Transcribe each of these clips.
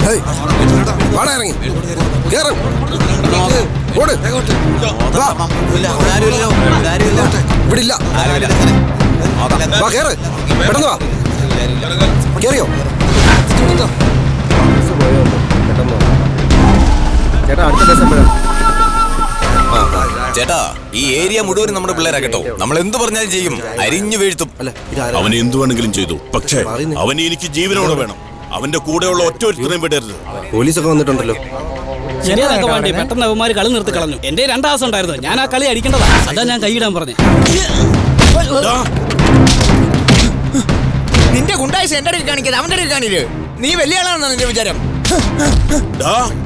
ഇറങ്ങി ഇവിടില്ല. പെട്ടെന്ന് വാ. കേറിയോ? ചേട്ടാ അടുത്ത ദിവസം ചേട്ടാ, ഈ ഏരിയ മുഴുവൻ നമ്മുടെ പിള്ളേരാ കേട്ടോ. നമ്മൾ എന്ത് പറഞ്ഞാലും ചെയ്യും, അരിഞ്ഞു വീഴ്ത്തും. അവന് എന്ത് വേണമെങ്കിലും ചെയ്തു, പക്ഷേ അവനെ എനിക്ക് ജീവനോടെ വേണം. അവന്റെ കൂടെയുള്ള ഒറ്റ ഒരുത്തനെയും വിടരുത്. പോലീസൊക്കെ വന്നിട്ടുണ്ടല്ലോ. ശരിയാതൊക്കെ വേണ്ടി പെട്ടെന്ന് അവന്മാര് കളി നിർത്തി കളഞ്ഞു. എന്റെ 2 ദിവസം ഉണ്ടായിരുന്നു. ഞാൻ ആ കളി അടിക്കേണ്ടതാ. അതാ ഞാൻ കൈയിടാൻ പറഞ്ഞു. നിന്റെ ഗുണ്ടായിസ് എന്റെ അടുത്ത് കാണിക്കരുത്, അവന്റെ അടുത്ത് കാണില്ലേ. നീ വലിയ ആളാണെന്നാണ് നിന്റെ വിചാരം.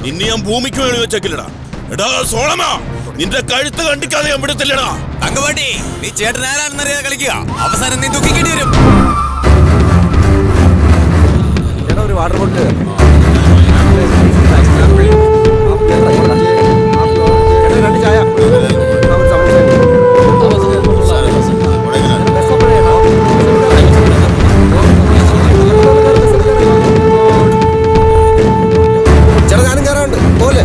നിന്നെ ഞാൻ ഭൂമിക്ക് വേണ്ടി വെച്ചേക്കില്ലടാ. എടാ സോളമാ, നിന്റെ കഴുത്ത് കണ്ടിക്കാതെ ഞാൻ വിടത്തില്ലടാ. തങ്കവാട്ടി, നീ ചേട്ടൻ ആരാണെന്നറിയാതെ കളിക്കുക. അവസാനം നീ ദുഃഖിക്കേണ്ടി വരും. ചേട്ടാ ഒരു വാട്ടർ ബോട്ടിൽ രണ്ട് ചായ. ചേട്ടാ ഞാനും കയറാറുണ്ട് പോലെ.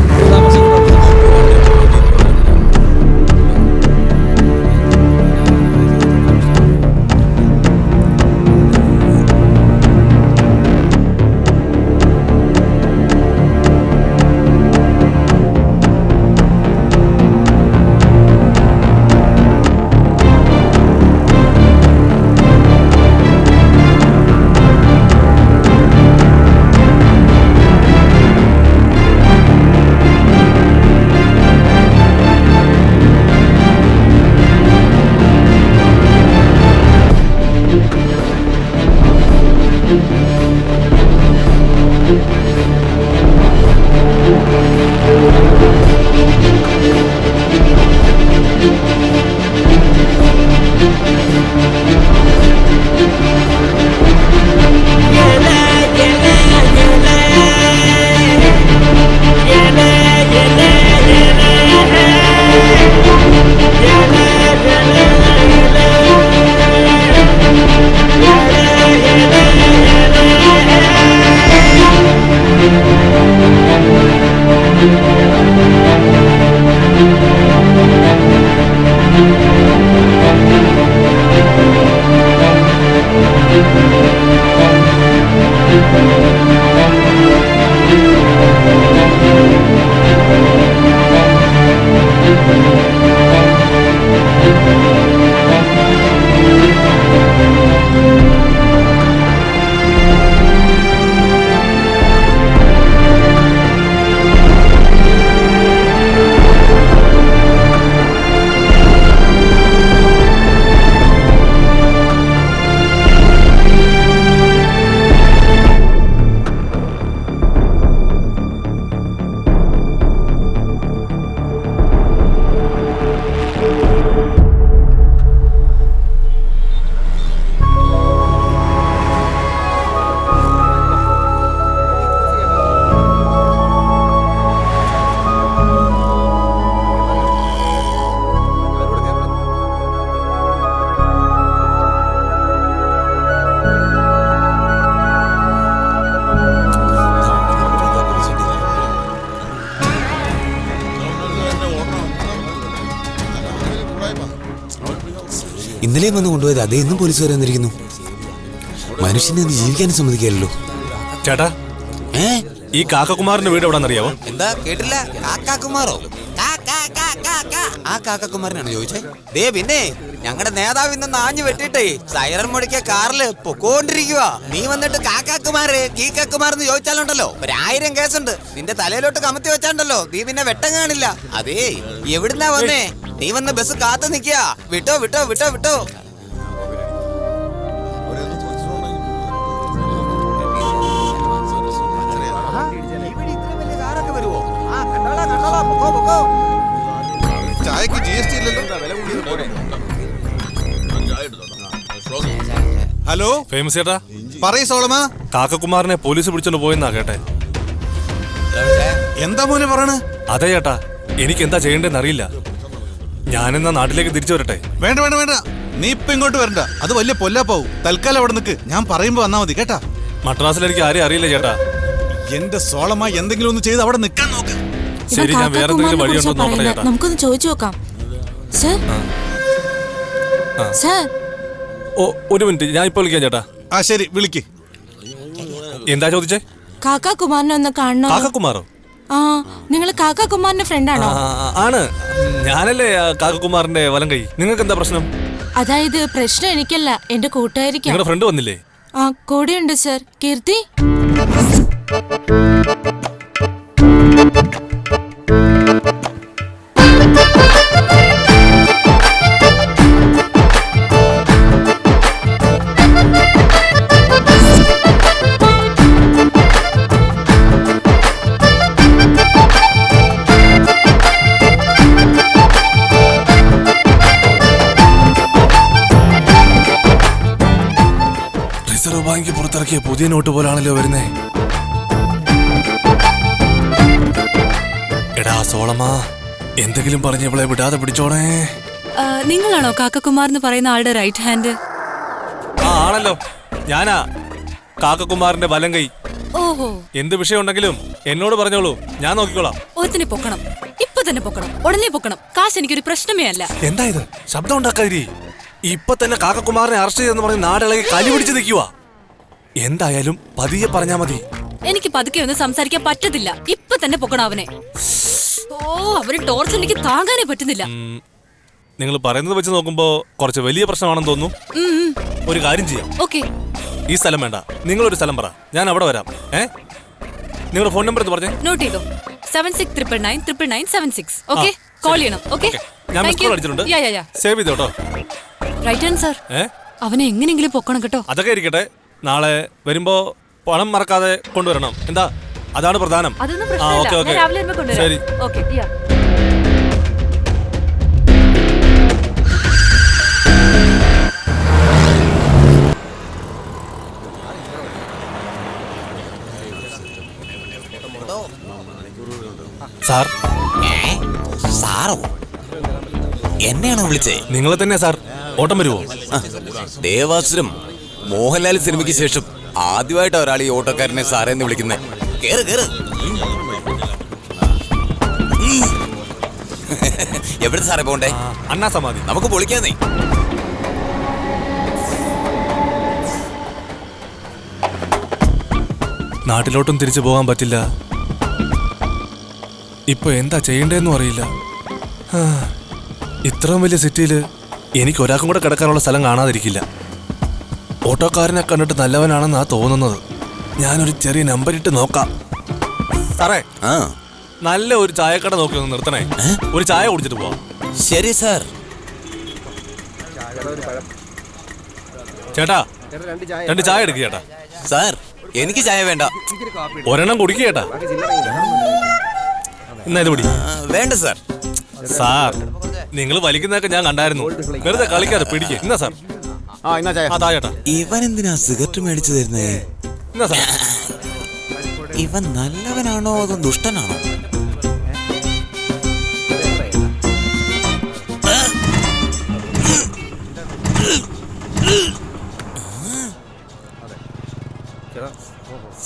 ഇന്നലെയും വന്ന് കൊണ്ടുപോയത് അതേ ഇന്നും പോലീസ് വന്നിരിക്കുന്നു. മനുഷ്യനെ ഒന്ന് ജീവിക്കാനും സമ്മതിക്കാമല്ലോ. ചേട്ടാ, ഈ കാക്കകുമാറിന്റെ വീട് എവിടെന്നറിയാവോ? എന്താ കേട്ടില്ല? കാക്കാകുമാറോ? ആ കാക്കകുമാരനാണ് ചോദിച്ചേ. ദേ പിന്നെ ഞങ്ങളുടെ നേതാവ് ഇന്ന് ആഞ്ഞു വെട്ടിട്ടേ സൈറൻ മുടിക്ക കാറില് പൊക്കോണ്ടിരിക്കുക. നീ വന്നിട്ട് കാക്കാക്കുമാര് കീക്കാക്കുമാർ എന്ന് ചോദിച്ചാലുണ്ടല്ലോ 1000 കേസുണ്ട്. നിന്റെ തലയിലോട്ട് കമത്തി വെച്ചാണ്ടല്ലോ നീ പിന്നെ വെട്ടം കാണില്ല. അതേ എവിടുന്നാ വന്നേ? നീ വന്ന് ബസ് കാത്തു നിക്കുക. വിട്ടോ വിട്ടോ വിട്ടോ വിട്ടോ. ചായക്ക് GST ഇല്ലല്ലോ. ഹലോ ഫേമസ് ചേട്ടാ, പറയ് സോളമ. കാക്കകുമാറിനെ പോലീസ് പിടിച്ചോണ്ട് പോയെന്നാ കേട്ടെ. എന്താ മോനെ പറയണ? അതെ ചേട്ടാ, എനിക്ക് എന്താ ചെയ്യേണ്ടതെന്ന് അറിയില്ല. ഞാനെന്നാ നാട്ടിലേക്ക് തിരിച്ചു വരട്ടെ? വേണ്ട വേണ്ട വേണ്ട, നീ ഇപ്പൊ ഇങ്ങോട്ട് വരണ്ട. അത് വലിയ പൊല്ലാപ്പാവും. തൽക്കാലം അവിടെ നിൽക്ക്, ഞാൻ പറയുമ്പോ വന്നാ മതി കേട്ടാ. മദ്രാസിൽ എനിക്ക് ആരെയും അറിയില്ല ചേട്ടാ. എന്റെ സോളമ എന്തെങ്കിലും ഒന്ന് ചെയ്ത് അവിടെ നിൽക്കാൻ നോക്ക്. ശരി, ഞാൻ വേറെ എന്തെങ്കിലും വഴിയുണ്ടോ എന്ന് നോക്കട്ടെ ചേട്ടാ. നമുക്കൊന്ന് ചോദിച്ചു നോക്കാം. സർ സർ ഓ, ഒരു മിനിറ്റ്, ഞാൻ ഇപ്പോൾ വിളിക്കാം ചേട്ടാ. ആ ശരി, വിളിക്ക്. എന്താ ചോദിച്ചേ? കാക്കാ കുമാറിനെ ഒന്ന് കാണണോ? കാക്കക്കുമാറോ? ആ, നിങ്ങൾ കാക്കാ കുമാറിന്റെ ഫ്രണ്ടാണോ? ആണ്. ഞാനല്ലേ കാക്കക്കുമാറിന്റെ വലം കൈ. നിങ്ങൾക്ക് എന്താ പ്രശ്നം? അതായത് പ്രശ്നം എനിക്കല്ല, എന്റെ കൂട്ടുകാരിക്കാ. നിങ്ങളുടെ ഫ്രണ്ട് വന്നില്ലേ? ആ, കൂടെയുണ്ട് സർ. കീർത്തി. റിസർവ് ബാങ്ക് പുറത്തിറക്കിയ പുതിയ നോട്ട് പോലാണല്ലോ വരുന്നേ. എടാ സോളമ്മ, എന്തെങ്കിലും പറഞ്ഞ് ഇവളെ വിടാതെ പിടിച്ചോണേ. നിങ്ങളാണോ കാക്കകുമാർ എന്ന് പറയുന്ന ആളുടെ റൈറ്റ് ഹാൻഡ്? ആ, ആണല്ലോ. ഞാനാ കാക്കക്കുമാറിന്റെ വലം കൈ. ഓഹോ. എന്ത് വിഷയം ഉണ്ടെങ്കിലും എന്നോട് പറഞ്ഞോളൂ, ഞാൻ നോക്കിക്കോളാം. ഒരുത്തിനെ പൊക്കണം, ഇപ്പൊ തന്നെ പൊക്കണം, ഉടനെ പൊക്കണം. കാശ് എനിക്കൊരു പ്രശ്നമേ അല്ല. എന്താ ഇത്? ശബ്ദം ഉണ്ടാക്കാതിരി. ഇപ്പൊ തന്നെ കാക്കക്കുമാറിനെ അറസ്റ്റ് ചെയ്തെന്ന് പറഞ്ഞ് നാടിളകി കലി പിടിച്ച് നിൽക്കുക. എന്തായാലും പതിയെ പറഞ്ഞാ മതി. എനിക്ക് പതുക്കെ ഒന്നും സംസാരിക്കാൻ പറ്റത്തില്ല. ഇപ്പൊ തന്നെ പൊക്കണം അവനെ. ഓ, അവര് ടോർച്ച് എനിക്ക് താങ്ങാനേ പറ്റുന്നില്ല. നിങ്ങൾ പറയുന്നത് വെച്ച് നോക്കുമ്പോ കുറച്ച് വലിയ പ്രശ്നമാണെന്ന് തോന്നുന്നു. ഒരു കാര്യം ചെയ്യാം. ഓക്കെ. ഈ സ്ഥലം വേണ്ട, നിങ്ങളൊരു സ്ഥലം പറ, ഞാൻ അവിടെ വരാം. നിങ്ങളുടെ ഫോൺ നമ്പർ എന്ന് പറഞ്ഞേ. നോട്ട് ചെയ്തോ. 7699999976. ഓക്കെ, കോൾ ചെയ്യണം. ഓക്കെ, ഞാൻ മിസ് കോൾ അടിച്ചിട്ടുണ്ട്. സേവ് ചെയ്തോട്ടോ. Right hand sir. അവനെ എങ്ങനെയെങ്കിലും പൊക്കണം കേട്ടോ. അതൊക്കെ ഇരിക്കട്ടെ, നാളെ വരുമ്പോ പണം മറക്കാതെ കൊണ്ടുവരണം. എന്താ, അതാണ് പ്രധാനം. അതൊന്നും പ്രശ്നമില്ല. ഞാൻ രാവിലെ വരുമ്പോ കൊണ്ടുവരാം. ശരി. ഓക്കെ. സാർ. സാറോ? എന്നെയാണോ വിളിച്ചേ? നിങ്ങളെ തന്നെ സാർ. ഓട്ടം വരുമോ? ദേവാസുരം മോഹൻലാൽ സിനിമയ്ക്ക് ശേഷം ആദ്യമായിട്ട് ഒരാൾ ഈ ഓട്ടോക്കാരനെ സാറേന്ന് വിളിക്കുന്നേ. കേറ് കേറ്. എവിടെ സാറേ പോണ്ടേ? അണ്ണാ സമാധി. നമുക്ക് പൊളിക്കാന്നേ. നാട്ടിലോട്ടും തിരിച്ചു പോകാൻ പറ്റില്ല. ഇപ്പൊ എന്താ ചെയ്യണ്ടേന്നും അറിയില്ല. ഇത്രയും വലിയ സിറ്റിയില് എനിക്ക് ഒരാൾക്കും കൂടെ കിടക്കാനുള്ള സ്ഥലം കാണാതിരിക്കില്ല. ഓട്ടോക്കാരനെ കണ്ടിട്ട് നല്ലവനാണെന്നാ തോന്നുന്നത്. ഞാനൊരു ചെറിയ നമ്പർ ഇട്ട് നോക്കാം. സാറേ, നല്ല ഒരു ചായക്കട നോക്കി ഒന്ന് നിർത്തണേ. ഒരു ചായ കുടിച്ചിട്ട് പോവാം. ശരി സാർ. ചേട്ടാ, 2 ചായ എടുക്കുക ചേട്ടാ. സാർ, എനിക്ക് ചായ വേണ്ട. ഒരെണ്ണം കുടിക്കുക ചേട്ടാ. എന്നാ ഇത് പിടി. വേണ്ട സാർ. സാർ, നിങ്ങൾ വലിക്കുന്നതൊക്കെ ഞാൻ കണ്ടായിരുന്നു. വെറുതെ കളിക്കാതെ പിടിക്കുക. എന്നാ സാർ. അതാ ചേട്ടാ. ഇവൻ എന്തിനാ സിഗരറ്റ് മേടിച്ചു തരുന്നേ? എന്നാ സാർ. ഇവൻ നല്ലവനാണോ അതോ ദുഷ്ടനാണോ?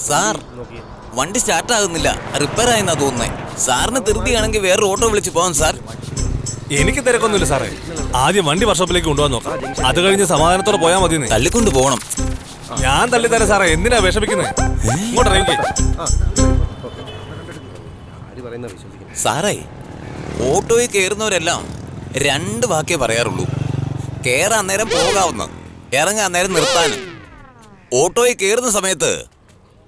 സാർ, വണ്ടി സ്റ്റാർട്ട് ആകുന്നില്ല. റിപ്പയർ ആയെന്നാ തോന്നുന്നേ. സാറിന് ധൃതിയാണെങ്കിൽ വേറെ ഓട്ടോ വിളിച്ച് പോവാം സാർ. എനിക്ക് തിരക്കൊന്നുമില്ല സാറേ. ആദ്യം വണ്ടി വർക്ക്ഷോപ്പിലേക്ക് കൊണ്ടുപോകാൻ നോക്കാം. അത് കഴിഞ്ഞ് സമാധാനത്തോടെ പോയാൽ മതി. തള്ളിക്കൊണ്ട് പോകണം. ഞാൻ തള്ളിത്തരാം സാറേ. എന്തിനാ വിഷമിക്കുന്നത്? ഇങ്ങോട്ട് ഇറങ്ങി. സാറേ, ഓട്ടോയിൽ കയറുന്നവരെല്ലാം 2 വാക്കേ പറയാറുള്ളൂ. കയറാൻ നേരം പോകാവുന്ന, ഇറങ്ങാൻ നേരം നിർത്താനും. ഓട്ടോയിൽ കയറുന്ന സമയത്ത്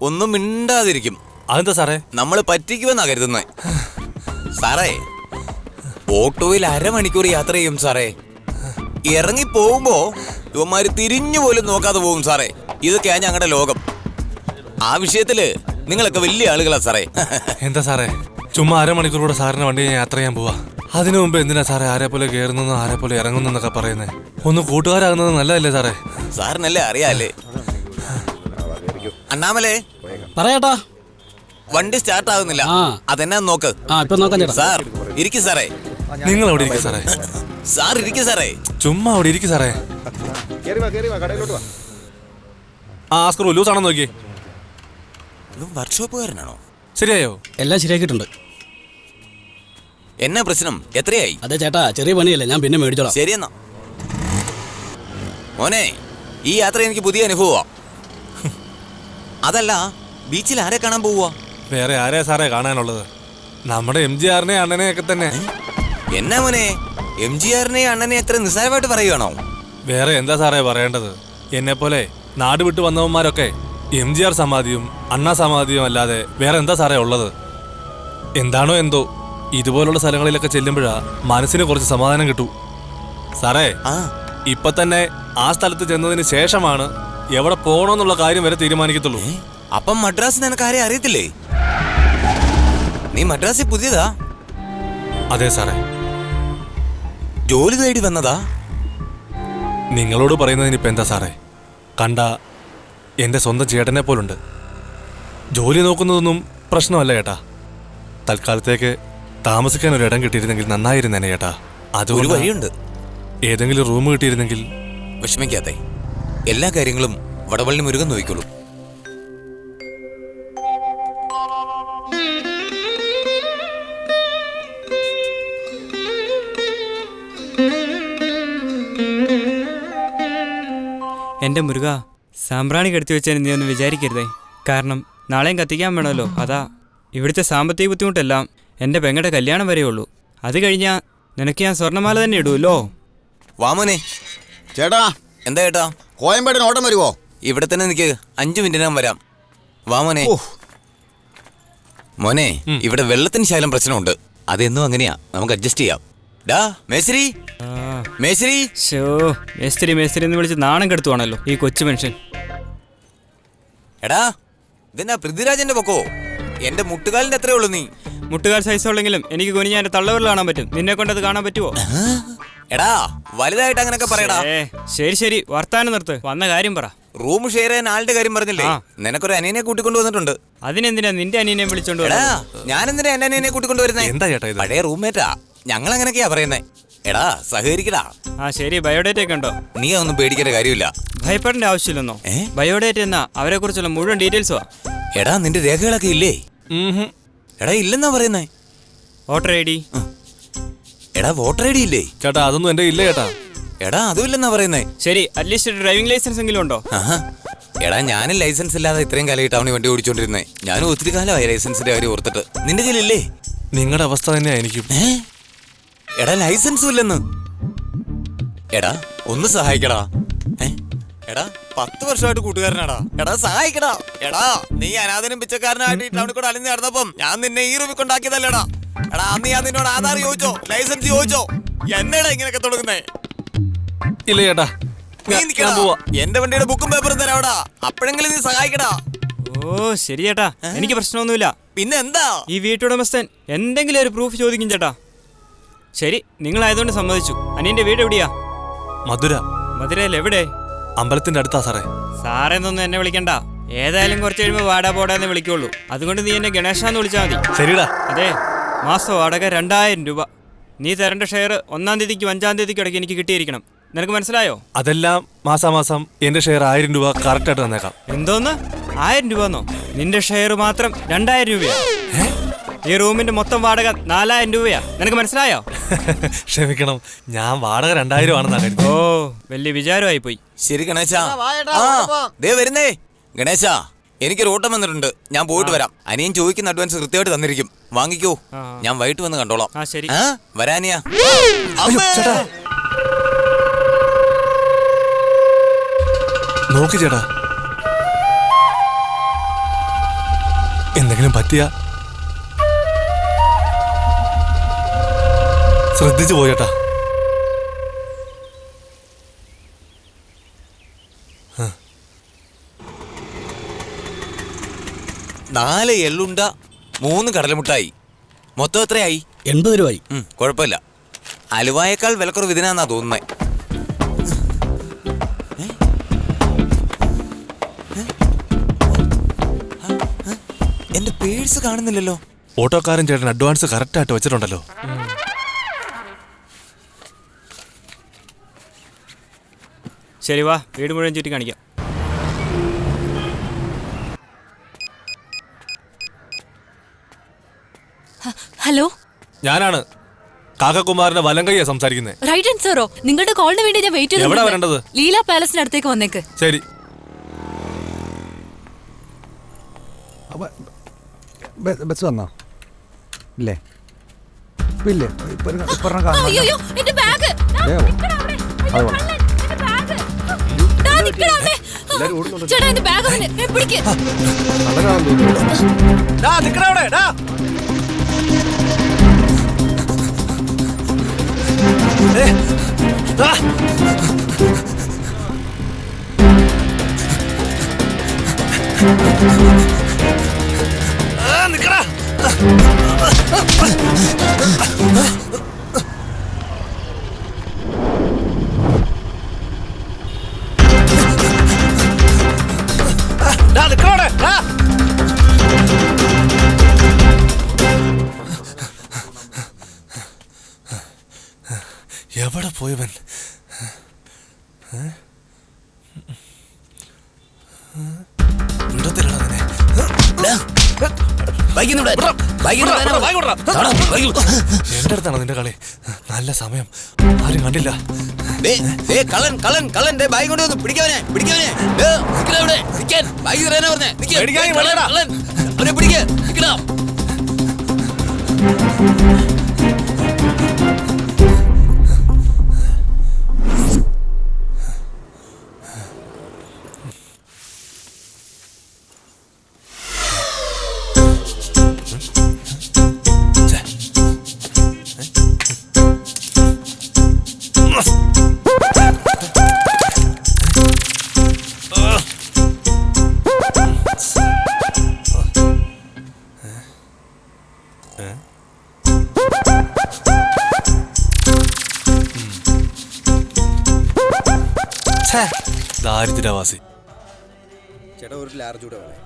ഒന്നും മിണ്ടാതിരിക്കും. അതെന്താ സാറേ? നമ്മൾ പറ്റിക്കുമെന്നാ കരുതുന്നേ. സാറേ, ഓട്ടോയിൽ 1/2 മണിക്കൂർ യാത്ര ചെയ്യും സാറേ. ഇറങ്ങി പോകുമ്പോ ഇവന്മാര് തിരിഞ്ഞു പോലും നോക്കാതെ പോകും സാറേ. ഇതൊക്കെയാ ഞങ്ങളുടെ ലോകം. ആ വിഷയത്തില് നിങ്ങളൊക്കെ വലിയ ആളുകളാ സാറേ. എന്താ സാറേ, ചുമ്മാ 1/2 മണിക്കൂർ കൂടെ സാറിന് വണ്ടി ഞാൻ യാത്ര ചെയ്യാൻ പോവാ. അതിനു മുമ്പ് എന്തിനാ സാറേ ആരെ പോലെ കയറുന്നെന്നോ ആരെ പോലെ ഇറങ്ങുന്നൊക്കെ പറയുന്നേ? ഒന്ന് കൂട്ടുകാരാകുന്നത് നല്ലതല്ലേ സാറേ? സാറിനല്ലേ അറിയാല്ലേ. അണ്ണാമലേ, പറയാട്ടാ. വണ്ടി സ്റ്റാർട്ട് ആകുന്നില്ല. അതെന്നാ നോക്ക്. ഇപ്പൊ നോക്കാം ചേട്ടാ. സാർ ഇരിക്കു സാറേ. നിങ്ങൾ അവിടെ ഇരിക്കും സാറേ. സാർ ഇരിക്കു സാറേ. ചുമ്മാ അവിടെ ഇരിക്കും സാറേ. ആ സ്ക്രൂ ലൂസ് ആണെന്ന് നോക്കി. ഇവൻ വർക്ക്ഷോപ്പുകാരനാണോ? ശരിയായോ? എല്ലാം ശരിയാക്കിയിട്ടുണ്ട്. എന്നാ പ്രശ്നം? എത്രയായി? അതെ ചേട്ടാ, ചെറിയ പണിയല്ലേ, ഞാൻ പിന്നെ മേടിച്ചോളാം. ശരിയെന്നാ മോനെ, ഈ യാത്ര എനിക്ക് പുതിയ അനുഭവമാ. അതല്ല, ബീച്ചിൽ ആരെ കാണാൻ പോവുക? വേറെ ആരെയാ സാറേ കാണാനുള്ളത്? നമ്മുടെ MGRനെ അണ്ണനെയൊക്കെ തന്നെ. എന്നാ മോനെ, MGRനെ അണ്ണനെ എത്ര നിസ്സാരമായിട്ട് പറയുകയാണോ? വേറെ എന്താ സാറേ പറയേണ്ടത്? എന്നെ പോലെ നാട് വിട്ടു വന്നവന്മാരൊക്കെ MGR സമാധിയും അണ്ണാ സമാധിയും അല്ലാതെ വേറെ എന്താ സാറേ ഉള്ളത്? എന്താണോ എന്തോ ഇതുപോലുള്ള സ്ഥലങ്ങളിലൊക്കെ ചെല്ലുമ്പോഴാ മനസ്സിന് കുറച്ച് സമാധാനം കിട്ടൂ സാറേ. ഇപ്പൊ തന്നെ ആ സ്ഥലത്ത് ചെന്നതിന് ശേഷമാണ് എവിടെ പോകണമെന്നുള്ള കാര്യം വരെ തീരുമാനിക്കത്തുള്ളൂ. അപ്പം മദ്രാസ് നിനക്ക് ആരെയും അറിയത്തില്ലേ? നീ മദ്രാസിൽ പുതിയതാ? അതെ സാറേ. ജോലി തേടി വന്നതാ? നിങ്ങളോട് പറയുന്നതിനിപ്പോൾ എന്താ സാറേ? കണ്ട എൻ്റെ സ്വന്തം ചേട്ടനെ പോലുണ്ട്. ജോലി നോക്കുന്നതൊന്നും പ്രശ്നമല്ല ചേട്ടാ. തൽക്കാലത്തേക്ക് താമസിക്കാൻ ഒരു ഇടം കിട്ടിയിരുന്നെങ്കിൽ നന്നായിരുന്നേനെ ചേട്ടാ. ഒരു വഴിയുണ്ട്. ഏതെങ്കിലും റൂം കിട്ടിയിരുന്നെങ്കിൽ. വിഷമിക്കാതെ, എല്ലാ കാര്യങ്ങളും വടവള്ളി മുരുകൻ നോക്കിക്കോളൂ. എൻ്റെ മുരുക, സാമ്പ്രാണി കെടുത്തി വെച്ചാൽ നീ ഒന്നും വിചാരിക്കരുതേ. കാരണം നാളെയും കത്തിക്കാൻ വേണമല്ലോ. അതാ ഇവിടുത്തെ സാമ്പത്തിക ബുദ്ധിമുട്ടെല്ലാം എൻ്റെ പെങ്ങളുടെ കല്യാണം വരെയുള്ളൂ. അത് കഴിഞ്ഞാൽ നിനക്ക് ഞാൻ സ്വർണ്ണമാല തന്നെ ഇടുമല്ലോ. വാമോനെ. ചേട്ടാ. എന്താ ചേട്ടാ? കോയമ്പേടിന് ഓട്ടം വരുവോ? ഇവിടെ തന്നെ നിൽക്ക്, 5 മിനിറ്റിനകം വരാം. വാമോനെ. മോനെ, ഇവിടെ വെള്ളത്തിന് ശകലം പ്രശ്നമുണ്ട്. അതെന്നും അങ്ങനെയാ, നമുക്ക് അഡ്ജസ്റ്റ് ചെയ്യാം. ഡാ മേശ്രി, മേശ്രി. മേസ്തിരി മേസ്തിരി എന്ന് വിളിച്ച് നാണം കെടുത്തുവാണല്ലോ ഈ കൊച്ചു മനുഷ്യൻ. എടാ, ഇതെന്നാ പൃഥ്വിരാജന്റെ പൊക്കോ? എന്റെ മുട്ടുകാലിന്റെ എത്രയേ ഉള്ളൂ നീ? മുട്ടുകാൽ സൈസ് ഉള്ളെങ്കിലും എനിക്ക് കുനിഞ്ഞ എന്റെ തള്ളവരിൽ കാണാൻ പറ്റും. നിന്നെ കൊണ്ടത് കാണാൻ പറ്റുമോ? എടാ, വലുതായിട്ട് അങ്ങനൊക്കെ പറയടാ. ശരി ശരി, വർത്താനം നിർത്ത്, വന്ന കാര്യം പറ. റൂം ഷെയർ ചെയ്യാൻ ആളുടെ കാര്യം പറഞ്ഞില്ലേ? നിനക്കൊരു അനിയനെ കൂട്ടിക്കൊണ്ടു വന്നിട്ടുണ്ട്. അതിനെന്തിനാ നിന്റെ അനിയനെ വിളിച്ചോണ്ട്? ഞാൻ എന്തിനാ എന്റെ അനിയനെ കൂട്ടിക്കൊണ്ടുവരുന്നേ? എന്താ ചേട്ടാ ഇത്? പഴയ റൂംമേറ്റാ, ഞങ്ങൾ അങ്ങനെയൊക്കെയാ പറയുന്നേ. എടാ, സഹകരിക്കടാ. ശരി, ബയോഡേറ്റ ഒക്കെ ഉണ്ടോ? നീ അതൊന്നും പേടിക്കേണ്ട കാര്യമില്ല. ഭയപ്പെടേണ്ട ആവശ്യമില്ലെന്നോ? ബയോഡേറ്റ എന്നാ അവരെ കുറിച്ചുള്ള മുഴുവൻ ഡീറ്റെയിൽസോ? എടാ, നിന്റെ രേഖകളൊക്കെ ഇല്ലേ? എടാ, ഇല്ലെന്നാ പറയുന്നേ. Voter I D? എടാ, വോട്ടർ ഐ ഡി ഇല്ലേ? ചേട്ടാ, അതൊന്നും എന്റെ ഇല്ല ചേട്ടാ. എടാ, അതും ഇല്ലെന്നാ പറയുന്നേ. ശരി, അറ്റ്ലീസ്റ്റ് ഡ്രൈവിംഗ് ലൈസൻസ് എങ്കിലും ഉണ്ടോ? എടാ, ഞാനും ലൈസൻസ് ഇല്ലാതെ ഇത്രയും കാലമായിട്ട് അവന് വണ്ടി ഓടിച്ചോണ്ടിരുന്നേ. ഞാനും ഒത്തിരി കാലമായി ലൈസൻസിന്റെ കാര്യം ഓർത്തിട്ട്. നിന്റെ കയ്യിലില്ലേ? നിങ്ങളുടെ അവസ്ഥ തന്നെയാ എനിക്കും. എടാ, ലൈസൻസും ഇല്ലെന്ന്. എടാ, ഒന്ന് സഹായിക്കടാ. എടാ, 10 വർഷമായിട്ട് കൂട്ടുകാരനാടാ. എടാ, സഹായിക്കടാ. എടാ, നീ അനാഥനും പിച്ചക്കാരനായിട്ട് ടൗണിൽ കൂടെ അലിഞ്ഞ് നടന്നപ്പം ഞാൻ നിന്നെ ഈ റൂമിൽ കൊണ്ടാക്കിയതല്ലേടാ. എടാ, അന്ന് ഞാൻ നിന്നോട് ആധാർ ചോദിച്ചോ, ലൈസൻസ് ചോദിച്ചോ? എന്നാടാ ഇങ്ങനെയൊക്കെ തുടങ്ങുന്നേ? ഇല്ല ചേട്ടാ, എന്റെ വണ്ടിയുടെ ബുക്കും പേപ്പറും തരാവടാ. അപ്പോഴെങ്കിലും നീ സഹായിക്കടാ. ഓ ശരി ചേട്ടാ, എനിക്ക് പ്രശ്നമൊന്നുമില്ല. പിന്നെ എന്താ? ഈ വീട്ടുടമസ്ഥൻ എന്തെങ്കിലും ഒരു പ്രൂഫ് ചോദിക്കും ചേട്ടാ. ശരി, നിങ്ങളായതുകൊണ്ട് സമ്മതിച്ചു. അനിയന്റെ വീട് എവിടെയാ? മധുര. മധുരയിൽ എവിടെ? അമ്പലത്തിന്റെ അടുത്താ സാറേ. സാറെന്നൊന്നും എന്നെ വിളിക്കണ്ട. ഏതായാലും കുറച്ച് കഴിയുമ്പോൾ വാടാ പോടാന്ന് വിളിക്കുള്ളൂ. അതുകൊണ്ട് നീ എന്നെ ഗണേശാന്ന് വിളിച്ചാൽ മതി. ശരിടാ. അതെ, മാസം വാടക 2000 രൂപ. നീ തരേണ്ട ഷെയർ 1-ാം തീയതിക്കും 5-ാം തീയതിക്കും ഇടയ്ക്ക് എനിക്ക് കിട്ടിയിരിക്കണം. നിനക്ക് മനസ്സിലായോ? അതെല്ലാം മാസാമാസം എന്റെ ഷെയർ 1000 രൂപ കറക്റ്റ് ആയിട്ട് തന്നേക്കാം. എന്തോന്ന് 1000 രൂപന്നോ? നിന്റെ ഷെയർ മാത്രം 2000 രൂപയാ. ഈ റൂമിന്റെ മൊത്തം വാടക 4000 രൂപയാ. നിനക്ക് മനസ്സിലായോ? ക്ഷമിക്കണം, ഞാൻ വാടക 2000 ആണെന്നാ കരുതി. ഓ, വലിയ വിചാരമായി പോയി. ശരി ഗണേശ. ദേ വരുന്നേ. ഗണേശ, എനിക്കൊരു ഓട്ടം വന്നിട്ടുണ്ട്, ഞാൻ പോയിട്ട് വരാം. അനിയൻ ചോദിക്കുന്ന അഡ്വാൻസ് കൃത്യമായിട്ട് തന്നിരിക്കും, വാങ്ങിക്കോ. ഞാൻ വൈകിട്ട് വന്ന് കണ്ടോളാം. ശരി, വരാനിയാ. നോക്കി ചേട്ടാ, എന്തെങ്കിലും പറ്റിയ ശ്രദ്ധിച്ചു പോയേട്ടാ. നാല് എള്ളുണ്ട, 3 കടലമുട്ടായി. മൊത്തം എത്രയായി? 80 രൂപയായി. കുഴപ്പമില്ല. അലുവായേക്കാൾ വിലക്കുറവ് ഇതിനാന്നാ തോന്നുന്നേ. എന്റെ പേഴ്സ് കാണുന്നില്ലല്ലോ. ഓട്ടോക്കാരൻ ചേട്ടൻ അഡ്വാൻസ് കറക്റ്റ് ആയിട്ട് വെച്ചിട്ടുണ്ടല്ലോ. ശരി, വാ, വീട് മുഴുവൻ ചുറ്റി കാണിക്കാം. ഹലോ, ഞാനാണ് കാക്കകുമാറിന്റെ വലങ്കയ്യ സംസാരിക്കുന്നത്. റൈറ്റ് ആൻസറോ? നിങ്ങളുടെ കോളിന് വേണ്ടി ഞാൻ വെയിറ്റ് എവിടെ വരേണ്ടത്? ലീല പാലസിന് അടുത്തേക്ക് വന്നേക്ക്. ശരി. ബസ് വന്നോ? ഇല്ലേ? ഇല്ലേ? അയ്യോ, എന്റെ ബാഗ്. ചേട്ടാ, എന്റെ ബാഗ് പിടിക്ക്. എവിടെ പോയവൻ? എന്റെ അടുത്താണോ നിന്റെ കളി? നല്ല സമയം, ആരും കണ്ടില്ല. ദാരിദ്ര്യവാസി. ചേട്ടാ, ഒരു ലാർജ് കൂടെ വേണേ.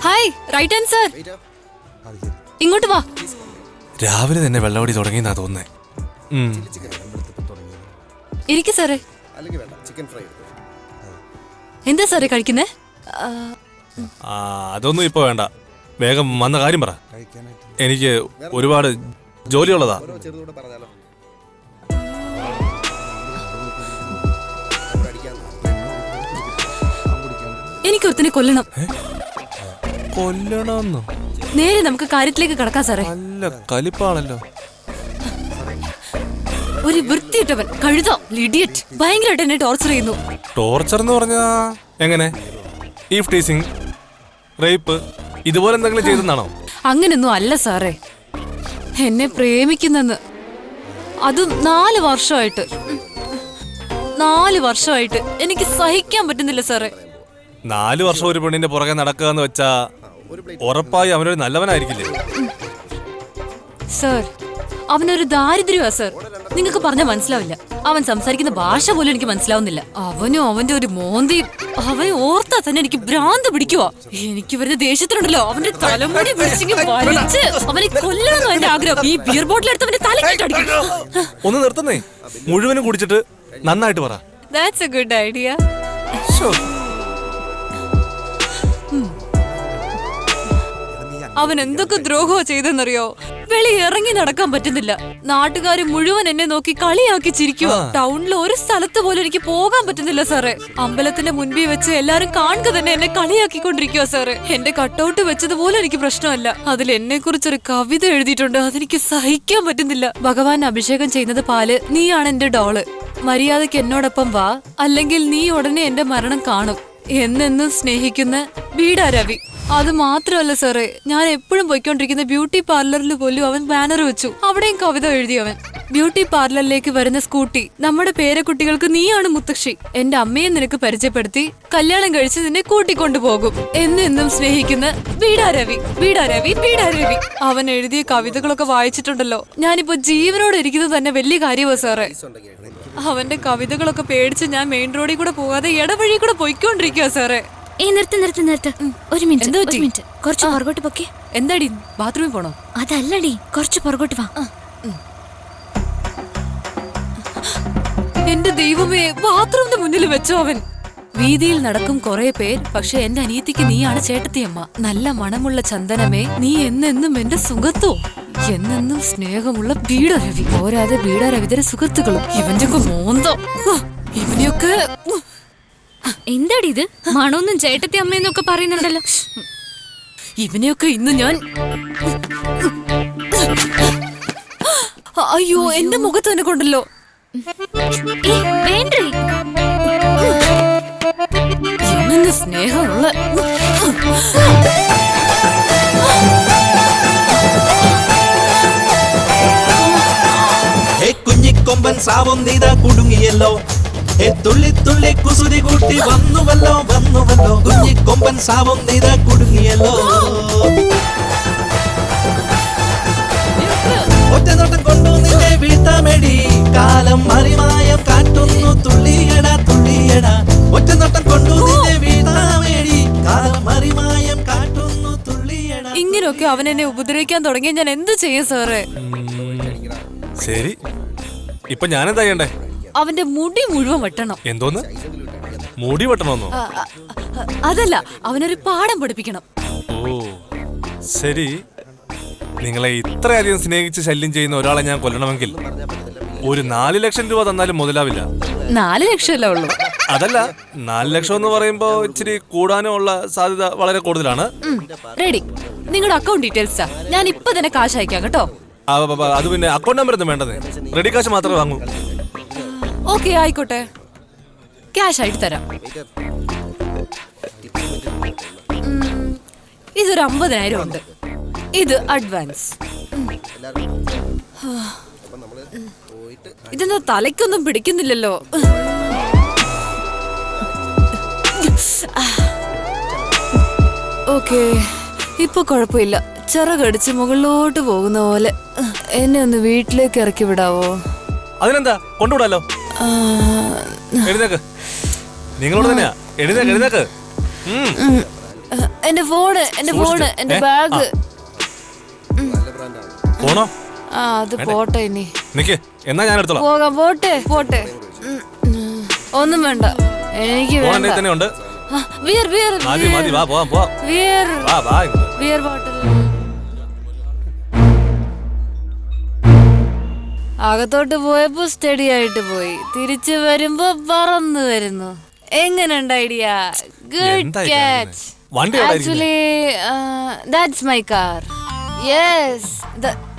Hi, right answer. ഇങ്ങോട്ട് വാ. രാവിലെ തന്നെ വെള്ളവടി തുടങ്ങിയെന്നാ തോന്നുന്നേ. ഇരിക്ക് സാറേ. എന്താ സാറേ കഴിക്കുന്നേ? അതൊന്നും ഇപ്പൊ വേണ്ട, വേഗം വന്ന കാര്യം പറ. എനിക്ക് ഒരുപാട് ജോലിയുള്ളതാ. എനിക്കൊരുത്തിനെ കൊല്ലണം. കൊല്ലണമെന്നോ? നേരെ നമുക്ക് കാര്യത്തിലേക്ക് കടക്കാം സാറേ. നല്ല കലിപ്പാണല്ലോ. ഒരു വൃത്തിയിട്ടവൻ, കഴുത, ലിഡിയറ്റ്, ഭയങ്കരമായിട്ട് എന്നെ ടോർച്ചർ ചെയ്യുന്നു. ടോർച്ചർ എന്ന് പറഞ്ഞാ എങ്ങനെ? ഈഫ് ടീസിങ്, റേപ്പ്, ഇതുപോലെ എന്തെങ്കിലും ചെയ്തെന്നാണോ? അങ്ങനൊന്നും അല്ല സാറേ. എന്നെ പ്രേമിക്കുന്നെന്ന്, അതും 4 വർഷമായിട്ട്. 4 വർഷമായിട്ട് എനിക്ക് സഹിക്കാൻ പറ്റുന്നില്ല സാറേ. 4 വർഷം ഒരു പെണ്ണിന്റെ പുറകെ നടക്കുക എന്ന് വെച്ചാ ഉറപ്പായി അവനൊരു നല്ലവനായിരിക്കില്ലേ? സാർ, അവനൊരു ദാരിദ്ര്യമാ സാർ. നിങ്ങൾക്ക് പറഞ്ഞാൽ മനസ്സിലാവില്ല. അവൻ സംസാരിക്കുന്ന ഭാഷ പോലും എനിക്ക് മനസ്സിലാവുന്നില്ല. അവനും അവന്റെ ഒരു മോന്തിയും, അവൻ ഓർത്താ തന്നെ എനിക്ക് ഭ്രാന്ത് പിടിക്കുവാ. എനിക്ക് വരുന്ന ദേഷ്യത്തിലുണ്ടല്ലോ, അവന്റെ തലമുടി വലിച്ച് അവനെ കൊല്ലണമെന്നോ എന്റെ ആഗ്രഹം. ഈ ബിയർ ബോട്ടിൽ എടുത്ത് അവന്റെ തലക്കിട്ടടിക്കും. ഒന്ന് നിർത്തുന്നേ, മുഴുവനും കുടിച്ചിട്ട് നന്നായിട്ട് പറ. That's a good idea. അവൻ എന്തൊക്കെ ദ്രോഹോ ചെയ്തെന്നറിയോ? വെളി ഇറങ്ങി നടക്കാൻ പറ്റുന്നില്ല. നാട്ടുകാര് മുഴുവൻ എന്നെ നോക്കി കളിയാക്കി ചിരിക്കുക. ടൗണിൽ ഒരു സ്ഥലത്ത് പോലും എനിക്ക് പോകാൻ പറ്റുന്നില്ല സാറേ. അമ്പലത്തിന്റെ മുൻപിൽ വെച്ച് എല്ലാരും കാണുക തന്നെ എന്നെ കളിയാക്കിക്കൊണ്ടിരിക്കുക സാറേ. എന്റെ കട്ടൗട്ട് വെച്ചതുപോലെ എനിക്ക് പ്രശ്നമല്ല. അതിൽ എന്നെ കുറിച്ചൊരു കവിത എഴുതിയിട്ടുണ്ട്. അതെനിക്ക് സഹിക്കാൻ പറ്റുന്നില്ല. ഭഗവാൻ അഭിഷേകം ചെയ്യുന്നത് പാല്, നീയാണ് എന്റെ ഡോള്. മര്യാദയ്ക്ക് എന്നോടൊപ്പം വാ, അല്ലെങ്കിൽ നീ ഉടനെ എന്റെ മരണം കാണും. എന്നെന്നും സ്നേഹിക്കുന്ന ബീഡ രവി. അത് മാത്രമല്ല സാറേ, ഞാൻ എപ്പോഴും പോയിക്കൊണ്ടിരിക്കുന്ന ബ്യൂട്ടി പാർലറിൽ പോലും അവൻ ബാനർ വെച്ചു. അവിടെയും കവിത എഴുതി അവൻ. ബ്യൂട്ടി പാർലറിലേക്ക് വരുന്ന സ്കൂട്ടി, നമ്മുടെ പേരക്കുട്ടികൾക്ക് നീയാണ് മുത്തശ്ശി. എന്റെ അമ്മയെ നിനക്ക് പരിചയപ്പെടുത്തി കല്യാണം കഴിച്ച് നിന്നെ കൂട്ടിക്കൊണ്ടുപോകും. എന്നെന്നും സ്നേഹിക്കുന്ന ബീഡ രവി, ബീഡ രവി, ബീഡ രവി. അവൻ എഴുതിയ കവിതകളൊക്കെ വായിച്ചിട്ടുണ്ടല്ലോ, ഞാനിപ്പോ ജീവനോടെ ഇരിക്കുന്നത് തന്നെ വലിയ കാര്യമാ സാറേ. അവന്റെ കവിതകളൊക്കെ പേടിച്ച് ഞാൻ മെയിൻ റോഡിൽ കൂടെ പോകാതെ ഇടവഴി കൂടെ പോയിക്കൊണ്ടിരിക്കുക സാറേ. നിർത്ത്. ഒരു മിനിറ്റ്, കുറച്ച് പുറകോട്ട് പൊക്കെ. എന്താടി ബാത്റൂമിൽ പോണോ? അതല്ലടി, കുറച്ച് പുറകോട്ട് വാ. എന്റെ ദൈവമേ, ബാത്റൂമിന് മുന്നിൽ വെച്ചോ അവൻ. വീതിയിൽ നടക്കും കുറെ പേർ, പക്ഷെ എന്റെ അനിയത്തിക്ക് നീയാണ് ചേട്ടത്തിയമ്മ. നല്ല മണമുള്ള ചന്ദനമേ, നീ എന്നെന്നും എന്റെ സുഖത്തോ, എന്നെന്നും സ്നേഹമുള്ള ബീഡരവി. പോരാതെ ബീഡരവിതര സുഖത്തുകളും. ഇവന്റെ മോന്തോ, ഇവനെയൊക്കെ. എന്താടി ഇത്? മണമൊന്നും ചേട്ടത്തി അമ്മയെന്നൊക്കെ പറയുന്നുണ്ടല്ലോ. ഇവനെയൊക്കെ ഇന്ന് ഞാൻ. അയ്യോ, എന്റെ മുഖത്ത് തന്നെ കൊണ്ടല്ലോ. എന്നെ സ്നേഹമുള്ള. കുഞ്ഞിക്കൊമ്പൻ സാവും നീതാ കുടുങ്ങിയല്ലോ. തുള്ളി തുള്ളി കുസുതി കൂട്ടി വന്നുവല്ലോ വന്നുവല്ലോ. കുഞ്ഞിക്കൊമ്പൻ സാവും നീതാ കുടുങ്ങിയല്ലോ. ഒറ്റ നോട്ടം കൊണ്ടു നിന്നെ വീഴ്ത്താമേടി. കാലം മറിമായം കാട്ടുന്നു തുള്ളിയടാ തുള്ളിയടാ. ഒറ്റ നോട്ടം കൊണ്ടു നിന്നെ വീഴ്ത്താമേടി. കാലം മറിമായം കാട്ടുന്നു തുള്ളിയടാ. ഇങ്ങനെയൊക്കെ അവൻ എന്നെ ഉപദ്രവിക്കാൻ തുടങ്ങിയ ഞാൻ എന്ത് ചെയ്യും സാറേ? ശരി, ഇപ്പൊ ഞാനെന്താ ചെയ്യണ്ടേ? അവന്റെ മുടി മുഴുവൻ വെട്ടണം. എന്തോന്ന്? മുടി വെട്ടണമെന്നോ? അതല്ല, അവനൊരു പാഠം പഠിപ്പിക്കണം. ഓ ശരി. നിങ്ങളെ ഇത്രയധികം സ്നേഹിച്ച് ശല്യം ചെയ്യുന്ന ഒരാളെ ഞാൻ കൊല്ലണമെങ്കിൽ ഒരു 4 ലക്ഷം രൂപ തന്നാലും മുതലാവില്ല. 4 ലക്ഷമല്ല ഉള്ളൂ. അതല്ല, 4 ലക്ഷം എന്ന് പറയുമ്പോ ഇച്ചിരി കൂടാനും ഉള്ള സാധ്യത വളരെ കൂടുതലാണ്. റെഡി, നിങ്ങളുടെ അക്കൗണ്ട് ഡീറ്റെയിൽസാ. ഞാൻ ഇപ്പൊ തന്നെ കാശ് അയക്കാം കേട്ടോ. അത് പിന്നെ അക്കൗണ്ട് നമ്പർ ഒന്നും വേണ്ടത്, റെഡി കാശ് മാത്രമേ വാങ്ങൂ. ഓക്കെ, ആയിക്കോട്ടെ, ക്യാഷ് ആയിട്ട് തരാം. ഇതൊരു 50,000 ഉണ്ട്. ഇത് അഡ്വാൻസ്. ഇതെന്താ തലയ്ക്കൊന്നും പിടിക്കുന്നില്ലല്ലോ. ഓക്കെ, ഇപ്പൊ കുഴപ്പമില്ല. ചിറകടിച്ച് മുകളിലോട്ട് പോകുന്ന പോലെ. എന്നെ ഒന്ന് വീട്ടിലേക്ക് ഇറക്കി വിടാവോ? അതിനെന്താ, കൊണ്ടുവിടാലോ. എഴുന്നേക്ക്, നിങ്ങളോട് തന്നെയാ. എഴുന്നേക്ക്. എന്റെ ഫോണ്, എന്റെ ബാഗ്. പോണോ? അത് പോട്ടെ. ഇനി നിക്ക്, എന്നാ ഞാൻ എടുത്തോളാം. പോകാം, പോട്ടെ. ഒന്നും വേണ്ട, എനിക്ക് വേണ്ട. തന്നെ ഉണ്ട്. മതി, വാ പോവാം. Beer bottle. അകത്തോട്ട് പോയപ്പോ സ്റ്റഡി ആയിട്ട് പോയി, തിരിച്ചു വരുമ്പോ പറന്നു വരുന്നു. എങ്ങനെയുണ്ട് idea? Good catch. Actually that's my car. Yes,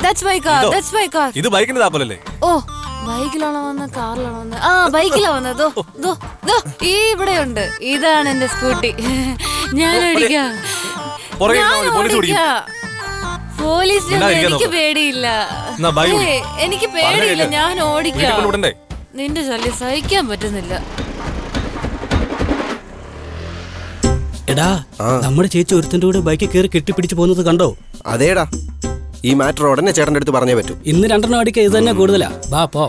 that's my car. ഇത് ബൈക്കിന്റെ താപ്പലല്ലേ? ഓ, ബൈക്കിലാണോ വന്നത്, കാറിലാണോ വന്നത്? ബൈക്കിലാ വന്നത്. ഇവിടെയുണ്ട്. ഇതാണ് എന്റെ സ്കൂട്ടി. ഞാൻ ഓടിക്കാം. പോലീസിനൊന്നും എനിക്ക് പേടിയില്ല. എനിക്ക് പേടിയില്ല, ഞാൻ ഓടിക്കാം. നിന്റെ ശല്യം സഹിക്കാൻ പറ്റുന്നില്ല. എടാ, നമ്മുടെ ചേച്ചി ഒരുത്തന്റെ കൂടെ ബൈക്കിൽ കയറി കെട്ടിപ്പിടിച്ച് പോകുന്നത് കണ്ടോ? അതേടാ, ഈ മാറ്റർ ഉടനെ ചേട്ടൻ്റെ അടുത്ത് പറഞ്ഞേ പറ്റൂ. ഇന്ന് 2 അടിക്കുക ഇത് തന്നെ കൂടുതലാ. വാ പോ.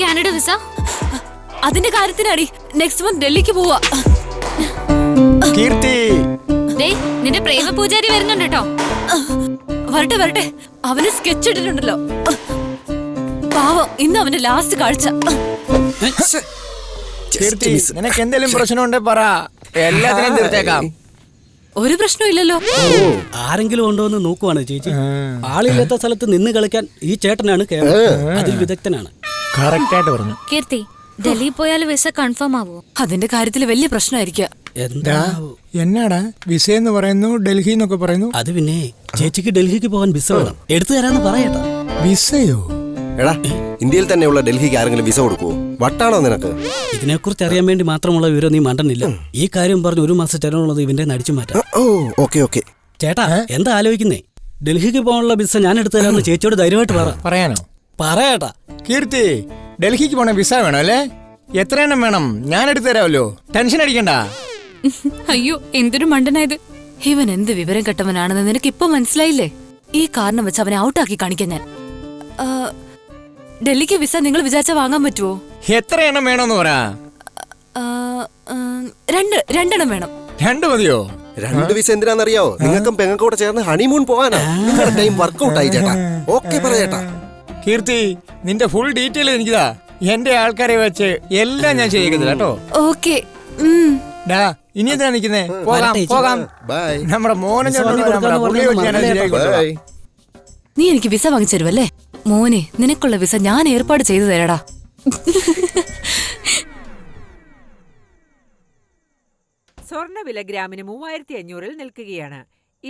Canada visa? അതിന്റെ കാര്യത്തിനാടി നെക്സ്റ്റ് മന്ത് ഡൽഹിക്ക് പോവാ. നിന്റെ പ്രേമ പൂജാരി വരുന്നുണ്ട് കേട്ടോ. വരട്ടെ, അവന് സ്കെച്ച് ഇട്ടിട്ടുണ്ടല്ലോ. പാവം, ഇന്ന് അവന്റെ ലാസ്റ്റ് കാഴ്ച. കീർത്തി നിനക്ക് എന്തെങ്കിലും പ്രശ്നമുണ്ടെ പറ, എല്ലാത്തിനും തീർത്തേക്കാം. ഒരു പ്രശ്നവും ഇല്ലല്ലോ. ആരെങ്കിലും ഉണ്ടോ എന്ന് നോക്കുവാണ് ചേച്ചി. ആളില്ലാത്ത സ്ഥലത്ത് നിന്ന് കളിക്കാൻ ഈ ചേട്ടനാണ് അതിൽ വിദഗ്ധനാണ്. കറക്റ്റായിട്ട് പറഞ്ഞു. കീർത്തി, ഡൽഹി പോയാൽ വിസ കൺഫേം ആവോ? അതിന്റെ കാര്യത്തിൽ വലിയ പ്രശ്നമായിരിക്കും. എന്നാടാ വിസ എന്ന് പറയുന്നു, ഡൽഹി എന്നൊക്കെ പറയുന്നു. അത് പിന്നെ ചേച്ചിക്ക് ഡൽഹിക്ക് പോകാൻ വിസ വേണം, എടുത്തു തരാന്ന് പറയട്ടാ. വിസയോ? എടാ, ഇന്ത്യയിൽ തന്നെയുള്ള ഡൽഹിക്ക് ആരെങ്കിലും വിസ കൊടുക്കുവോ? വട്ടാണോ നിനക്ക്? ഇതിനെക്കുറിച്ച് അറിയാൻ വേണ്ടി മാത്രമുള്ള വിവരം നീ മണ്ടനില്ല. ഈ കാര്യം പറഞ്ഞ് 1 മാസം ചെലവുള്ളത് ഇവന്റെ നടിച്ചു മാറ്റാം. ഓക്കെ. ചേട്ടാ എന്താ ആലോചിക്കുന്നേ? ഡൽഹിക്ക് പോകാനുള്ള വിസ ഞാൻ എടുത്തു തരാമെന്ന് ചേച്ചിയോട് ധൈര്യമായിട്ട് പറയാനോ? പറയട്ടാ. കീർത്തി, ഡൽഹിക്ക് പോണ വിസ വേണം അല്ലേ? എത്ര എണ്ണം വേണം? ഞാൻ എടുത്തു തരാമല്ലോ, ടെൻഷൻ അടിക്കണ്ട. അയ്യോ, എന്തൊരു മണ്ടനായത്. ഇവൻ എന്ത് വിവരം കെട്ടവനാണെന്ന് നിനക്ക് ഇപ്പൊ മനസ്സിലായില്ലേ? ഈ കാരണം വെച്ച് അവനെ ഔട്ടാക്കി കാണിക്കാൻ ഞാൻ. ഡൽഹിക്ക് വിസ നിങ്ങൾ വിചാരിച്ച വാങ്ങാൻ പറ്റുമോ? എത്ര എണ്ണം വേണമെന്ന് പറ. 2 വേണം. 2 മതിയോ? 2 വിസ എന്തിനാണെന്നറിയാവോ? നിങ്ങൾക്കും പെങ്ങൾക്കും കൂടെ ചേർന്ന് ഹണിമൂൺ പോവാനാ. നിങ്ങളുടെ ടൈം വർക്കൗട്ട് ആയി ചേട്ടാ. ഓക്കെ പറയേട്ടാ. കീർത്തി, നിന്റെ ഫുൾ ഡീറ്റെയിൽ എനിക്കിതാ. എന്റെ ആൾക്കാരെ വെച്ച് എല്ലാം ഞാൻ ചെയ്യിക്കുന്നില്ല കേട്ടോ. ഓക്കെ. ഇനി എന്താ നിൽക്കുന്നേ? പോകാം. നമ്മുടെ മോനെ നീ എനിക്ക് വിസ വാങ്ങിച്ചു തരുമല്ലേ? മോനെ, നിനക്കുള്ള വിസ ഞാൻ ഏർപ്പാട് ചെയ്തു തരാടാ. സ്വർണ്ണവില ഗ്രാമിന് 3500 നിൽക്കുകയാണ്.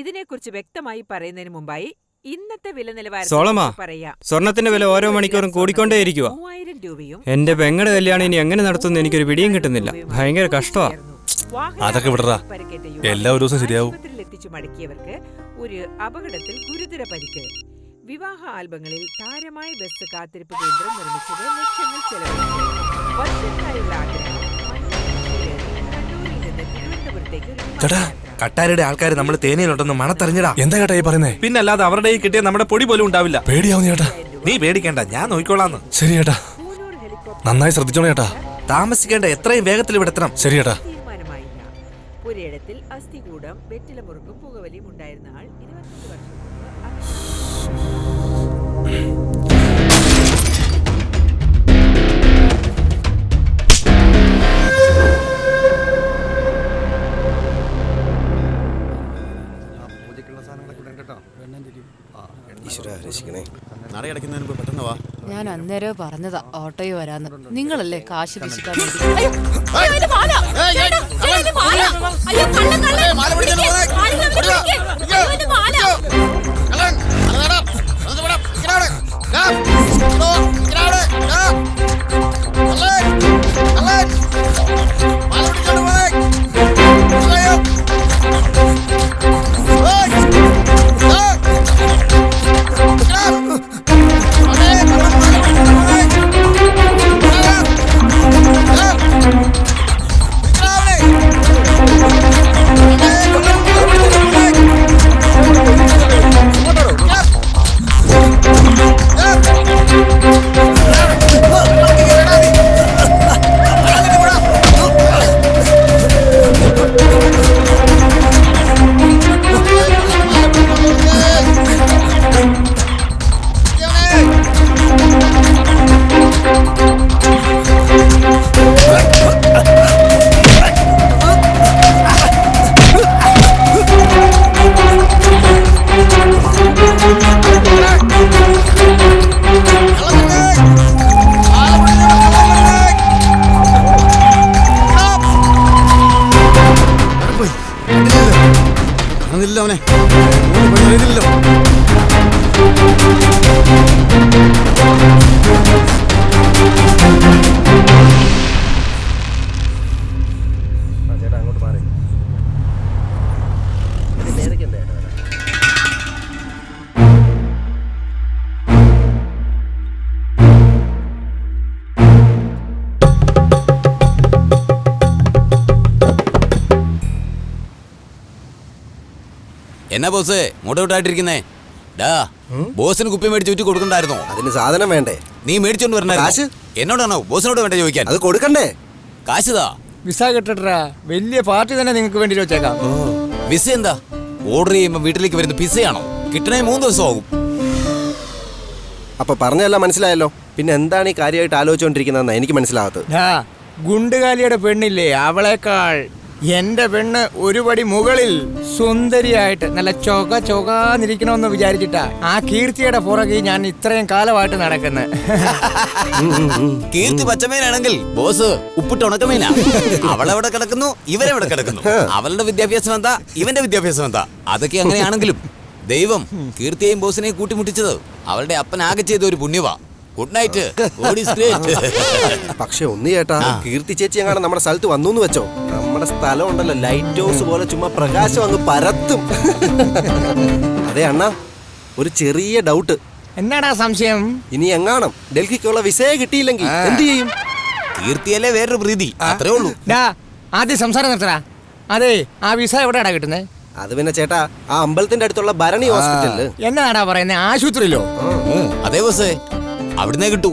ഇതിനെക്കുറിച്ച് വ്യക്തമായി പറയുന്നതിന് മുമ്പായി ഇന്നത്തെ വില സോളമാ, പറയാം. സ്വർണത്തിന്റെ വില ഓരോ മണിക്കൂറും കൂടിക്കൊണ്ടേയിരിക്കുക. 3000 രൂപയും എന്റെ പെങ്ങളുടെ കല്യാണം ഇനി എങ്ങനെ നടത്തുമെന്ന് എനിക്കൊരു പിടിയും കിട്ടുന്നില്ല. ഭയങ്കര കഷ്ടമാ. അതൊക്കെ വിടറാ, എല്ലാ ഒരു ദിവസം ശരിയാവും. എത്തിച്ചു മടക്കിയവർക്ക് ഒരു അപകടത്തിൽ ഗുരുതര പരിക്ക്. വിവാഹ ആൽബങ്ങളിൽ താരമായ ബസ് കാത്തിരിപ്പ് കേന്ദ്രം നിർമ്മിച്ചത് ലക്ഷങ്ങൾ ചെലവഴിച്ചു. വർഷങ്ങളായുള്ള ആഗ്രഹം ചേട്ടാ, കട്ടാരുടെ ആൾക്കാർ നമ്മൾ തേനയിലുണ്ടെന്ന് മണത്തറിഞ്ഞടാ. എന്താ ചേട്ടാ ഈ പറയുന്നേ? പിന്നല്ലാതെ അവരുടെ ഈ കിട്ടിയ നമ്മുടെ പൊടി പോലും ഉണ്ടാവില്ല. പേടിയാവുന്നു ചേട്ടാ. നീ പേടിക്കണ്ട, ഞാൻ നോക്കിക്കോളാന്ന്. ശരി ചേട്ടാ, നന്നായി ശ്രദ്ധിച്ചോളൂ ചേട്ടാ. താമസിക്കേണ്ട, എത്രയും വേഗത്തിൽ ഇവിടെ എത്തണം. ശരി ചേട്ടാ. തീരുമാനമായില്ല. പുരയിടത്തിൽ അസ്ഥികൂടം, വെറ്റില മുറുക്കും പുകവലിയും ഉണ്ടായിരുന്ന ആൾ 25 വർഷം ഞാൻ അന്നേരം പറഞ്ഞതാ ഓട്ടോയിൽ വരാന്ന്. നിങ്ങളല്ലേ കാശ് പിശുക്കാൻ എന്നാ ബോസ് മൂടൗട്ടായിട്ടിരിക്കുന്നേ? ബോസിന് കുപ്പി മേടിച്ച് ചുറ്റി കൊടുക്കണ്ടായിരുന്നോ? അതിന് സാധനം വേണ്ടേ? നീ മേടിച്ചോണ്ട് വരണ കാശ് എന്നോടാണോ? ബോസിനോട് വേണ്ടേ ചോദിക്കാൻ? അത് കൊടുക്കണ്ടേ? കാശുതാ. വിസ കിട്ടട്ടാ, വലിയ പാർട്ടി തന്നെ നിങ്ങൾക്ക് വേണ്ടി വെച്ചേക്കാം. വിസ എന്താ? ഓർഡർ ചെയ്യുമ്പോ വീട്ടിലേക്ക് വരുന്ന പിസയാണോ? കിട്ടണേ 3 ദിവസം ആകും. അപ്പൊ പറഞ്ഞെല്ലാം മനസ്സിലായല്ലോ. പിന്നെ എന്താണ് ഈ കാര്യമായിട്ട് ആലോചിച്ചുകൊണ്ടിരിക്കുന്നതെന്നാ എനിക്ക് മനസ്സിലാകാത്തത്. ഗുണ്ടുകാലിയുടെ പെണ്ണില്ലേ അവളെക്കാൾ എന്റെ പെണ്ണ് ഒരു പടി മുകളിൽ സുന്ദരിയായിട്ട് നല്ല ചൊകാന്നിരിക്കണമെന്ന് വിചാരിച്ചിട്ടാ ആ കീർത്തിയുടെ പുറകെ ഞാൻ ഇത്രയും കാലമായിട്ട് നടക്കുന്നത്. കീർത്തി പച്ചമേനാണെങ്കിൽ ബോസ് ഉപ്പിട്ട് ഉണക്കമേനാ. അവളെവിടെ കിടക്കുന്നു, ഇവരെവിടെ കിടക്കുന്നു. അവളുടെ വിദ്യാഭ്യാസം എന്താ, ഇവന്റെ വിദ്യാഭ്യാസം എന്താ. അതൊക്കെ അങ്ങനെയാണെങ്കിലും ദൈവം കീർത്തിയെയും ബോസിനെയും കൂട്ടിമുട്ടിച്ചത് അവളുടെ അപ്പൻ ആകെ ചെയ്ത ഒരു പുണ്യവാ. Good night. പക്ഷെ ഒന്ന് ചേട്ടാ, കീർത്തി ചേച്ചി എങ്ങാണ് നമ്മുടെ സ്ഥലത്ത് വന്നു എന്ന് വെച്ചോ, നമ്മുടെ സ്ഥലം ഉണ്ടല്ലോ ലൈറ്റ് ഹൗസ് പോലെ ചുമ്മാ പ്രകാശം അങ്ങ് പരത്തും. അതെ അണ്ണാ, ഒരു ചെറിയ ഡൗട്ട്. എന്നാടാ സംശയം? ഇനി എങ്ങാണം ഡൽഹിക്കുള്ള വിസയെ കിട്ടിയില്ലെങ്കിൽ എന്ത് ചെയ്യും? കീർത്തിയല്ലേ വേറൊരു പ്രീതി, അത്രേ ഉള്ളൂ. ആദ്യം സംസാരം നിർത്തടാ. അതെ, ആ വിസ എവിടെയാടാ കിട്ടുന്നത്? അത് പിന്നെ ചേട്ടാ, ആ അമ്പലത്തിന്റെ അടുത്തുള്ള ഭരണി ഹോസ്പിറ്റലില്. എന്നാടാ പറയുന്നത്, ആശുപത്രിയിലോ? അതേ ബോസേ, അവിടുന്ന് കിട്ടൂ.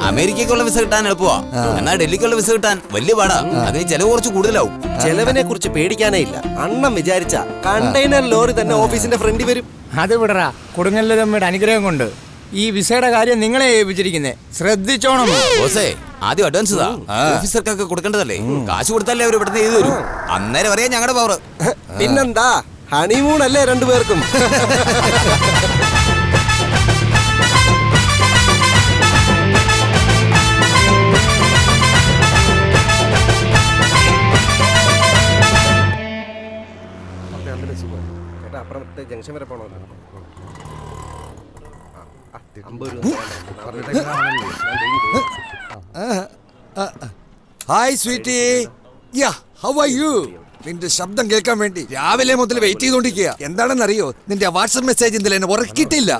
അമേരിക്കക്കുള്ള വിസ കിട്ടാൻ എളുപ്പമാ, എന്നാൽ ഡൽഹിക്കുള്ള വിസ കിട്ടാൻ വലിയ പാടാ. അതിന് ചെലവ് കുറച്ച് കൂടുതലാവും. ചെലവിനെ കുറിച്ച് പേടിക്കാനേ ഇല്ല. അണ്ണം വിചാരിച്ച കണ്ടെയ്നർ ലോറി തന്നെ ഓഫീസിന്റെ ഫ്രണ്ടിൽ വരും. അത് വിടറാ, കൊടുങ്ങല്ലമ്മയുടെ അനുഗ്രഹം കൊണ്ട് ഈ വിസയുടെ കാര്യം നിങ്ങളെ ഏൽപ്പിച്ചിരിക്കുന്നേ, ശ്രദ്ധിച്ചോണം. ബോസേ, ആദ്യം അഡ്വാൻസ് താ. ഓഫീസർക്കൊക്കെ കൊടുക്കേണ്ടതല്ലേ, കാശ് കൊടുത്തല്ലേ അവർ ഇവിടുന്ന് ചെയ്തു തരും. അന്നേരം അറിയാം ഞങ്ങളുടെ പവർ. പിന്നെന്താ, ഹണിമൂൺ അല്ലേ രണ്ടുപേർക്കും. അപ്പുറത്തെ ജംഗ്ഷൻ വരെ പോണോ? Hi sweetie, yeah how are you? നിന്റെ ശബ്ദം കേൾക്കാൻ വേണ്ടി രാവിലെ മുതൽ വെയിറ്റ് ചെയ്തോണ്ടിരിക്കുക. എന്താണെന്നറിയോ, നിന്റെ വാട്സ്ആപ്പ് മെസ്സേജ് ഇന്നലെ എന്നെ ഉറക്കിയിട്ടില്ല.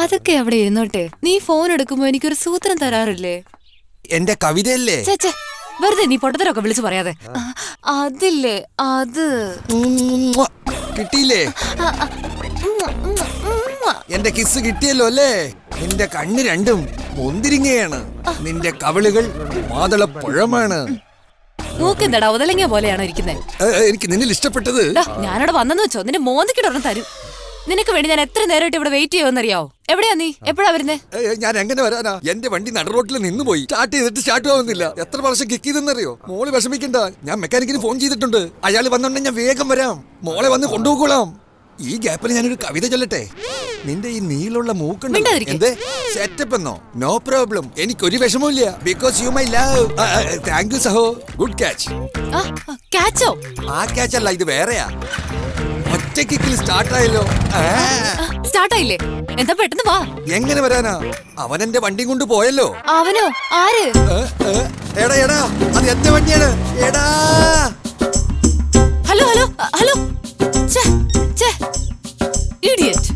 അതൊക്കെ അവിടെ ഇരുന്നോട്ടെ, നീ ഫോൺ എടുക്കുമ്പോ എനിക്കൊരു സൂത്രം തരാറില്ലേ? എന്റെ കവിതയല്ലേ? വെറുതെ നീ പൊട്ടത്തരൊക്കെ വിളിച്ചു പറയാതെ. അതില്ലേ, അത് കിട്ടിയില്ലേ? എന്റെ കിസ് കിട്ടിയല്ലോ അല്ലേ? നിന്റെ കണ്ണ് രണ്ടും മുന്തിരിങ്ങയാണ്, നിന്റെ കവിളുകൾ മാതളപ്പഴമാണ്. നോക്കെന്താടാ ഉതലങ്ങിയ പോലെയാണോ ഇരിക്കുന്നേ? എനിക്ക് നിന്നിൽ ഇഷ്ടപ്പെട്ടത്. ഞാനവിടെ വന്നെന്ന് വെച്ചോ, നിന്റെ മോന്തിക്കിടൊരെണ്ണം തരും. നിനക്ക് വേണ്ടി ഞാൻ എത്ര നേരമായിട്ട് ഇവിടെ വെയിറ്റ് ചെയ്യുമെന്നറിയാവോ? എവിടെയാ നീ, എപ്പോഴാ വരുന്നേ? ഞാൻ എങ്ങനെ വരാനാ? എന്റെ വണ്ടി നടുറോട്ടിൽ നിന്ന് പോയി, സ്റ്റാർട്ട് ചെയ്തിട്ട് സ്റ്റാർട്ട് ആവുന്നില്ല. എത്ര വർഷം കിക്ക് ചെയ്തെന്നറിയോ? മോള് വിഷമിക്കണ്ട, ഞാൻ മെക്കാനിക്കിന് ഫോൺ ചെയ്തിട്ടുണ്ട്. അയാൾ വന്നോണ്ടെങ്കിൽ ഞാൻ വേഗം വരാം, മോളെ വന്ന് കൊണ്ടുപോയിക്കോളാം. ഈ ഗ്യാപ്പിൽ ഞാനൊരു കവിത ചൊല്ലട്ടെ. നിന്റെ ഈ നീളുള്ള മൂക്കുണ്ട് എന്തേ സെറ്റപ്പ് എന്നോ? നോ പ്രോബ്ലം, എനിക്കൊരു വിഷമമില്ല. Because you my love. Thank you സഹോ. Good catch. ക്യാച്ചോ? ആ ക്യാച്ച് അല്ല, ഇത് വേറെയാ. ഒറ്റ കിക്കിൽ സ്റ്റാർട്ടായല്ലോ. സ്റ്റാർട്ടായില്ലേ? എന്താ പെട്ടെന്ന് വാ. എങ്ങനെ വരാനാ? അവൻ എന്റെ വണ്ടി കൊണ്ട് പോയല്ലോ. അവനോ? ആര്? എടാ എടാ, അത് എന്റെ വണ്ടിയാണ്. എടാ ഹലോ ഹലോ ഹലോ. ഇഡിയറ്റ്.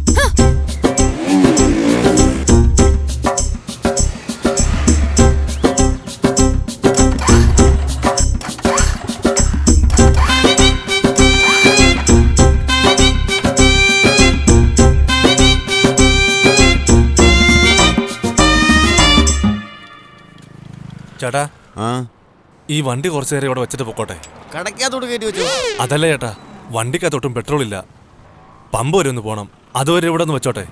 ചേട്ടാ, ഈ വണ്ടി കുറച്ചു നേരം ഇവിടെ വെച്ചിട്ട് പൊക്കോട്ടെ. കടക്കകത്തോട്ട് കയറ്റി വെച്ചു. അതല്ല ചേട്ടാ, വണ്ടിക്കകത്തൊട്ടും പെട്രോൾ ഇല്ല. പമ്പ് വരെ ഒന്ന് പോണം, അതുവരെ ഇവിടെ ഒന്ന് വെച്ചോട്ടെ.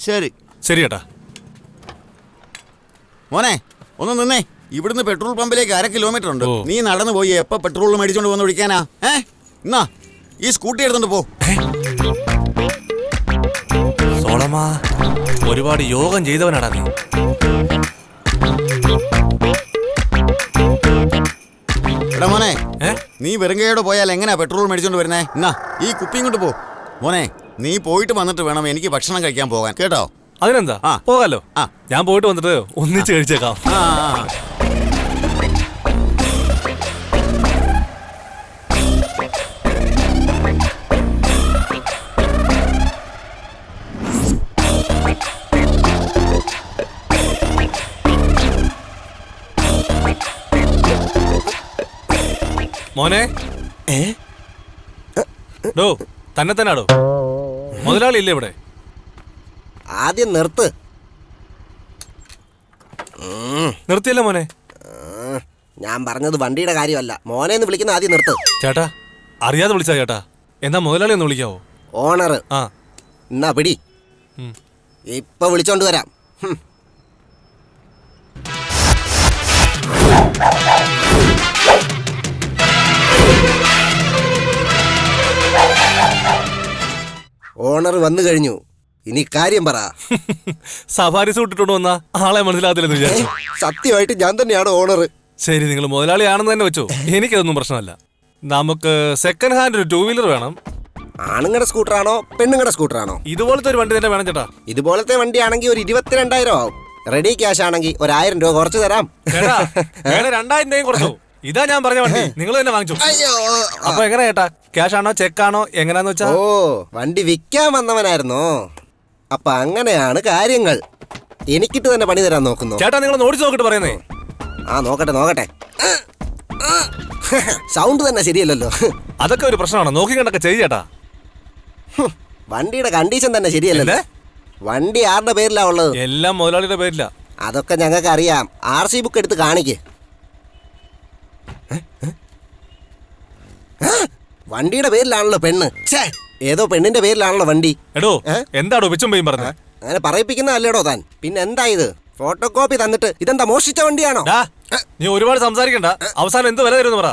ശരി ശരി ചേട്ടാ. മോനെ ഒന്ന് നിന്നേ. ഇവിടുന്ന് പെട്രോൾ പമ്പിലേക്ക് 1/2 കിലോമീറ്റർ ഉണ്ട്. നീ നടന്നു പോയി എപ്പോ പെട്രോൾ മേടിച്ചോണ്ട് വന്ന് ഒഴിക്കാനാ? എന്നാ ഈ സ്കൂട്ടി എടുത്തോണ്ട് പോ. സോളമാ, ഒരുപാട് യോഗം ചെയ്തവനാടാ നീ. എടാ മോനെ, നീ വെറുങ്കയോടെ പോയാൽ എങ്ങനെയാ പെട്രോൾ മേടിച്ചോണ്ട് വരുന്നേ? എന്നാ ഈ കുപ്പിയും കൊണ്ട് പോ. മോനെ, നീ പോയിട്ട് വന്നിട്ട് വേണം എനിക്ക് ഭക്ഷണം കഴിക്കാൻ പോകാൻ, കേട്ടോ? അതിനെന്താ, പോകാലോ. ഞാൻ പോയിട്ട് വന്നിട്ട് ഒന്നിച്ച് കഴിച്ചേക്കാം. മോനെ, ഡോ തന്നെ തന്നെയാടോ? മുതലാളി ഇല്ലേ ഇവിടെ? ആദ്യം നിർത്ത്. നിർത്തിയല്ലോ മോനെ. ഞാൻ പറഞ്ഞത് വണ്ടിയുടെ കാര്യമല്ല, മോനെ എന്ന് വിളിക്കുന്ന ആദ്യം നിർത്ത്. ചേട്ടാ, അറിയാതെ വിളിച്ചാ ചേട്ടാ. എന്നാ മുതലാളി ഒന്ന് വിളിക്കാവോ? ഓണർ. എന്നാ പിടി, ഇപ്പൊ വിളിച്ചോണ്ട് വരാം. ഓണർ വന്നു കഴിഞ്ഞു. ഇനി കാര്യം പറ. സഫാരി സൂട്ട് ഇട്ടോണ്ട് വന്ന ആളെ മനസ്സിലാകത്തില്ലെന്ന് വിചാരിച്ചു. സത്യമായിട്ട് ഞാൻ തന്നെയാണ് ഓണർ. ശരി, നിങ്ങൾ മുതലാളിയാണെന്ന് തന്നെ വെച്ചോ, എനിക്കതൊന്നും പ്രശ്നമല്ല. നമുക്ക് സെക്കൻഡ് ഹാൻഡ് ഒരു 2 വീലർ വേണം. ആണുങ്ങളുടെ സ്കൂട്ടറാണോ പെണ്ണുങ്ങളുടെ സ്കൂട്ടറാണോ? ഇതുപോലത്തെ ഒരു വണ്ടി തന്നെ വേണം ചേട്ടാ. ഇതുപോലത്തെ വണ്ടിയാണെങ്കിൽ ഒരു 22,000 ആവും. റെഡി ക്യാഷ് ആണെങ്കിൽ ഒരു 1000 രൂപ കുറച്ച് തരാം. 2000 രൂപയും കുറച്ചു. ഇതാ ഞാൻ പറഞ്ഞ വണ്ടി, നിങ്ങൾ തന്നെ വാങ്ങിച്ചു. അപ്പൊ എങ്ങനെ ചേട്ടാ, ക്യാഷ് ആണോ ചെക്കാണോ എങ്ങനെയാന്ന് വെച്ചാ? ഓ, വണ്ടി വിൽക്കാൻ വന്നവനായിരുന്നോ? അപ്പൊ അങ്ങനെയാണ് കാര്യങ്ങൾ. എനിക്കിട്ട് തന്നെ പണി തരാൻ നോക്കുന്നു. ചേട്ടാ നിങ്ങൾ ഓടിച്ചു നോക്കിട്ട് പറയുന്നേ. ആ നോക്കട്ടെ. സൗണ്ട് തന്നെ ശരിയല്ലല്ലോ. അതൊക്കെ ഒരു പ്രശ്നമാണ്, നോക്കി കണ്ടൊക്കെ ചെയ്യ് ചേട്ടാ. വണ്ടിയുടെ കണ്ടീഷൻ തന്നെ ശരിയല്ലേ? വണ്ടി ആരുടെ പേരിലാ ഉള്ളത്? എല്ലാം മുതലാളിയുടെ പേരില്ല. അതൊക്കെ ഞങ്ങൾക്ക് അറിയാം. RC ബുക്ക് എടുത്ത് കാണിക്ക്. വണ്ടിയുടെ പേരിലാണല്ലോ പെണ്ണ്. ഏതോ പെണ്ണിന്റെ പേരിലാണല്ലോ വണ്ടി. എടോ എന്താടോ പിച്ചും പറഞ്ഞ? അങ്ങനെ പറയിപ്പിക്കുന്നതല്ലേടോ താൻ. പിന്നെ എന്താ ഇത്? ഫോട്ടോകോപ്പി തന്നിട്ട് ഇതെന്താ മോഷ്ടിച്ച വണ്ടിയാണോ? നീ ഒരുപാട് സംസാരിക്കണ്ട, അവസാനം എന്ത് വില തരുമെന്ന് പറ.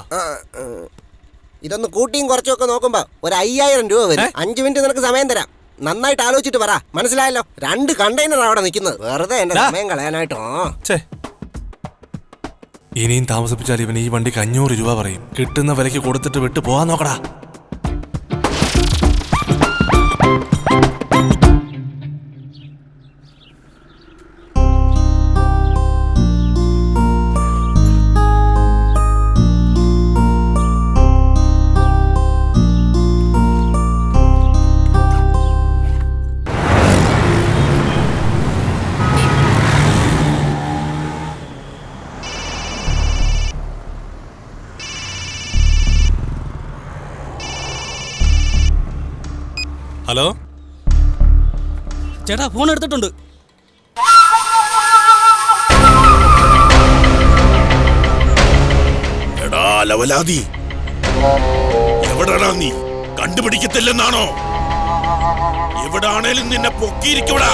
ഇതൊന്ന് കൂട്ടിയും കുറച്ചൊക്കെ നോക്കുമ്പോ ഒരു 5000 രൂപ വരും. 5 മിനിറ്റ് നിനക്ക് സമയം തരാം. നന്നായിട്ട് ആലോചിച്ചിട്ട് പറ. മനസ്സിലായല്ലോ? 2 കണ്ടെയ്നർ അവിടെ നിൽക്കുന്നത്. വെറുതെ എന്റെ സമയം കളയാനായിട്ടോ. ഇനിയും താമസിപ്പിച്ചാൽ ഇവൻ ഈ വണ്ടിക്ക് 500 രൂപ പറയും. കിട്ടുന്ന വിലക്ക് കൊടുത്തിട്ട് വിട്ടു പോവാൻ നോക്കടാ. ഹലോ ചേട്ടാ, ഫോൺ എടുത്തിട്ടുണ്ട്. എടാ ലവലാതി, എവിടാ നീ? കണ്ടുപിടിക്കത്തില്ലെന്നാണോ? എവിടാണേലും നിന്നെ പൊക്കിയിരിക്കടാ.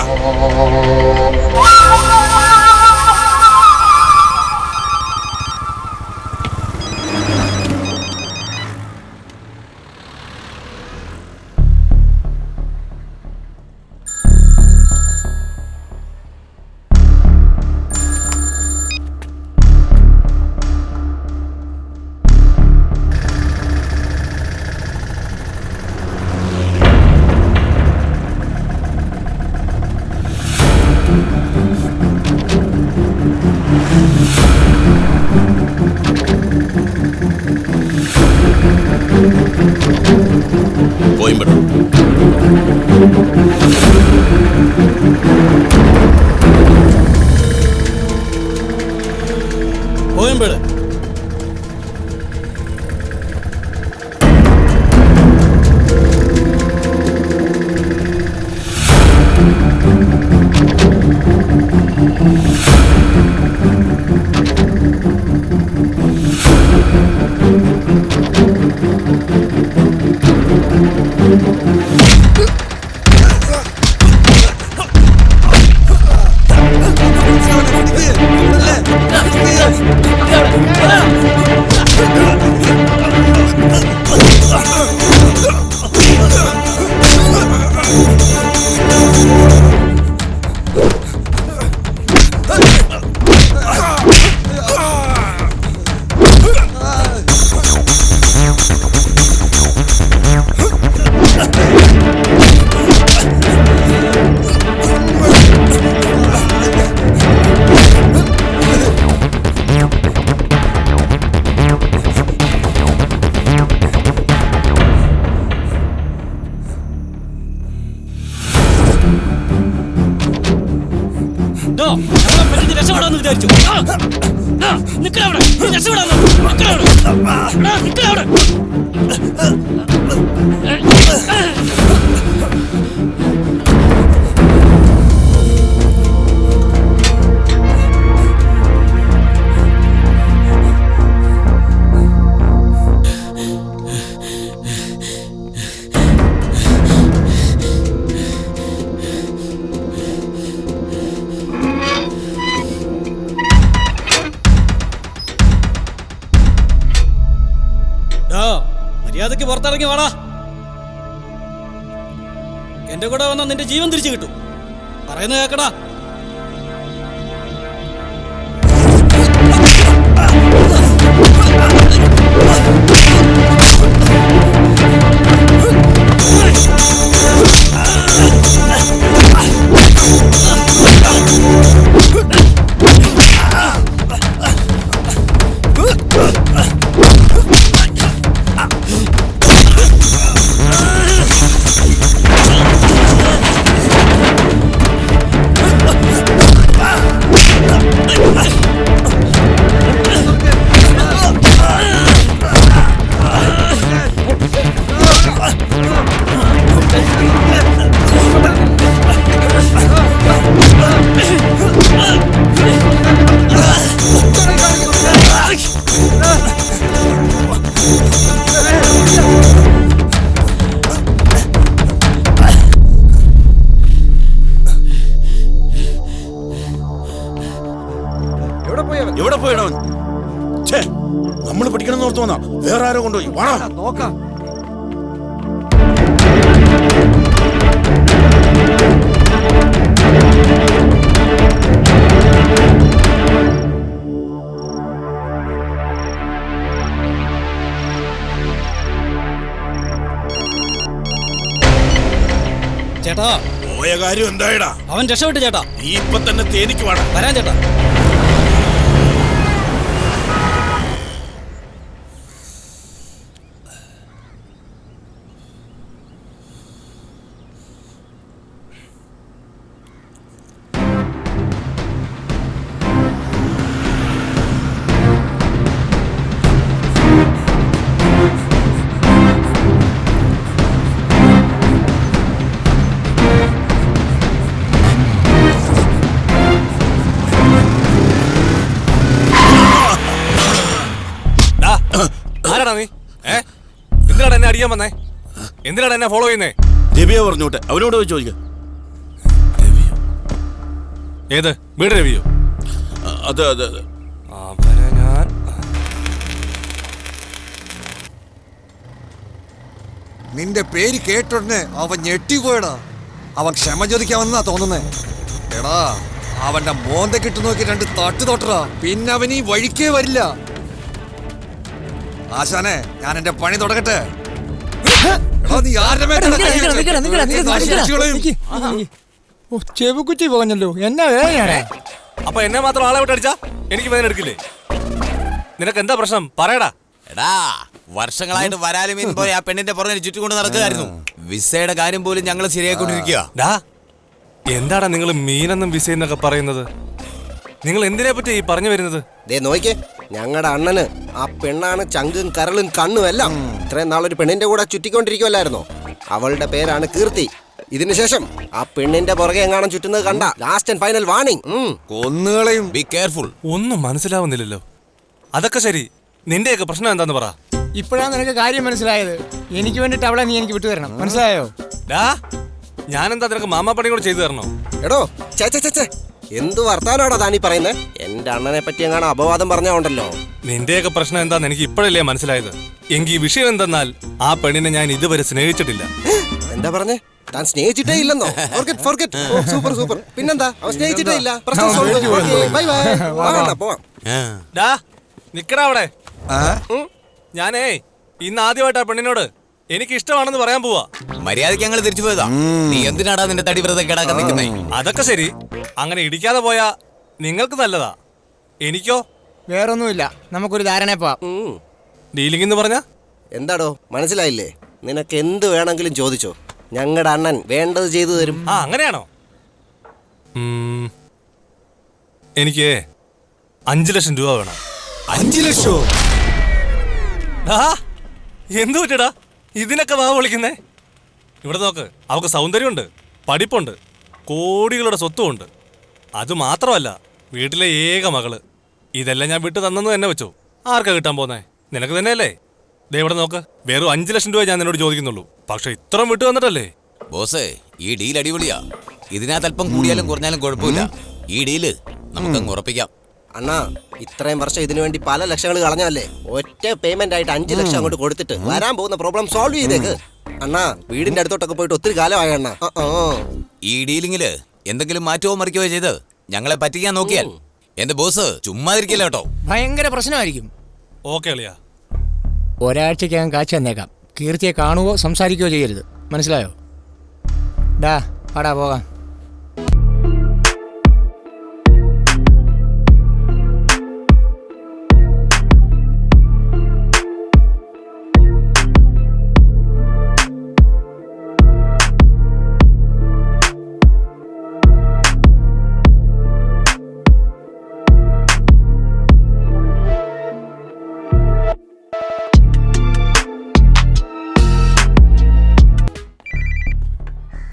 കോയമ്പേട്. രക്ഷപ്പെടാന്ന് വിചാരിച്ചു. നിക്കവിടെ രക്ഷപ്പെടാന്ന്. നിക്കവിടെ. മര്യാദക്ക് പുറത്തിറങ്ങി വാടാ. എന്റെ കൂടെ വന്നാൽ നിന്റെ ജീവൻ തിരിച്ചു കിട്ടും. പറയുന്നത് കേക്കടാ. എവിടെ പോയടവൻ? നമ്മൾ പഠിക്കണം ഓർത്തു വന്നാ വേറെ ആരോ കൊണ്ടുപോയി. നോക്കാം. ചേട്ടാ പോയ കാര്യം എന്തായടാ? അവൻ രക്ഷപ്പെട്ടു ചേട്ടാ. നീ ഇപ്പൊ തന്നെ തേനിക്ക് വേണം. വരാൻ ചേട്ടാ. ആരാടാ നീ? എന്തിനാണ് എന്നെ അടിക്കാൻ വന്നേ? എന്തിനാണ് എന്നെ ഫോളോ ചെയ്യുന്നേ? രവിയെ പറഞ്ഞോട്ടെ, അവനോട് പോയി ചോദിക്കാം. ഏത് വീട് രവിയോ? അതെ അതെ അതെ. അവനെ ഞാൻ നിന്റെ പേര് കേട്ടോടനെ അവൻ ഞെട്ടിപ്പോയടാ. അവൻ ക്ഷമ ചോദിക്കാമെന്നാ തോന്നുന്നേ. എടാ അവന്റെ മോന്തക്കിട്ട് നോക്കി 2 തട്ട് തൊട്ടറാ, പിന്നെ അവൻ ഈ വഴിക്കേ വരില്ല. ആശാനെ, ഞാൻ എന്റെ പണി തുടങ്ങട്ടെ. നീ ആരുടെ ചെവിക്കുറ്റി പോഞ്ഞല്ലോ. എന്നാ വേദനയാണ്? അപ്പൊ എന്നെ മാത്രം ആളെ വിട്ട് അടിച്ചാ എനിക്ക് വേദന എടുക്കില്ലേ? നിനക്ക് എന്താ പ്രശ്നം പറയടാ. എടാ വർഷങ്ങളായിട്ട് വരാലുമീൻ പോലെ ആ പെണ്ണിന്റെ പുറകെ ചുറ്റിക്കൊണ്ട് നടക്കുകയായിരുന്നു. വിസയുടെ കാര്യം പോലും ഞങ്ങൾ ശരിയായിക്കൊണ്ടിരിക്കുക. എന്താടാ നിങ്ങൾ മീനെന്നും വിസയെന്നൊക്കെ പറയുന്നത്? നിങ്ങൾ എന്തിനെ പറ്റി ഈ പറഞ്ഞു വരുന്നത്? നോക്കിക്കേ, ഞങ്ങളുടെ അണ്ണന് ആ പെണ്ണാണ് ചങ്കും കരളും കണ്ണും എല്ലാം. ഇത്രയും നാളൊരു പെണ്ണിന്റെ കൂടെ ചുറ്റിക്കൊണ്ടിരിക്കുമല്ലായിരുന്നോ? അവളുടെ പേരാണ് കീർത്തി. ഇതിനുശേഷം ആ പെണ്ണിന്റെ പുറകെ എങ്ങാനും ചുറ്റുന്നത് കണ്ട ലാസ്റ്റ് ആൻഡ് ഫൈനൽ വാർണിംഗ്, കൊന്നുകളയും. Be careful. ഒന്നും മനസ്സിലാവുന്നില്ലല്ലോ. അതൊക്കെ ശരി, നിന്റെയൊക്കെ പ്രശ്നം എന്താന്ന് പറ. ഇപ്പോഴാണ് നിനക്ക് കാര്യം മനസ്സിലായത്. എനിക്ക് വേണ്ടിട്ട് അവളെ നീ എനിക്ക് വിട്ടുതരണം, മനസ്സിലായോ? ഞാനെന്താ നിനക്ക് മാമാപ്പണി കൂടെ ചെയ്തു തരണോ? എടോ ചേ എന്ത് വർത്താനാണോ താനീ പറയുന്നത്? എന്റെ അണ്ണനെ പറ്റി എങ്ങാനും അപവാദം പറഞ്ഞോണ്ടല്ലോ. നിന്റെയൊക്കെ പ്രശ്നം എന്താന്ന് എനിക്ക് ഇപ്പോഴല്ലേ മനസ്സിലായത്. എങ്കിൽ ഈ വിഷയം എന്തെന്നാൽ ആ പെണ്ണിനെ ഞാൻ ഇതുവരെ സ്നേഹിച്ചിട്ടില്ല. എന്താ പറഞ്ഞേ? താൻ സ്നേഹിച്ചിട്ടേ ഇല്ലെന്നോ? Super super. പിന്നെന്താ, അവൻ സ്നേഹിച്ചിട്ടേ ഇല്ല. നിക്കടാ അവിടെ. ഞാനേ ഇന്ന് ആദ്യമായിട്ട് ആ പെണ്ണിനോട് എനിക്ക് ഇഷ്ടമാണെന്ന് പറയാൻ പോവാ. മര്യാദയ്ക്ക് ഞങ്ങൾ തിരിച്ചു പോയതാ. നീ എന്തിനാടാ നിന്റെ തടി വ്രതം കേടാക്കാൻ നിൽക്കുന്നേ? അതൊക്കെ ശരി, അങ്ങനെ ഇടിക്കാതെ പോയാ നിങ്ങൾക്ക് നല്ലതാ. എനിക്കോ? വേറൊന്നുമില്ല, നമുക്കൊരു ധാരണ പോവാം. ഡീലിംഗ് എന്ന് പറഞ്ഞ എന്താടോ മനസ്സിലായില്ലേ? നിനക്ക് എന്ത് വേണമെങ്കിലും ചോദിച്ചോ, ഞങ്ങളുടെ അണ്ണൻ വേണ്ടത് ചെയ്തു തരും. അങ്ങനെയാണോ? എനിക്ക് 5 ലക്ഷം രൂപ വേണം. 5 ലക്ഷോ? എന്തു പറ്റടാ ഇതിനൊക്കെ വാ വിളിക്കുന്നേ? ഇവിടെ നോക്ക്, അവൾക്ക് സൗന്ദര്യമുണ്ട്, പഠിപ്പുണ്ട്, കോടികളുടെ സ്വത്തുമുണ്ട്. അത് മാത്രമല്ല വീട്ടിലെ ഏക മകള്. ഇതെല്ലാം ഞാൻ വിട്ടു തന്നെന്ന് തന്നെ വെച്ചോ. ആർക്കാ കിട്ടാൻ പോന്നേ? നിനക്ക് തന്നെയല്ലേ? ദേ ഇവിടെ നോക്ക്, വെറും 5 ലക്ഷം രൂപ ഞാൻ നിന്നോട് ചോദിക്കുന്നുള്ളൂ. പക്ഷെ ഇത്രയും വിട്ടു തന്നിട്ടല്ലേ? ബോസേ, ഈ ഡീൽ അടിപൊളിയാ. ഇതിനകത്ത് അല്പം കൂടിയാലും കുറഞ്ഞാലും കുഴപ്പമില്ല. ഈ ഡീല് നമുക്കങ്ങ് ഉറപ്പിക്കാം. അണ്ണാ ഇത്രയും വർഷം ഇതിനു വേണ്ടി പല ലക്ഷങ്ങൾ കളഞ്ഞല്ലേ, ഒറ്റ പേയ്മെന്റ് ആയിട്ട് 5 ലക്ഷം അങ്ങോട്ട് കൊടുത്തിട്ട് വരാൻ പോകുന്ന പ്രോബ്ലം സോൾവ് ചെയ്തേക്ക്. അണ്ണാ വീടിന്റെ അടുത്തോട്ടൊക്കെ പോയിട്ട് ഒത്തിരി കാലമായ അണ്ണാ. ഈ ഡീലിങ്ങില് എന്തെങ്കിലും മാറ്റവോ മറിക്കുകയോ ചെയ്ത് ഞങ്ങളെ പറ്റിക്കാൻ നോക്കിയാൽ എന്റെ ബോസ് ചുമ്മാതിരിക്കില്ല കേട്ടോ. ഭയങ്കര പ്രശ്നമായിരിക്കും. ഓക്കെ അളിയാ, ഒരാഴ്ചക്കകം കാച്ചു തന്നേക്കാം. കീർത്തിയെ കാണുവോ സംസാരിക്കുകയോ ചെയ്യരുത്, മനസ്സിലായോ? ഡാ പാടാ പോകാം.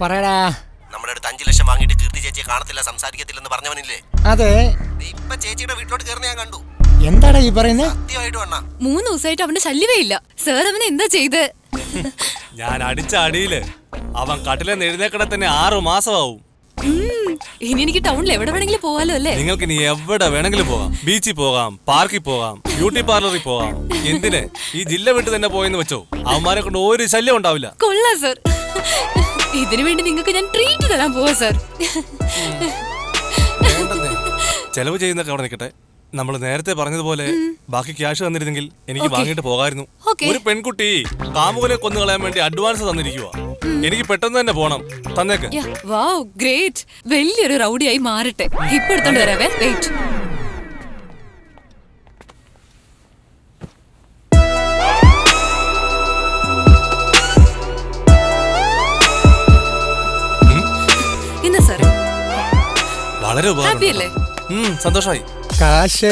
പറയടാ. നമ്മുടെ അടുത്ത് 5 ലക്ഷം വാങ്ങിയിട്ട് കീർത്തി ചേച്ചിയെ കാണത്തില്ല, സംസാരിക്കത്തില്ലെന്ന് പറഞ്ഞവനില്ലേ? അതെ, ഇപ്പൊ ചേച്ചിയുടെ വീട്ടിലോട്ട് കയറുന്ന ഞാൻ കണ്ടു. എന്താടാ ഈ പറയുന്നത്? സത്യമായിട്ടും അണ്ണാ 3 ദിവസമായിട്ട് അവന്റെ ശല്യമേ ഇല്ല. സാർ അവനെ എന്താ ചെയ്ത്? ഞാൻ അടിച്ച അടിയില് അവൻ കട്ടിലെന്ന് എഴുന്നേക്കടെ തന്നെ 6 മാസമാവും. ഇനി എനിക്ക് ടൗണിൽ എവിടെ വേണമെങ്കിലും പോവാലോ അല്ലേ? നിങ്ങൾക്ക് ഇനി എവിടെ വേണമെങ്കിലും പോകാം. ബീച്ചിൽ പോകാം, പാർക്കിൽ പോകാം, ബ്യൂട്ടി പാർലറിൽ പോകാം. എന്തിന് ഈ ജില്ല വിട്ട് തന്നെ പോയെന്ന് വെച്ചോ, അവന്മാരെ കൊണ്ട് ഒരു ശല്യം ഉണ്ടാവില്ല. കൊള്ളാം സർ. ഇതിനു വേണ്ടി നിങ്ങൾക്ക് ഞാൻ ട്രീറ്റ് തരാൻ പോവാ സർ. ചെലവ് ചെയ്യുന്നൊക്കെ അവിടെ നിൽക്കട്ടെ. നമ്മൾ നേരത്തെ പറഞ്ഞതുപോലെ ബാക്കി ക്യാഷ് തന്നിരുന്നെങ്കിൽ എനിക്ക് വാങ്ങിയിട്ട് പോകായിരുന്നു. ഒരു പെൺകുട്ടി കാമുകനെ കൊന്നു കളയാൻ വേണ്ടി അഡ്വാൻസ് തന്നിരിക്കുക. എനിക്ക് പെട്ടെന്ന് തന്നെ പോണം. തന്നേക്ക്. വാവ്, ഗ്രേറ്റ്. വലിയൊരു റൗഡിയായി മാറട്ടെ. ഇപ്പൊ എടുത്തോണ്ട് വരാവേ. വെയിറ്റ്. ഇന്ന് സാർ വളരെ ഹാപ്പി അല്ലേ? സന്തോഷമായി. കാശ്,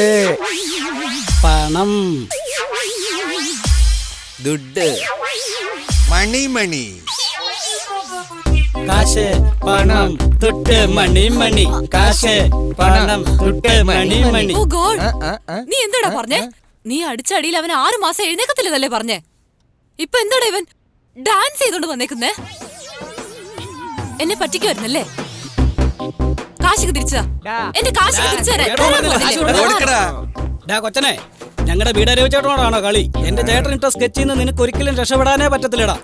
പണം, ദുഡ്, മണി കാശ്, പണം, തുട്ട്, മണി. കാശ്, പണം, തുട്ട്, മണി. ഓ ഗോഡ്, നീ എന്താടാ പറഞ്ഞേ? നീ അടിച്ച അടിയിൽ അവൻ 6 മാസം എഴുന്നേക്കത്തില്ലെന്നല്ലേ പറഞ്ഞേ? ഇപ്പൊ എന്താടാ ഇവൻ ഡാൻസ് ചെയ്തോണ്ട് വന്നേക്കുന്നേ? എന്നെ പറ്റിക്കുവായിരുന്നല്ലേ? കാശ് തിരിച്ചതാ. എന്റെ കാശ് തിരിച്ചു കൊച്ചനെ, ഞങ്ങളുടെ വീടരവ് ചേട്ടനോടാണോ കളി? എന്റെ ചേട്ടൻ ഇട്ട സ്കെച്ചിൽ നിന്ന് നിനക്ക് ഒരിക്കലും രക്ഷപ്പെടാനേ പറ്റത്തില്ലടാ.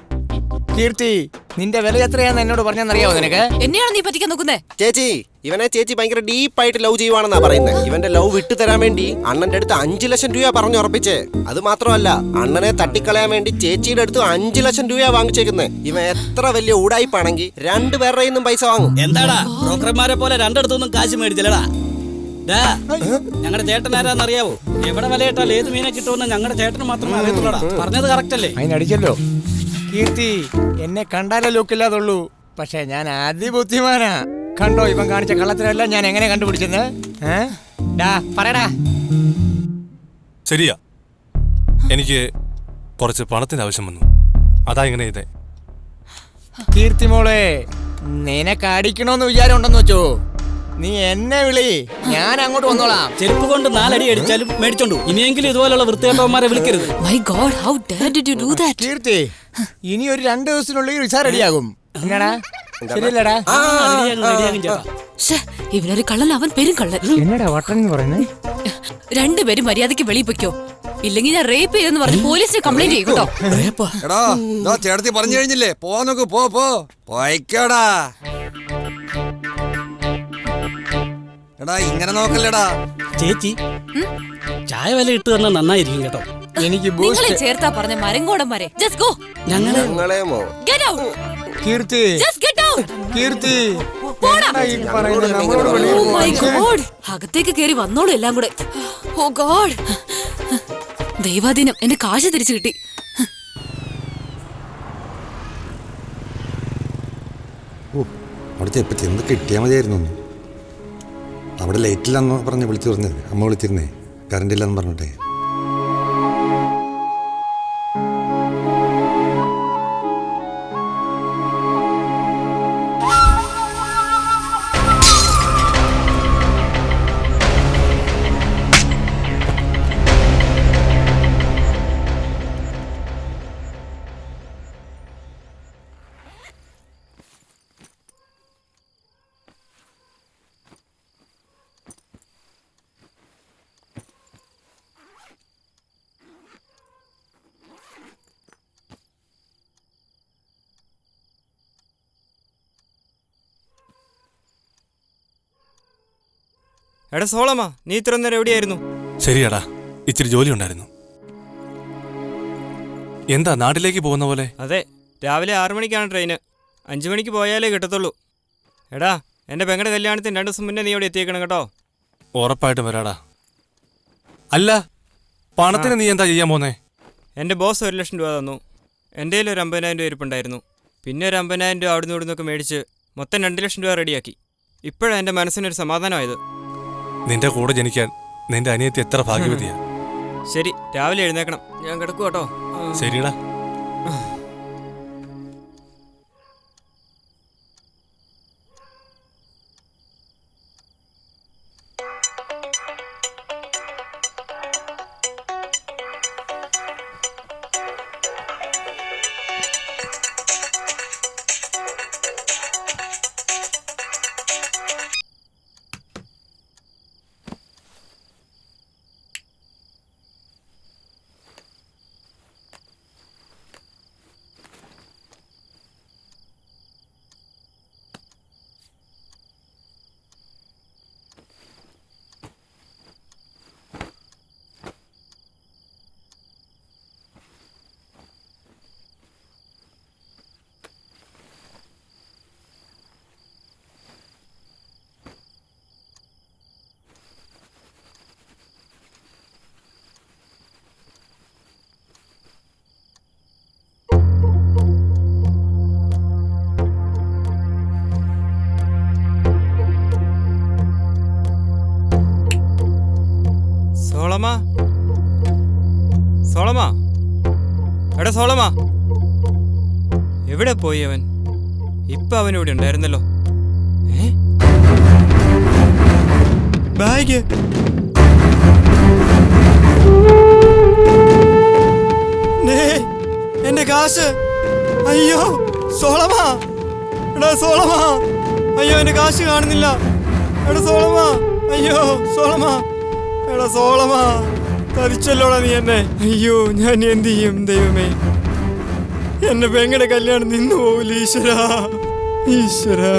കീർത്തി, നിന്റെ വില എത്രയാന്ന് എന്നോട് പറഞ്ഞറിയാവോ നിനക്ക്? എന്നെയാണോ നീ പറ്റിക്കാൻ നോക്കുന്നേ? ചേച്ചി, ഇവനെ ചേച്ചി ഭയങ്കര ഡീപ്പായിട്ട് ലവ് ചെയ്യുവാണെന്നാ പറയുന്നത്. ഇവന്റെ ലവ് വിട്ടു തരാൻ വേണ്ടി അണ്ണന്റെ അടുത്ത് 5 ലക്ഷം രൂപ പറഞ്ഞു ഉറപ്പിച്ചേ. അത് മാത്രമല്ല, അണ്ണനെ തട്ടിക്കളയാൻ വേണ്ടി ചേച്ചിയുടെ അടുത്ത് 5 ലക്ഷം രൂപ വാങ്ങിച്ചേക്കുന്നത്. ഇവൻ എത്ര വലിയ ഊടായിപ്പാണെങ്കിൽ 2 പേരുടെ നിന്നും പൈസ വാങ്ങും. എന്താടാ ബ്രോക്കർമാരെ പോലെ രണ്ടിടത്തൊന്നും കാശ് മേടിച്ചില്ലടാ. ഞങ്ങളുടെ ചേട്ടൻ ആരാന്നറിയാവോ? എവിടെ വിലയിട്ടാൽ ഏത് മീനെ കിട്ടുമെന്ന് ഞങ്ങളുടെ ചേട്ടന് മാത്രമേ അറിയത്തുള്ളടാ. പറഞ്ഞത് കറക്റ്റ് അല്ലേ? അതിനടിച്ചല്ലോ. കീർത്തി, എന്നെ കണ്ടാലേ ലുക്കില്ലാതുള്ളൂ, പക്ഷെ ഞാൻ അതിബുദ്ധിമാനാ. കണ്ടോ ഇവൻ കാണിച്ച കള്ളത്തിനെല്ലാം ഞാൻ എങ്ങനെ കണ്ടുപിടിച്ചെന്ന്? പറയടാ. ശരിയാ, എനിക്ക് കുറച്ച് പണത്തിന് ആവശ്യം വന്നു. അതാ ഇങ്ങനെ ചെയ്തേ. കീർത്തി മോളെ, നിനക്ക് അടിക്കണോന്ന് വിചാരം ഉണ്ടെന്ന് വെച്ചോ, നീ എന്നെ വിളി, ഞാൻ അങ്ങോട്ട് വന്നോളാം. ചെരുപ്പ് കൊണ്ട് 4 അടി അടിച്ചാലും മേടിച്ചോണ്ടു. ഇനിയെങ്കിലും ഇതുപോലുള്ള വൃത്തികെട്ടവന്മാരെ വിളിക്കരുത്. My God, how dare did you do that? Keerthi, ഇനി ഒരു 2 ദിവസത്തിനുള്ളിൽ വിസ റെഡിയാകും. എന്നാടാ? ശരിയല്ലടാ? ഇവനൊരു കള്ളൻ, അവൻ പെരും കള്ളൻ. എന്നടാ വട്ടൻ പറയുന്നത്? 2 പേരും മര്യാദയ്ക്ക് വെളിയിൽ പൊയ്ക്കോ, ഇല്ലെങ്കിൽ ഞാൻ റേപ്പ് ചെയ്തെന്ന് പറഞ്ഞ് പോലീസിന് കംപ്ലൈന്റ് ചെയ്യും കേട്ടോ. എടാ ചേട്ടത്തി പറഞ്ഞു കഴിഞ്ഞില്ലേ, പോ നോക്ക്, പോയിക്കോടാ. എടാ ഇങ്ങനെ നോക്കല്ലേടാ. ചേച്ചി, ചായ വില ഇട്ട് തന്നാ നന്നായിരിക്കും കേട്ടോ. എനിക്ക് നിങ്ങളെ ചേർത്താ പറഞ്ഞ മരങ്കോടന്മാരെ. Just go. Get out. Keerthi, Just get out. Keerthi, Oh my God. അകത്തേക്ക് കേറി വന്നോളൂ എല്ലാം കൂടെ. Oh God. ദൈവാധീനം, എന്റെ കാശ് തിരിച്ചു കിട്ടി. അവിടുത്തെ എപ്പറ്റി എന്ത് കിട്ടിയാൽ മതിയായിരുന്നു. അവിടെ ലൈറ്റില്ലെന്ന് പറഞ്ഞ് വിളിച്ചു പറഞ്ഞത് അമ്മ വിളിച്ചിരുന്നേ, കറണ്ട് ഇല്ലെന്ന് പറഞ്ഞിട്ടേ. എടാ സോളമാ, നീ ഇത്ര നേരം എവിടെയായിരുന്നു? ശരിയാടാ, ഇച്ചിരി ജോലി ഉണ്ടായിരുന്നു. എന്താ നാട്ടിലേക്ക് പോകുന്ന പോലെ? അതെ, രാവിലെ 6 മണിക്കാണ് ട്രെയിന്. 5 മണിക്ക് പോയാലേ കിട്ടത്തുള്ളൂ. എടാ, എൻ്റെ പെങ്ങളുടെ കല്യാണത്തിന് 2 ദിവസം മുന്നേ നീ ഇവിടെ എത്തിയേക്കണം കേട്ടോ. ഉറപ്പായിട്ടും വരാടാ. അല്ല, പണത്തിന് നീ എന്താ ചെയ്യാൻ പോന്നേ? എൻ്റെ ബോസ് 1 ലക്ഷം രൂപ തന്നു. എൻ്റെ കയ്യിൽ ഒരു 50,000 രൂപ ഇരിപ്പുണ്ടായിരുന്നു. പിന്നെ ഒരു 50,000 രൂപ അവിടുന്ന് ഇവിടുന്നൊക്കെ മേടിച്ച് മൊത്തം 2 ലക്ഷം രൂപ റെഡിയാക്കി. ഇപ്പോഴാണ് എൻ്റെ മനസ്സിനൊരു സമാധാനമായത്. നിന്റെ കൂടെ ജനിക്കാൻ നിന്റെ അനിയത്തി എത്ര ഭാഗ്യവതിയാ. ശരി, രാവിലെ എഴുന്നേക്കണം. ഞാൻ കിടക്കും കേട്ടോ. ശരിടാ. സോളമാ, സോളമാ, എടാ സോളമാ, എവിടെ പോയി അവൻ? ഇപ്പൊ അവൻ ഇവിടെ ഉണ്ടായിരുന്നല്ലോ. ബാഗ്, എന്റെ കാശ്. അയ്യോ സോളമാ, എടാ സോളമാ, അയ്യോ എന്റെ കാശ് കാണുന്നില്ല. എടാ സോളമാ, അയ്യോ സോളമാ, എടാ സോളമാ, തരിച്ചല്ലോടാ നീ എന്നെ. അയ്യോ ഞാൻ എന്ത് ചെയ്യും ദൈവമേ? എന്റെ പെങ്ങളുടെ കല്യാണം നിന്നു പോവില്ല ഈശ്വരാ. ഈശ്വരാ,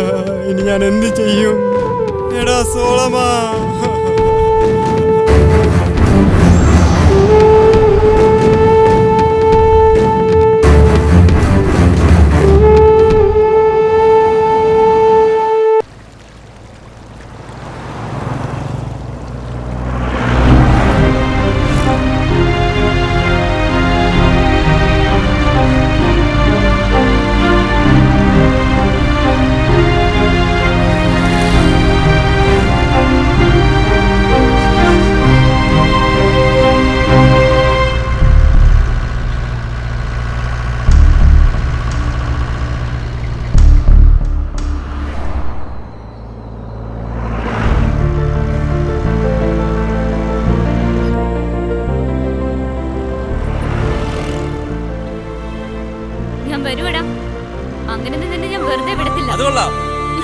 ഇനി ഞാൻ എന്ത് ചെയ്യും? എടാ സോളമാ.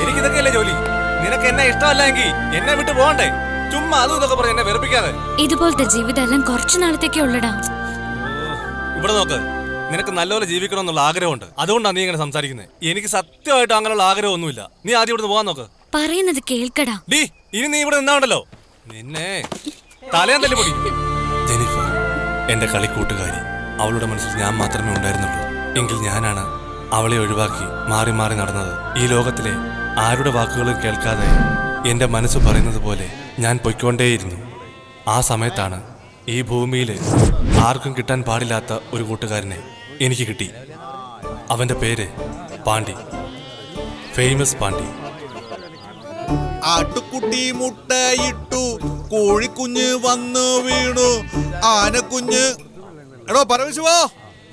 എനിക്കിതൊക്കെയല്ലേ ജോലി. നിനക്ക് എന്നെ ഇഷ്ടമല്ലെങ്കിൽ എന്നെ വിട്ട് പോകണ്ടേ? ചുമ്മാ അതും ഇതൊക്കെ പറഞ്ഞ് എന്നെ വെറുപ്പിക്കാതെ. ഇതുപോലത്തെ ജീവിതം എല്ലാം കുറച്ചു നാളത്തേക്കേ ഉള്ളടാ. ഇവിടെ നോക്ക്, നിനക്ക് നല്ലപോലെ ജീവിക്കണം എന്നുള്ള ആഗ്രഹമുണ്ട്. അതുകൊണ്ടാണ് നീ ഇങ്ങനെ സംസാരിക്കുന്നത്. എനിക്ക് സത്യമായിട്ട് അങ്ങനെയുള്ള ആഗ്രഹമൊന്നുമില്ല. നീ ആദ്യം ഇവിടുന്ന് പോകാൻ നോക്ക്. പറയുന്നത് കേൾക്കടാ. ഡീ, ഇനി നീ ഇവിടെ നിന്നാണ്ടല്ലോ നിന്നെ തലയാൻ തല്ലി പൊടി. ജെനിഫർ എന്റെ കളിക്കൂട്ടുകാരി. അവളുടെ മനസ്സിൽ ഞാൻ മാത്രമേ ഉണ്ടായിരുന്നുള്ളൂ. എങ്കിൽ ഞാനാണ് അവളെ ഒഴിവാക്കി മാറി മാറി നടന്നത്. ഈ ലോകത്തിലെ ആരുടെ വാക്കുകളും കേൾക്കാതെ എന്റെ മനസ്സ് പറയുന്നത് പോലെ ഞാൻ പൊയ്ക്കൊണ്ടേയിരുന്നു. ആ സമയത്താണ് ഈ ഭൂമിയിൽ ആർക്കും കിട്ടാൻ പാടില്ലാത്ത ഒരു കൂട്ടുകാരനെ എനിക്ക് കിട്ടി. അവന്റെ പേര് പാണ്ടി, ഫേമസ് പാണ്ടി. ആട്ടുകുട്ടി മുട്ടയിട്ടു, കോഴിക്കുഞ്ഞ് വന്നു വീണു, ആനക്കുഞ്ഞ്. എടോ പരമശിവോ,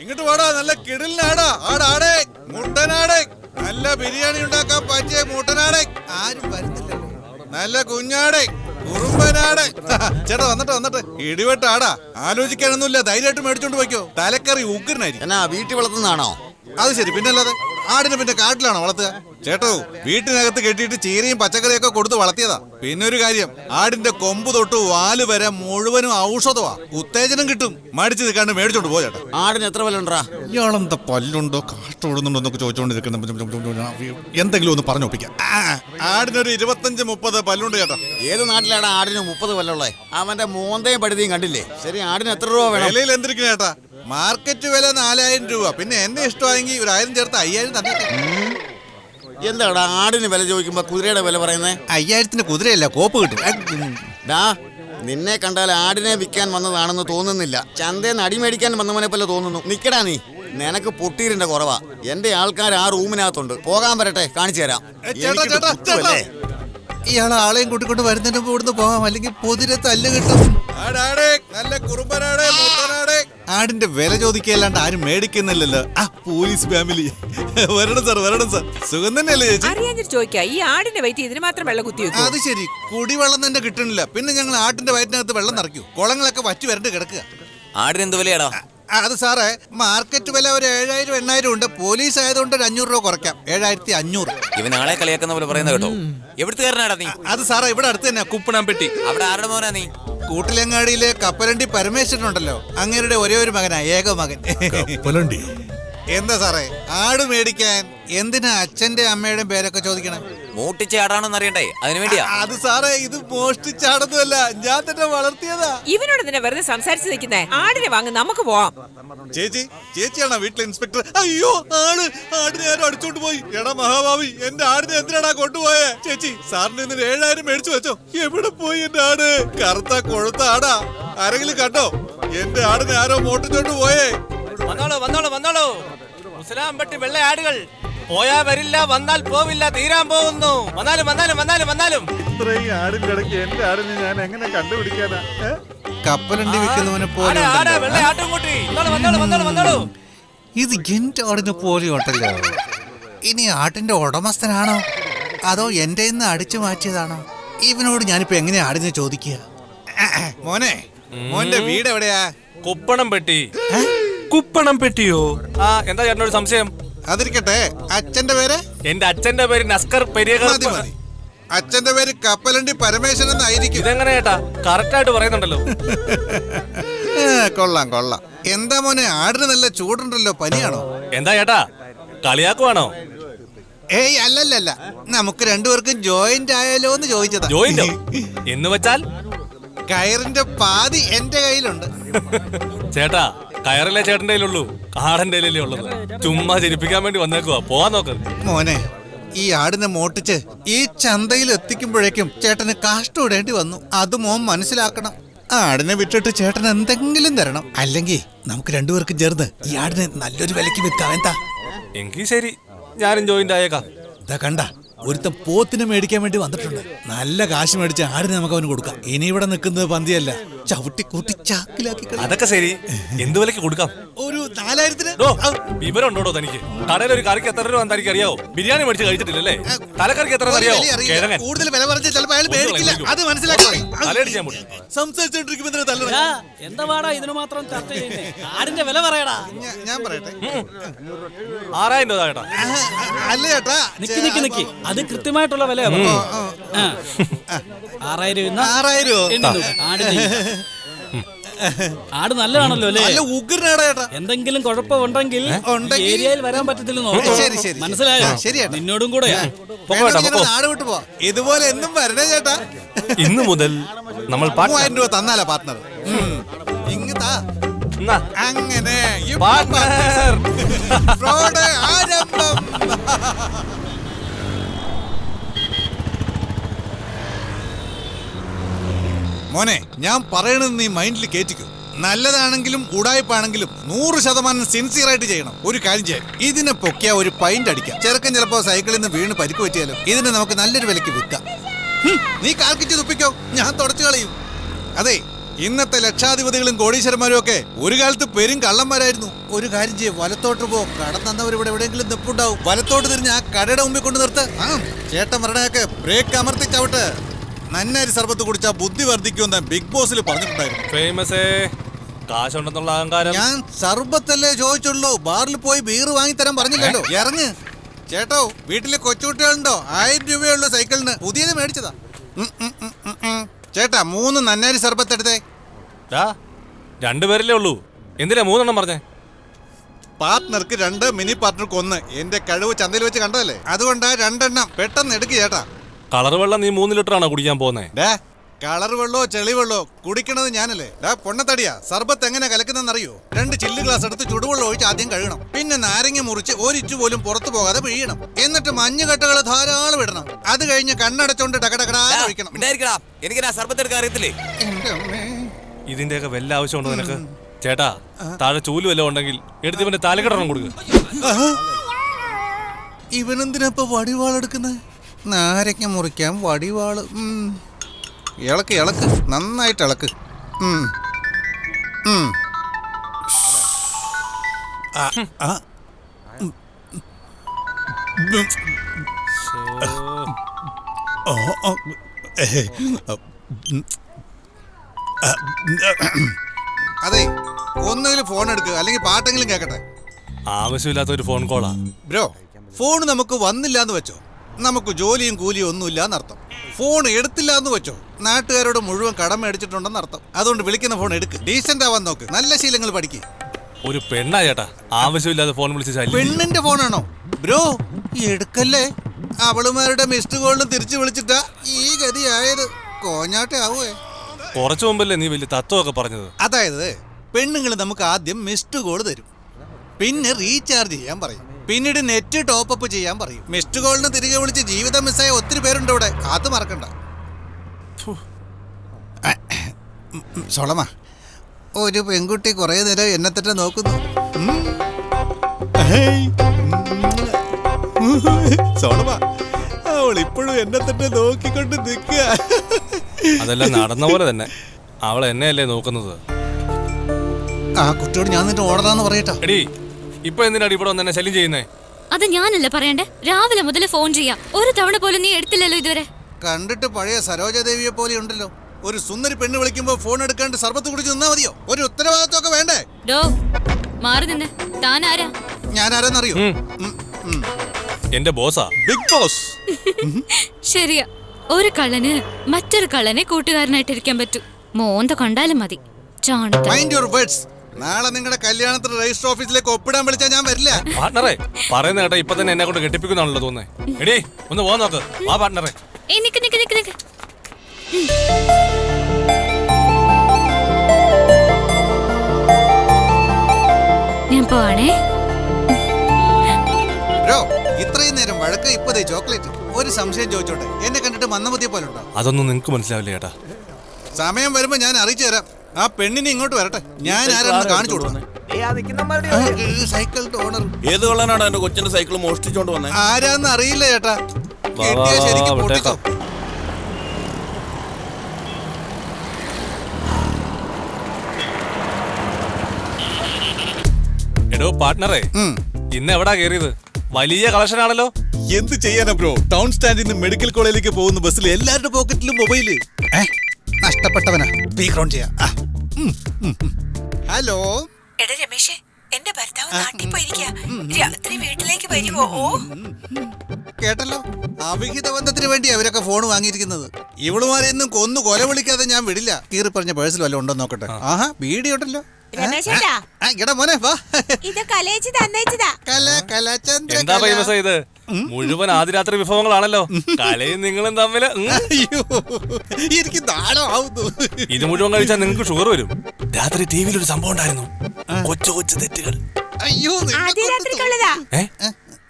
ഇങ്ങോട്ട് വാടാ. നല്ല കിടിലിനാടാ. ആടാടേ, മുട്ടനാടേ. നല്ല ബിരിയാണി ഉണ്ടാക്കാൻ പറ്റിയ മുട്ടനാടേ. ആരും വരുന്നില്ലല്ലോ. നല്ല കുഞ്ഞാടേ, കുറുമ്പനാടേ. ചേട്ടാ വന്നിട്ട് ഇടിവെട്ടാടാ. ആലോചിക്കാനൊന്നുമില്ല, ധൈര്യമായിട്ട് മേടിച്ചോണ്ട് പോയിക്കോ. തലക്കറി ഉഗ്രനായിരിക്കും. വീട്ടിൽ വളർത്തുന്നതാണോ? അത് ശരി, പിന്നല്ലാതെ. ആടിനെ പിന്നെ കാട്ടിലാണോ വളർത്തുക? ചേട്ടോ വീട്ടിനകത്ത് കെട്ടിയിട്ട് ചീരയും പച്ചക്കറിയൊക്കെ കൊടുത്ത് വളർത്തിയതാ. പിന്നെ ഒരു കാര്യം, ആടിന്റെ കൊമ്പ് തൊട്ട് വാല് വരെ മുഴുവനും ഔഷധമാ, ഉത്തേജനം കിട്ടും. മടിച്ചു നിൽക്കാണ്ട് മേടിച്ചോണ്ട് പോ ചേട്ടാ. ആടിന് എത്ര വില ഉണ്ടാ? ഇയാളെന്താ പല്ലുണ്ടോ കാഷ്ടോടുന്നുണ്ടോ എന്നൊക്കെ ചോദിച്ചോണ്ടിരിക്കണം. എന്തെങ്കിലും ഒന്ന് പറഞ്ഞൊപ്പിക്കാം. ആടിനൊരു 25-30 പല്ലുണ്ട് ചേട്ടാ. ഏത് നാട്ടിലാണ് ആടിന് 30 വിലയുള്ളേ? അവന്റെ മോന്തയും പടുതിയും കണ്ടില്ലേ? ശരി, ആടിന് എത്ര രൂപ വേണം? വിലയിൽ എന്തിരിക്കും ചേട്ടാ? മാർക്കറ്റ് വില 4000 രൂപ. പിന്നെ എന്നെ ഇഷ്ടമായെങ്കിൽ ഒരു 1000 ചേർത്ത് 5000 തന്നെ. എന്താടാ ആടിന് വില ചോദിക്കുമ്പോ കുതിരയുടെ വില പറയുന്നേ? 5000-ന് കുതിരയല്ല, കോപ്പ് കിട്ടും. ഡാ, നിന്നെ കണ്ടാൽ ആടിനെ വിൽക്കാൻ വന്നതാണെന്ന് തോന്നുന്നില്ല. ചന്തേന്ന് അടിമേടിക്കാൻ വന്നവനെ പോലെ തോന്നുന്നു. നിക്കടാ നീ, നിനക്ക് പൊട്ടീരിന്റെ കുറവാ. എന്റെ ആൾക്കാർ ആ റൂമിനകത്തുണ്ട്. പോകാൻ വരട്ടെ, കാണിച്ചു തരാം. ഇയാളെ ആളെയും കൂട്ടിക്കൊണ്ട് വരുന്നതിന് മുമ്പ് ഇവിടുന്ന് പോകാം, അല്ലെങ്കിൽ പൊതിരെ തല്ല് കിട്ടും. നല്ല കുറുമ്പനാടേ, മുട്ടനാടേ. ആടിന്റെ വില ചോദിക്കല്ലാണ്ട് ആരും മേടിക്കുന്നില്ലല്ലോ. Police family. വരണം സാർ. സുഖം തന്നെയല്ലേ ചേച്ചി? അറിയാഞ്ഞിട്ട് ചോദിക്കാ, ഈ ആടിന്റെ വയറ്റ് ഇതിന് മാത്രം വെള്ളം കുത്തി വെക്കും? അത് ശരി, കുടിവെള്ളം തന്നെ കിട്ടണില്ല. പിന്നെ ഞങ്ങൾ ആട്ടിന്റെ വയറ്റിനകത്ത് വെള്ളം നിറയ്ക്കൂ. കുളങ്ങളൊക്കെ വറ്റി വരണ്ട് കിടക്കുക. ആടിന് എന്ത് വിലയാടാ? അത് സാറേ, മാർക്കറ്റ് വില ഒരു 7000-8000 ഉണ്ട്. പോലീസ് ആയതുകൊണ്ട് ഒരു 500 രൂപ കുറയ്ക്കാം. 7500. ഇവൻ ആളെ കളിയാക്കുന്ന പോലെ പറയുന്നത് കേട്ടോ. എവിടുത്തുകാരനാടാ നീ? അത് സാറേ ഇവിടെ അടുത്ത് തന്നെ, കുപ്പണംപെട്ടി. അവിടെ ആരുടെ മോനാ നീ? കൂട്ടിലങ്ങാടിയിലെ കപ്പലണ്ടി പരമേശ്വരൻ ഉണ്ടല്ലോ, അങ്ങേരുടെ ഒരേ ഒരു മകനാ, ഏക മകൻ. എന്താ സാറേ, ആട് മേടിക്കാൻ എന്തിനാ അച്ഛന്റെ അമ്മയുടെയും പേരൊക്കെ ചോദിക്കണേ? മോട്ടിച്ചാടാണെന്ന് അറിയണ്ടേ, അതിനു വേണ്ടിയാ. അത് സാറേ, ഇത് മോഷ്ടിച്ചാടൊന്നുമല്ല, ഞാൻ തന്നെ വളർത്തിയതാ. ഇവനോട് തന്നെ വെറുതെ സംസാരിച്ച് നിൽക്കുന്നേ. ആടിനെ വാങ്ങി നമുക്ക് പോവാം. ചേച്ചിയാണോ വീട്ടിലെ ഇൻസ്പെക്ടർ? അയ്യോ, ആടിനെ ആരും അടിച്ചോണ്ട് പോയി. എടാ മഹാഭാവി, എന്റെ ആടിനെ എന്തിനാടാ കൊണ്ടുപോയേ? ചേച്ചി, സാറിന് ഇന്ന് 7000 മേടിച്ചു വെച്ചോ. എവിടെ പോയി എന്റെ ആട്? കറുത്ത കൊഴുത്ത ആടാ. ആരെങ്കിലും കണ്ടോ? എന്റെ ആടിനെ ആരോ മോട്ടിച്ചോണ്ട് പോയേ. വന്നോളൂ. മുസ്ലാംപട്ടി വെള്ള ആടുകൾ പോയാ വരില്ല, വന്നാൽ പോവില്ല, തീരാൻ പോകുന്നു. വന്നാലും. ഇത്രയും ആടിന്റെ ഇടയ്ക്ക് എന്റെ ആടിനെ ഞാൻ എങ്ങനെ കണ്ടുപിടിക്കാനാ? കപ്പലണ്ടി വെക്കുന്നവനെ പോലെ ഇത് എന്റെ ആടിനെ പോലെ ഉണ്ടല്ലോ. ഇനി ആട്ടിന്റെ ഉടമസ്ഥനാണോ അതോ എന്റെ അടിച്ചു മാറ്റിയതാണോ? ഇവനോട് ഞാനിപ്പോ എങ്ങനെ ആടിനെ ചോദിക്കുക? മോന്റെ വീട് എവിടെയാ? കുപ്പണം പെട്ടിയോ? എന്താ ചേട്ടനോട് സംശയം? അതിരിക്കട്ടെ, അച്ഛന്റെ പേര്? എന്റെ അച്ഛന്റെ പേര് നസ്കർ പെരിയകർ. അച്ഛന്റെ പേര് കപ്പലണ്ടി പരമേശ്വരൻ എന്നായിരിക്കും. ഇതെങ്ങനെ ചേട്ടാ കറക്റ്റ് ആയിട്ട് പറയുന്നുണ്ടല്ലോ. കൊള്ളാം. എന്താ മോനെ, ആടിന് നല്ല ചൂടുണ്ടല്ലോ, പനിയാണോ? എന്താ ചേട്ടാ കളിയാക്കുവാണോ? ഏയ് അല്ലല്ല, നമുക്ക് രണ്ടുപേർക്കും ജോയിന്റ് ആയാലോ എന്ന് ചോദിച്ചതാ. ജോയിന്റോ എന്ന് വെച്ചാൽ? കയറിന്റെ പാതി എന്റെ കയ്യിലുണ്ട്. ചേട്ടാ, കയറിലെ ചേട്ടന്റെ കയ്യിലുള്ളൂ, ആടന്റെ കയ്യിലേ ഉള്ളത്. ചുമ്മാ ചിരിപ്പിക്കാൻ വേണ്ടി വന്നേക്കുവാ. പോവാൻ നോക്ക് മോനെ. ഈ ആടിനെ മോട്ടിച്ച് ഈ ചന്തയിൽ എത്തിക്കുമ്പോഴേക്കും ചേട്ടന് കാഷ്ടോടേണ്ടി വന്നു. അത് മോൻ മനസ്സിലാക്കണം. ആടിനെ വിട്ടിട്ട് ചേട്ടൻ എന്തെങ്കിലും തരണം, അല്ലെങ്കിൽ നമുക്ക് രണ്ടുപേർക്കും ചേർന്ന് ഈ ആടിനെ നല്ലൊരു വിലക്ക് വിൽക്കാം. എന്താ? എങ്കിൽ ശരി, ഞാനും ജോയിന്റ് ആയേക്കാം. ഇതാ കണ്ട, ഒരുത്തൻ പോത്തിനെ മേടിക്കാൻ വേണ്ടി വന്നിട്ടുണ്ട്. നല്ല കാശ് മേടിച്ച് ആടിനെ നമുക്ക് അവന് കൊടുക്കാം. ഇനി ഇവിടെ നിൽക്കുന്നത് പന്തിയല്ല, ചവിട്ടി കൂട്ടി ചാക്കിലാക്കി. അതൊക്കെ ശരി, എന്ത് വിലക്ക് കൊടുക്കാം? ഒരു 4000-ന്. വിവരം ഉണ്ടോ തനിക്ക്? കടയിൽ ഒരു കറിക്ക് എത്ര രൂപ തനിക്ക് അറിയാവോ? ബിരിയാണി മേടിച്ച് കഴിച്ചിട്ടില്ലല്ലേ? തലക്കറിക്ക് എത്ര അറിയാവോ? കൂടുതൽ വില പറഞ്ഞാൽ ചിലപ്പോൾ അയാൾ മേടിക്കില്ല. അത് മനസ്സിലാക്കി തലയടിച്ചാൽ മതി. സംസാരിച്ചോണ്ടിരിക്കുമ്പോ എന്താ പാടാ ഇതിന് മാത്രം ചർച്ച ചെയ്യുന്നേ? ആടിന്റെ വില പറയടാ. ഞാൻ പറയട്ടെ, 6000 രൂപ ചേട്ടാ. അല്ല ചേട്ടാ, നിക്ക്, അത് കൃത്യമായിട്ടുള്ള വിലയാ. 6000. ആട് നല്ലതാണല്ലോ അല്ലേ? എന്തെങ്കിലും കുഴപ്പമുണ്ടെങ്കിൽ ഏരിയയിൽ വരാൻ പറ്റത്തില്ലെന്നോ? മനസ്സിലായോ? നിന്നോടും കൂടെ നാട് വിട്ടു പോ. ഇതുപോലെ എന്നും വരണേ ചേട്ടാ. ഇന്ന് മുതൽ നമ്മൾ 3000 രൂപ തന്നാലാ പാർട്ട്ണർ. ഇങ്ങത്താ അങ്ങനെ ആരംഭം. മോനെ, ഞാൻ പറയണത് നീ മൈൻഡിൽ കേറ്റിക്കോ. നല്ലതാണെങ്കിലും ഉടായ്പാണെങ്കിലും 100% സിൻസിയർ ആയിട്ട് ചെയ്യണം. ഒരു കാര്യം ചെയ്യാം, ഇതിനെ പൊക്കിയാ ഒരു പൈന്റ് അടിക്കാം. ചെറുക്കൻ ചിലപ്പോ സൈക്കിളിൽ നിന്ന് വീണ് പരിക്ക് പറ്റിയാലോ. ഇതിനെ നമുക്ക് നല്ലൊരു വിലക്ക് വിൽക്കാം. നീ കാൽക്കിച്ച് തുപ്പിക്കോ, ഞാൻ തുടച്ചു കളയും. അതെ, ഇന്നത്തെ ലക്ഷാധിപതികളും കോടീശ്വരന്മാരും ഒക്കെ ഒരു കാലത്ത് പെരും കള്ളന്മാരായിരുന്നു. ഒരു കാര്യം ചെയ്യും, വലത്തോട്ട് പോ. കടന്നവർ ഇവിടെ എവിടെയെങ്കിലും നിപ്പുണ്ടാവും. വലത്തോട്ട് തിരിഞ്ഞ് ആ കടയുടെ മുമ്പിൽ കൊണ്ട് നിർത്ത്. ചേട്ടൻ പറഞ്ഞൊക്കെ ബ്രേക്ക് അമർത്തി ചവിട്ട്. നന്നാരി സർബത്ത് കുടിച്ചാ ബുദ്ധി വർദ്ധിക്കുമെന്ന് ബിഗ് ബോസിൽ പറഞ്ഞിട്ടുണ്ടായിരുന്നു. കാശുണ്ടെന്നുള്ള അഹങ്കാരം. ഞാൻ സർബത്തല്ലേ ചോദിച്ചുള്ളൂ, ബാറിൽ പോയി ബീർ വാങ്ങിത്തരാൻ പറഞ്ഞില്ലല്ലോ. ഇറങ്ങ്. ചേട്ടോ വീട്ടില് കൊച്ചുകുട്ടികളുണ്ടോ? 1000 രൂപയുള്ള സൈക്കിളിന് പുതിയത് മേടിച്ചതാ. ചേട്ടാ 3 നന്നാരി സർബത്ത് എടുത്തേ. രണ്ടുപേരല്ലേ ഉള്ളൂ, എന്തിനാ 3 എണ്ണം പറഞ്ഞേ? പാർട്ട്ണർക്ക് 2, മിനി പാർട്ട്ണർക്ക് 1. എന്റെ കഴിവ് ചന്തയിൽ വെച്ച് കണ്ടതല്ലേ, അതുകൊണ്ടാ 2 എണ്ണം. പെട്ടെന്ന് എടുക്ക് ചേട്ടാ. കളർ വെള്ളം നീ 3 ലിറ്റർ ആണോ കുടിക്കാൻ പോകുന്നേ? കളർ വെള്ളോ ചെളി വെള്ളോ കുടിക്കണത് ഞാനല്ലേ. പൊണ്ണത്തടിയാ, സർബത്ത് എങ്ങനെ കലക്കുന്നറിയോ? 2 ചില്ല് ഗ്ലാസ് എടുത്ത് ചുടുവെള്ളം ഒഴിച്ച് ആദ്യം കഴുകണം. പിന്നെ നാരങ്ങ മുറിച്ച് 1 ഇഞ്ച് പോലും പുറത്തു പോകാതെ പിഴിയണം. എന്നിട്ട് മഞ്ഞുകട്ടകൾ ധാരാളം ഇടണം. അത് കഴിഞ്ഞ് കണ്ണടച്ചോണ്ട് ടകടകടാ ഒഴിക്കണം. എനിക്ക് സർബത്ത് എടുക്കാൻ അറിയത്തില്ലേ? ഇതിന്റെയൊക്കെ വല്ല ആവശ്യമുണ്ടോ നിനക്ക്? ചേട്ടാ താഴെ ചൂല് വല്ലതും ഉണ്ടെങ്കിൽ എടുത്ത് ഇവന്റെ തലക്കെടണം കൊടുക്കുക. ഇവനെന്തിനാ വടിവാളെടുക്കുന്നത്? നാരങ്ങ മുറിക്കാൻ വടിവാള്. ഇളക്ക് ഇളക്ക്, നന്നായിട്ട് ഇളക്ക്. അതെ, ഒന്നുകിൽ ഫോൺ എടുക്കുക, അല്ലെങ്കിൽ പാട്ടെങ്കിലും കേക്കട്ടെ. ആവശ്യമില്ലാത്ത ഒരു ഫോൺ കോളാ ബ്രോ. ഫോൺ നമുക്ക് വന്നില്ല എന്ന് വെച്ചോ, നമുക്ക് ജോലിയും കൂലിയും ഒന്നുമില്ല എന്നർത്ഥം. ഫോൺ എടുത്തില്ല എന്ന് വെച്ചോ, നാട്ടുകാരോട് മുഴുവൻ കടം മേടിച്ചിട്ടുണ്ടെന്ന് അർത്ഥം. അതുകൊണ്ട് വിളിക്കുന്ന ഫോൺ എടുക്ക്, ഡീസന്റ് ആവാൻ നോക്ക്, നല്ല ശീലങ്ങൾ പഠിക്ക്. ഒരു പെണ്ണാ ചേട്ടാ ആവശ്യമില്ലാതെ ഫോൺ വിളിച്ച്. പെണ്ണിന്റെ ഫോണാണോ ബ്രോ? എടുക്കല്ലേ. അവളുമാരുടെ മിസ്ഡ് കോളിന് തിരിച്ചു വിളിച്ചിട്ടാ ഈ ഗതിയായത്. കോഞ്ഞാട്ടെ ആവുവേ. കുറച്ചു മുമ്പല്ലേ നീ വലിയ തത്വമൊക്കെ പറഞ്ഞത്? അതായത് പെണ്ണുങ്ങൾ നമുക്ക് ആദ്യം മിസ്ഡ് കോൾ തരും, പിന്നെ റീചാർജ് ചെയ്യാൻ പറയും, പിന്നീട് നെറ്റ് ടോപ്പ് ചെയ്യാൻ പറയും. മിസ്ഡ് കോളിന് തിരികെ വിളിച്ച് ജീവിതം മിസ്സായ ഒത്തിരി പേരുണ്ട് ഇവിടെ, അത് മറക്കണ്ട. സോളമ, ഒരു പെൺകുട്ടി കുറെ നേരം എന്നെ തന്നെ നോക്കുന്നു. സോളമ, അവൾ ഇപ്പോഴും എന്നെ തന്നെ നോക്കിക്കൊണ്ട് നിൽക്കുക. അതെല്ലാം നടന്ന പോലെ തന്നെ അവൾ എന്നെയല്ലേ നോക്കുന്നത്. ആ കുട്ടിയോട് ഞാൻ നിന്റെ ഓർഡറാന്ന് പറയട്ടെ. എടി, ഇപ്പൊ എന്തിനാണ് ഇവിടെ വന്ന് എന്നെ ശല്യം ചെയ്യുന്നേ? അത് ഞാനല്ലേ പറയണ്ടേ? രാവിലെ മുതൽ ഫോൺ ചെയ്യാം, ഒരു തവണ പോലും നീ എടുത്തില്ലല്ലോ ഇതുവരെ. കണ്ടിട്ട് പഴയ സരോജാദേവിയെ പോലെ ഉണ്ടല്ലോ. ഒരു സുന്ദരി പെണ്ണ് വിളിക്കുമ്പോ ഫോൺ എടുക്കാണ്ട് സർബത്ത് കുടിച്ച് നിന്നാ മതിയോ? ഒരു ഉത്തരവാദിത്വമൊക്കെ വേണ്ടേ? മാറി നിന്ന്. താൻ ആരാ? ഞാൻ ആരാന്നറിയോ? എന്റെ ബോസാ, ബിഗ് ബോസ്. ശരിയാ, ഒരു കള്ളന് മറ്റൊരു കള്ളനെ കൂട്ടുകാരനായിട്ടിരിക്കാൻ പറ്റൂ. മോന്ത കണ്ടാലും മതി. Mind your words. നാളെ നിങ്ങളുടെ കല്യാണത്തിന് രജിസ്റ്റർ ഓഫീസിലേക്ക് ഒപ്പിടാൻ വിളിച്ചാൽ ഞാൻ വരില്ല. പാർട്ണറെ പറയുന്ന കേട്ടാ ഇപ്പൊ തന്നെ എന്നെ കൊണ്ട് കെട്ടിപ്പിക്കുന്നാണല്ലോ തോന്നേ. എടീ, ഒന്ന് പോവാൻ നോക്ക്. വാ പാർട്ണറെ. ഞാൻ പോവാണേ. ബ്രോ, ഇത്രയും നേരം വഴക്ക്, ഇപ്പതേ ചോക്ലേറ്റ്. ഒരു സംശയം ചോദിച്ചോട്ടെ, എന്നെ കണ്ടിട്ട് മന്ദബുദ്ധിയെ പോലെ ഉണ്ടോ? അതൊന്നും നിനക്ക് മനസ്സിലാവില്ല ചേട്ടാ. സമയം വരുമ്പോ ഞാൻ അറിയിച്ചു തരാം. ആ പെണ്ണിനെ ഇങ്ങോട്ട് വരട്ടെ, ഞാൻ ആരാണെന്ന് കാണിച്ചു കൊടുക്കാം. സൈക്കിളിന്റെ ഓണർ ഏത് കള്ളനാണ് എന്റെ കൊച്ചിന്റെ സൈക്കിൾ മോഷ്ടിച്ചോണ്ട് വന്നേ? ആരാന്ന് അറിയില്ല ചേട്ടാ. ശരിക്കും പൊട്ടിക്കോ. എടോ പാർട്ണറെ, ഇന്ന് എവിടാ കേറിയത്? വലിയ കളക്ഷൻ ആണല്ലോ. എന്ത് ചെയ്യാനാ ബ്രോ, ടൗൺ സ്റ്റാൻഡിൽ നിന്ന് മെഡിക്കൽ കോളേജിലേക്ക് പോകുന്ന ബസ്സിൽ എല്ലാവരുടെ പോക്കറ്റിലും മൊബൈല്. നഷ്ടപ്പെട്ടവനാ. സ്പീക്കർ ഓൺ ചെയ്യാം. ഹലോ എടാ രമേശേ, എന്റെ ഭർത്താവ് നാട്ടിൽ പോയിരിക്കാ. രാത്രി വീട്ടിലേക്ക് വരുമോ? കേട്ടല്ലോ, അവിഹിത ബന്ധത്തിന് വേണ്ടി അവരൊക്കെ ഫോൺ വാങ്ങിയിരിക്കുന്നത്. ഇവളുമാരെയൊന്നും കൊന്നു കൊല വിളിക്കാതെ ഞാൻ വിടില്ല. കീറി പറഞ്ഞ പേഴ്സിൽ വല്ലതും ഉണ്ടോ നോക്കട്ടെ. ആഹാ, വീഡിയോ ഉണ്ടല്ലോ. ഇത് മുഴുവൻ ആദിരാത്രി വിഭവങ്ങളാണല്ലോ. കലയും നിങ്ങളും തമ്മില്. എനിക്ക് നാണമാവുന്നു. ഇത് മുഴുവൻ കഴിച്ചാൽ നിങ്ങൾക്ക് ഷുഗർ വരും. രാത്രി ടിവിയിൽ ഒരു സംഭവം ഉണ്ടായിരുന്നു, കൊച്ചു കൊച്ചു തെറ്റുകൾ. അയ്യോ,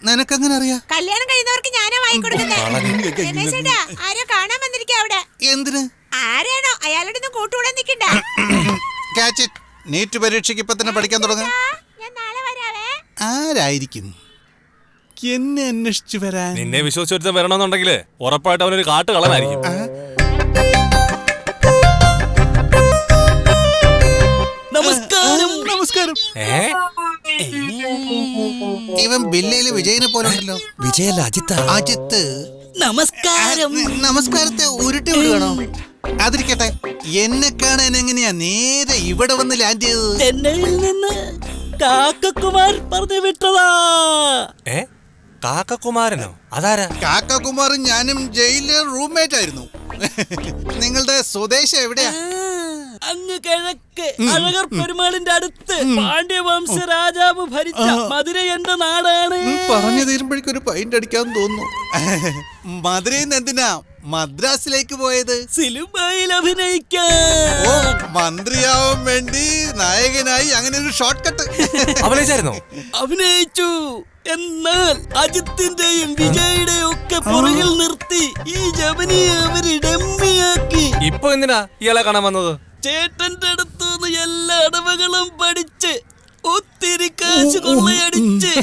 നിനക്കെങ്ങനെ അറിയാം? കല്യാണം കഴിയുന്നവർക്ക് ഞാനാ വാങ്ങിക്കൊടുക്കുന്നത്. ആരോ കാണാൻ വന്നിരിക്കാ അവിടെ. എന്തിന്? ആരാണോ അയാളുടെ കൂട്ടുകൂടാൻ നിൽക്കണ്ട. നീറ്റ് പരീക്ഷയ്ക്ക് ഇപ്പൊ തന്നെ പഠിക്കാൻ തുടങ്ങാം. ആരായിരിക്കും എന്നെ അന്വേഷിച്ചു വരാൻ? നിന്നെ വിശ്വസിച്ചൊരുത്തൻ വരണമെന്നുണ്ടെങ്കിൽ ഉറപ്പായിട്ട് അവനൊരു കാട്ട് കളനായിരിക്കും. നമസ്കാരം. നമസ്കാരം. ഇവൻ ബില്ലയില് വിജയനെ പോലെ ഉണ്ടല്ലോ. വിജയല്ല, അജിത്ത്. അജിത്ത്, നമസ്കാരം. നമസ്കാരത്തെ ഉരുട്ടി വിടുകയാണോ? അതിരിക്കട്ടെ, എന്നെ കാണാൻ എങ്ങനെയാ നേരെ ഇവിടെ വന്ന് ലാൻഡ് ചെയ്തത്? ചെന്നൈയിൽ നിന്ന് കാക്കകുമാർ പറഞ്ഞു വിട്ടതാ. കാക്കകുമാരനോ? അതാരാ? കാക്കകുമാറും ഞാനും ജയിലിലെ റൂംമേറ്റ് ആയിരുന്നു. നിങ്ങളുടെ സ്വദേശം എവിടെയാ? അങ്ങ് കിഴക്ക് അഴകർ പെരുമാളിന്റെ അടുത്ത് പാണ്ഡ്യവംശ രാജാവ് ഭരിച്ച മധുര എന്റെ നാടാണ്. പറഞ്ഞു തീരുമ്പോഴേക്കും ഒരു പൈന്റ് അടിക്കാൻ തോന്നുന്നു. മധുരയിൽ നിന്ന് എന്തിനാ മദ്രാസിലേക്ക് പോയത്? സിനിമയിൽ അഭിനയിക്കാൻ. ഓ, മന്ത്രിയാവാൻ വേണ്ടി നായകനായി അങ്ങനെ ഒരു ഷോർട്ട് കട്ട്. അഭിനയിച്ചായിരുന്നോ? അഭിനയിച്ചു. എന്നാൽ അജിത്തിന്റെയും വിജയുടെയും ഒക്കെ പുറകിൽ നിർത്തി ഈ ജമിനിയെ അവര് ഡമ്മിയാക്കി. ഇപ്പൊ എന്തിനാ ഇയാളെ കാണാൻ വന്നത്? ചേട്ടന്റെ അടുത്തുനിന്ന് എല്ലാ അടവുകളും പഠിച്ച് ഒത്തിരി കാശ് കൊള്ളയടിച്ച്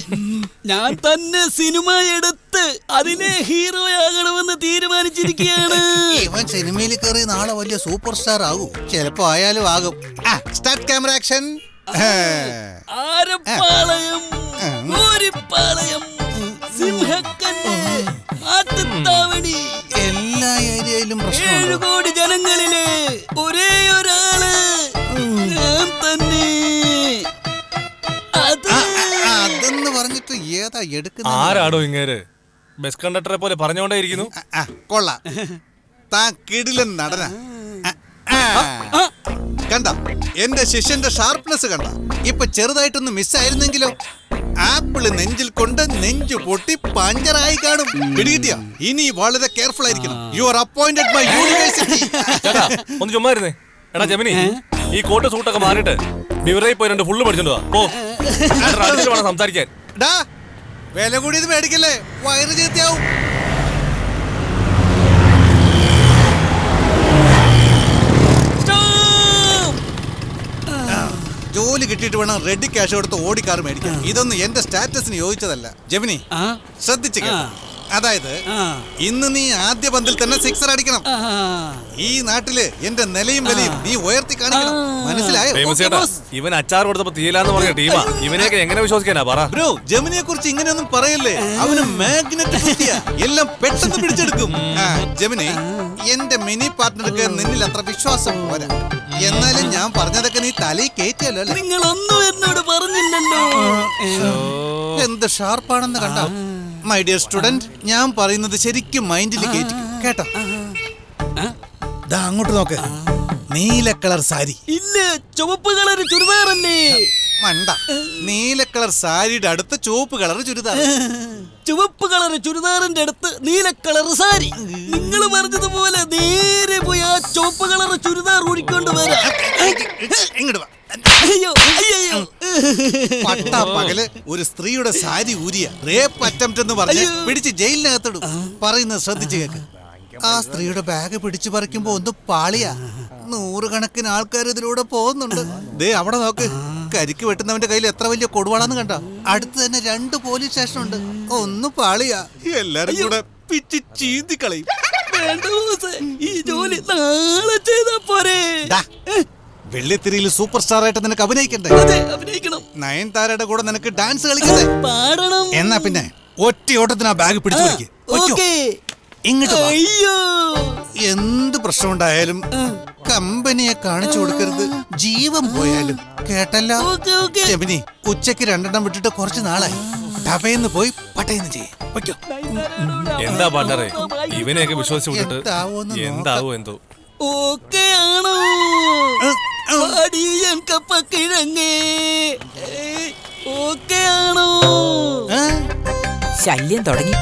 ഞാൻ തന്നെ സിനിമ എടുത്ത് അതിനെ ഹീറോയാകണമെന്ന് തീരുമാനിച്ചിരിക്കുകയാണ്. ഇവൻ സിനിമയിൽ കയറി നാളെ വലിയ സൂപ്പർ സ്റ്റാർ ആകും. ചിലപ്പോ ആയാലും ആകും. Start camera action. Arappalayam, Oripalayam, Simmakkal, Attuthavani, എല്ലാ ഏരിയയിലും 7 കോടി ജനങ്ങളിലെ ഒരേ ഒരാള് ഞാൻ തന്നെ. അതെന്ന് പറഞ്ഞിട്ട് ഏതാ എടുക്കുന്ന? ആരാടോ ഇങ്ങേര്? ബസ് കണ്ടക്ടറെ പോലെ പറഞ്ഞുകൊണ്ടേയിരിക്കുന്നു. കൊള്ളാം, താൻ കിടിലൻ നടന. കണ്ട എന്റെ ശിഷ്യന്റെ ഷാർപ്നെസ് കണ്ട. ഇപ്പൊ ചെറുതായിട്ടൊന്ന് മിസ്സായിരുന്നെങ്കിലോ? ആപ്പിള് നെഞ്ചിൽ കൊണ്ട് നെഞ്ചു പൊട്ടി പഞ്ചറായി കാണും. പിടികിട്ടിയ? ഇനി വളരെ കെയർഫുൾ ആയിരിക്കണം. You are appointed by university. ഒന്ന് ചുമ്മാ ഇരുന്നേ. എടാ ജമിനി, ഈ കോട്ട് സൂട്ടൊക്കെ മാറിയിട്ട് ബിവറേജ് പോയി 2 ഫുള്ള് പഠിച്ചോണ്ട് വാ. വേണം സംസാരിക്കാൻ. വില കൂടിയത് മേടിക്കല്ലേ, വയറ് ചീത്തയാവും. ജോലി കിട്ടിയിട്ട് വേണം റെഡി ക്യാഷ് കൊടുത്ത് ഓടിക്കാർ മേടിക്കാൻ. ഇതൊന്നും എന്റെ സ്റ്റാറ്റസിന് യോജിച്ചതല്ല. ജമിനി ശ്രദ്ധിച്ചു കേട്ടോ. അതായത് ഇന്ന് നീ ആദ്യ പന്തിൽ തന്നെ 6 അടിക്കണം. ഈ നാട്ടില് എന്റെ നിലയും വിലയും നീ ഉയർത്തി കാണിക്കണം. മനസ്സിലായോ? ഇവൻ അച്ചാർ കൊടുത്തപ്പോ തീലാന്ന് പറഞ്ഞ ടീമാ. ഇവനെയൊക്കെ എങ്ങനെ വിശ്വസിക്കാനാ പറ? ബ്രോ, ജമിനിയെ കുറിച്ച് ഇങ്ങനെയൊന്നും പറയല്ലേ. അവന് മാഗ്നറ്റ് ബുദ്ധിയാ, എല്ലാം പെട്ടെന്ന് പിടിച്ചെടുക്കും. ജമിനി, എന്റെ മിനി പാർട്ട്ണർക്ക് നിന്നിൽ അത്ര വിശ്വാസം പോരാ. എന്നാലും ഞാൻ പറഞ്ഞതൊക്കെ നീ തലയിൽ കയറ്റിയല്ലോ. നിങ്ങളൊന്നും എന്നോട് പറഞ്ഞില്ലല്ലോ. എന്ത് ഷാർപ്പാണെന്ന് കണ്ടോ? മൈ ഡിയർ സ്റ്റുഡന്റ്, ഞാൻ പറയുന്നത് ശരിക്കും മൈൻഡിൽ കയറ്റിക്കും കേട്ടോ. അങ്ങോട്ട് നോക്ക്. നീല കളർ സാരി. ഇല്ല, ചുവപ്പ് കളർ ചുരിദാറല്ലേ. മണ്ട. നീല കളർ സാരിയുടെ അടുത്ത് ചുവപ്പ് കളർ ചുരിദാർ. ചുവപ്പ് കളർ ചുരിദാറിന്റെ അടുത്ത് നീല കളർ സാരി. നിങ്ങൾ പറഞ്ഞതുപോലെ നേരെ പോയി ആ ചുവപ്പ് കളർ ചുരിദാർ ഊരിക്കൊണ്ട് വരാം. ഇങ്ങോട്ട് വാ. പട്ടാ പകല് ഒരു സ്ത്രീയുടെ സാരി ഊരിയ റേപ്പ് അറ്റംപ്റ്റ് എന്ന് പറഞ്ഞ് പിടിച്ച് ജയിലിനകത്തിടും. പറയുന്നത് ശ്രദ്ധിച്ചു കേക്ക്. ആ സ്ത്രീയുടെ ബാഗ് പിടിച്ചു പറിക്കുമ്പോ ഒന്ന് പാളിയാ. 100 കണക്കിന് ആൾക്കാർ ഇതിലൂടെ പോകുന്നുണ്ട്. ദേ അവിടെ നോക്ക്. കരിക്ക് വെട്ടുന്നവന്റെ കയ്യിൽ എത്ര വലിയ കൊടുവാളാന്ന് കണ്ട. അടുത്ത് തന്നെ 2 പോലീസ് സ്റ്റേഷൻ ഉണ്ട്. ഒന്ന് പാളിയാ. എല്ലാരും കൂടെ പിച്ച് ചീന്തി കളയും. ഈ ജോലി നാളെ ചെയ്താ പോരെ? വെള്ളിത്തിരിയിൽ സൂപ്പർ സ്റ്റാർ ആയിട്ട് നിനക്ക് അഭിനയിക്കണ്ടേ? നയൻതാരയുടെ കൂടെ നിനക്ക് ഡാൻസ് കളിക്കണ്ടേ? എന്നാ പിന്നെ ഒറ്റയോട്ടത്തിന് ആ ബാഗ് പിടിച്ചു ഇങ്ങോട്ട്. എന്ത് പ്രശ്നം ഉണ്ടായാലും കമ്പനിയെ കാണിച്ചു കൊടുക്കരുത്, ജീവൻ പോയാലും. കേട്ടല്ലോ ജമിനി? ഉച്ചക്ക് 2 വിട്ടിട്ട് കുറച്ച് നാളായി. ടപയെന്ന് പോയി പട്ടയെന്ന് ചെയ്യും. എന്താ പാട്ടറേ, ഇവനെയൊക്കെ വിശ്വസിച്ച് വിട്ടിട്ട് എന്താവോ എന്തോ. ഓക്കെ ആണോ? ഓക്കെ ആണോ? ശല്യം തുടങ്ങി.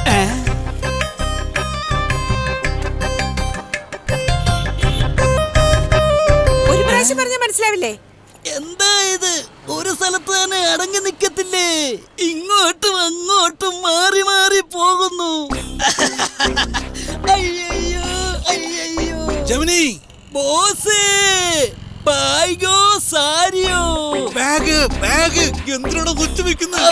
ഒരു പ്രാവശ്യം പറഞ്ഞാൽ മനസ്സിലാവില്ലേ? എന്താ ഇത്? ഒരു സ്ഥലത്ത് തന്നെ അടങ്ങി നിക്കത്തില്ലേ? ഇങ്ങോട്ടും അങ്ങോട്ടും മാറി മാറി പോകുന്നു. അയ്യോ അയ്യോ. ജമിനി ബോസേ, ബാഗോ സാരിയോ? ബാഗ് ബാഗ് എന്തിനാണോ കൊച്ചു വെക്കുന്നത്?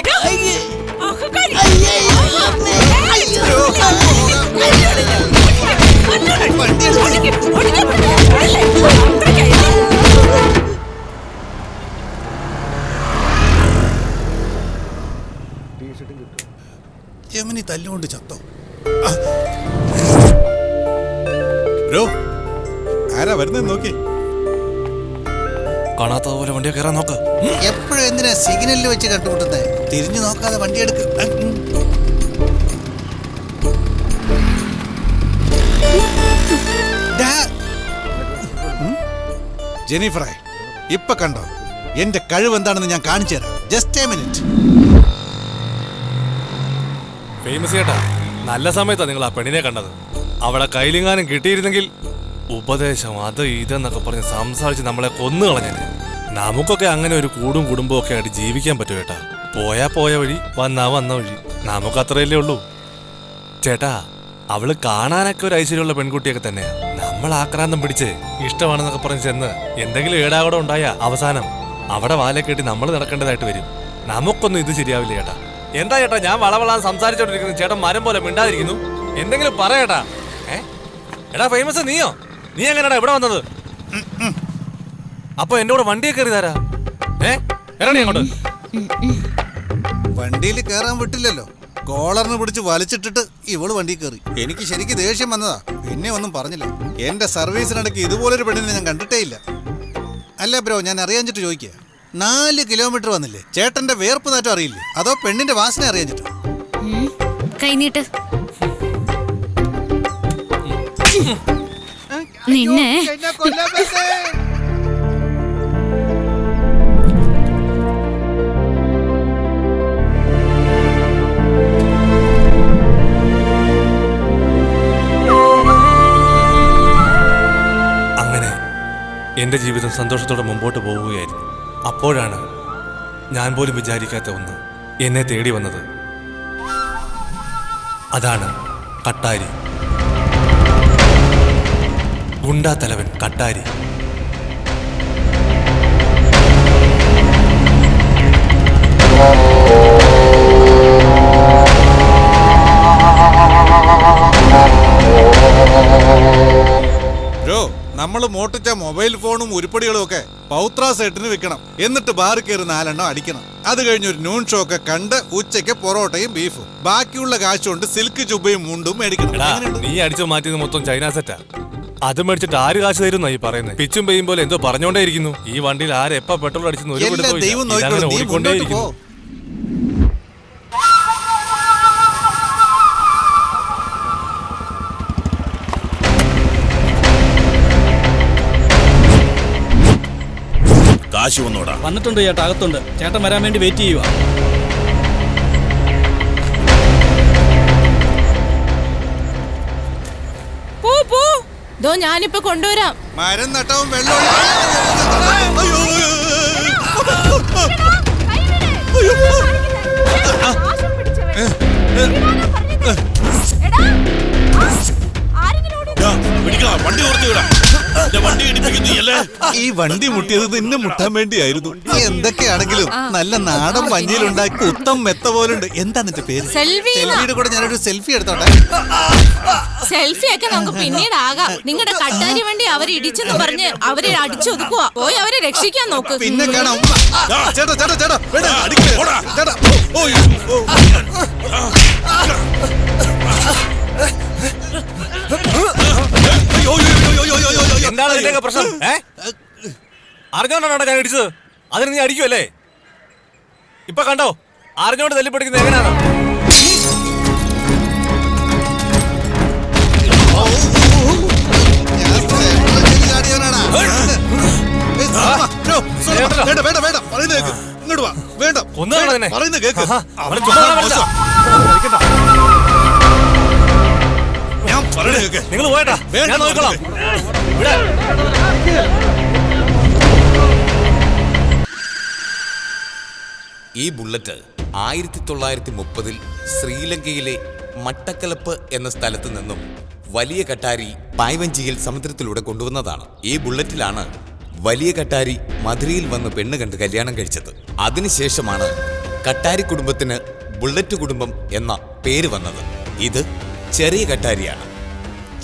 ജമിനി തല്ലുകൊണ്ട് ചത്തോ? ബ്രോ, ആരാ വരുന്നത് നോക്കി. കാണാത്ത പോലെ വണ്ടിയെ കയറാൻ നോക്ക്. എപ്പോഴും എന്തിനാ സിഗ്നലിൽ വെച്ച് കണ്ടുമുട്ടുന്നത്? തിരിഞ്ഞു നോക്കാതെ വണ്ടി എടുക്കും. ജെനിഫറെ, ഇപ്പൊ കണ്ടോ എന്റെ കഴിവ് എന്താണെന്ന് ഞാൻ കാണിച്ചു തരാം. Just A minute. ഫേമസ് ചേട്ടാ, നല്ല സമയത്താ നിങ്ങൾ ആ പെണ്ണിനെ കണ്ടത്. അവളെ കയ്യിലെങ്ങാനും കിട്ടിയിരുന്നെങ്കിൽ ഉപദേശം അത് ഇതെന്നൊക്കെ പറഞ്ഞ് സംസാരിച്ച് നമ്മളെ കൊന്നു കളഞ്ഞത്. നമുക്കൊക്കെ അങ്ങനെ ഒരു കൂടും കുടുംബവും ഒക്കെ ആയിട്ട് ജീവിക്കാൻ പറ്റും ചേട്ടാ. പോയാ പോയ വഴി, വന്നാ വന്ന വഴി. നമുക്ക് അത്രയല്ലേ ഉള്ളൂ ചേട്ടാ. അവള് കാണാനൊക്കെ ഒരു ഐശ്വര്യമുള്ള പെൺകുട്ടിയൊക്കെ തന്നെയാ. നമ്മൾ ആക്രാന്തം പിടിച്ച് ഇഷ്ടമാണെന്നൊക്കെ പറഞ്ഞ് ചെന്ന് എന്തെങ്കിലും ഏടാകൂടെ ഉണ്ടായ അവസാനം അവിടെ വാലെ കെട്ടി നമ്മൾ നടക്കേണ്ടതായിട്ട് വരും. നമുക്കൊന്നും ഇത് ശരിയാവില്ല ചേട്ടാ. എന്താ ചേട്ടാ ഞാൻ വളവളാൻ സംസാരിച്ചോണ്ടിരിക്കുന്നു, ചേട്ടൻ മരം പോലെ മിണ്ടാതിരിക്കുന്നു. എന്തെങ്കിലും പറയേട്ടാ. എടാ ഫേമസ്, നീ എങ്ങനെയാടാ ഇവിടെ വന്നത്? അപ്പൊ എന്റെ കൂടെ വണ്ടിയെ കയറിയതാരാ? എറണി അങ്ങോട്ട്. വണ്ടിയിൽ കയറാൻ വിട്ടില്ലല്ലോ. കോളറിന് പിടിച്ച് വലിച്ചിട്ടിട്ട് ഇവള് വണ്ടി കയറി. എനിക്ക് ശരിക്കും ദേഷ്യം വന്നതാ. പിന്നെ ഒന്നും പറഞ്ഞില്ല. എന്റെ സർവീസിനിടയ്ക്ക് ഇതുപോലൊരു പെണ്ണിനെ ഞാൻ കണ്ടിട്ടേ ഇല്ല. അല്ല ബ്രോ, ഞാൻ അറിയാഞ്ഞിട്ട് ചോദിക്കുക, 4 കിലോമീറ്റർ വന്നില്ലേ? ചേട്ടന്റെ വേർപ്പ് നാറ്റം അറിയില്ലേ? അതോ പെണ്ണിന്റെ വാസന അറിയാഞ്ഞിട്ടോ? കൈനീട്ട്. നിന്നെ അങ്ങനെ എന്റെ ജീവിതം സന്തോഷത്തോടെ മുമ്പോട്ട് പോവുകയായിരുന്നു. അപ്പോഴാണ് ഞാൻ പോലും വിചാരിക്കാത്ത ഒന്ന് എന്നെ തേടി വന്നത്. അതാണ് കട്ടാരി. ഗുണ്ടാത്തലവൻ കട്ടാരി. ബ്രോ, നമ്മൾ മോട്ടിച്ച മൊബൈൽ ഫോണും ഉരുപ്പടികളും ഒക്കെ പൗത്ര സെറ്റിന് വെക്കണം. എന്നിട്ട് ബാറിൽ കയറി 4 എണ്ണം അടിക്കണം. അത് കഴിഞ്ഞ് ഒരു നൂൺ ഷോ ഒക്കെ കണ്ട് ഉച്ചയ്ക്ക് പൊറോട്ടയും ബീഫും, ബാക്കിയുള്ള കാശ് കൊണ്ട് സിൽക്ക് ചുബയും മുണ്ടും മേടിക്കണം. നീ അടിച്ചു മാറ്റിയത് മൊത്തം ചൈന സെറ്റാ. അത് മേടിച്ചിട്ട് ആര് കാശ് തരുന്ന ഈ പറയുന്നത്? പിച്ചും പെയ്യും പോലെ എന്തോ പറഞ്ഞോണ്ടേ ഇരിക്കുന്നു. ഈ വണ്ടിയിൽ ആരെപ്പ പെട്രോൾ അടിച്ചെന്ന് ഒരു ഓടിക്കൊണ്ടേയിരിക്കുന്നു. കാശ് വന്നോടാ. വന്നിട്ടുണ്ട് ചേട്ടാ, അകത്തുണ്ട്. ചേട്ടൻ വരാൻ വേണ്ടി വെയിറ്റ് ചെയ്യുക. ദോ ഞാനിപ്പോ കൊണ്ടുവരാം. മരം നട്ടവും വെള്ളം. ഈ വണ്ടി മുട്ടിയത് നിന്നെ മുട്ടാൻ വേണ്ടിയായിരുന്നു. എന്തൊക്കെയാണെങ്കിലും നല്ല നാടൻ മഞ്ഞയിലുണ്ടാക്കി ഉത്തം മെത്ത പോലുണ്ട്. എന്താ നിന്റെ പേര്? സെൽവിയുടെ കൂടെ ഞാനൊരു സെൽഫി എടുത്തോട്ടെ. സെൽഫി ഒക്കെ നമുക്ക് പിന്നീട് ആകാം. നിങ്ങളുടെ കട്ടാരി വണ്ടി അവർ ഇടിച്ചെന്ന് പറഞ്ഞ് അവരെ അടിച്ചൊതുക്കുക. പോയി അവരെ രക്ഷിക്കാൻ നോക്ക്. പിന്നെ കാണാം. ചേട്ടാ ചേട്ടാ ചേട്ടാ ചേട്ടാ. എന്താണ് ഇതിന്റെയൊക്കെ പ്രശ്നം? അറിഞ്ഞോണ്ടാണോ ഞാൻ ഇടിച്ചത്? അതിന് നീ അടിക്കുമല്ലേ? ഇപ്പൊ കണ്ടോ അറിഞ്ഞോണ്ട് തല്ലിപ്പിടിക്കുന്നത് എങ്ങനെയാണോ? നിങ്ങൾ പോയേട്ടാ, ഞാൻ നോക്കിക്കോളാം. ഈ ബുള്ളറ്റ് 1930 ശ്രീലങ്കയിലെ മട്ടക്കലപ്പ് എന്ന സ്ഥലത്ത് നിന്നും വലിയ കട്ടാരി പായ്വഞ്ചിയിൽ സമുദ്രത്തിലൂടെ കൊണ്ടുവന്നതാണ്. ഈ ബുള്ളറ്റിലാണ് വലിയ കട്ടാരി മധുരയിൽ വന്ന് പെണ്ണ് കണ്ട് കല്യാണം കഴിച്ചത്. അതിനുശേഷമാണ് കട്ടാരി കുടുംബത്തിന് ബുള്ളറ്റ് കുടുംബം എന്ന പേര് വന്നത്. ഇത് ചെറിയ കട്ടാരിയാണ്.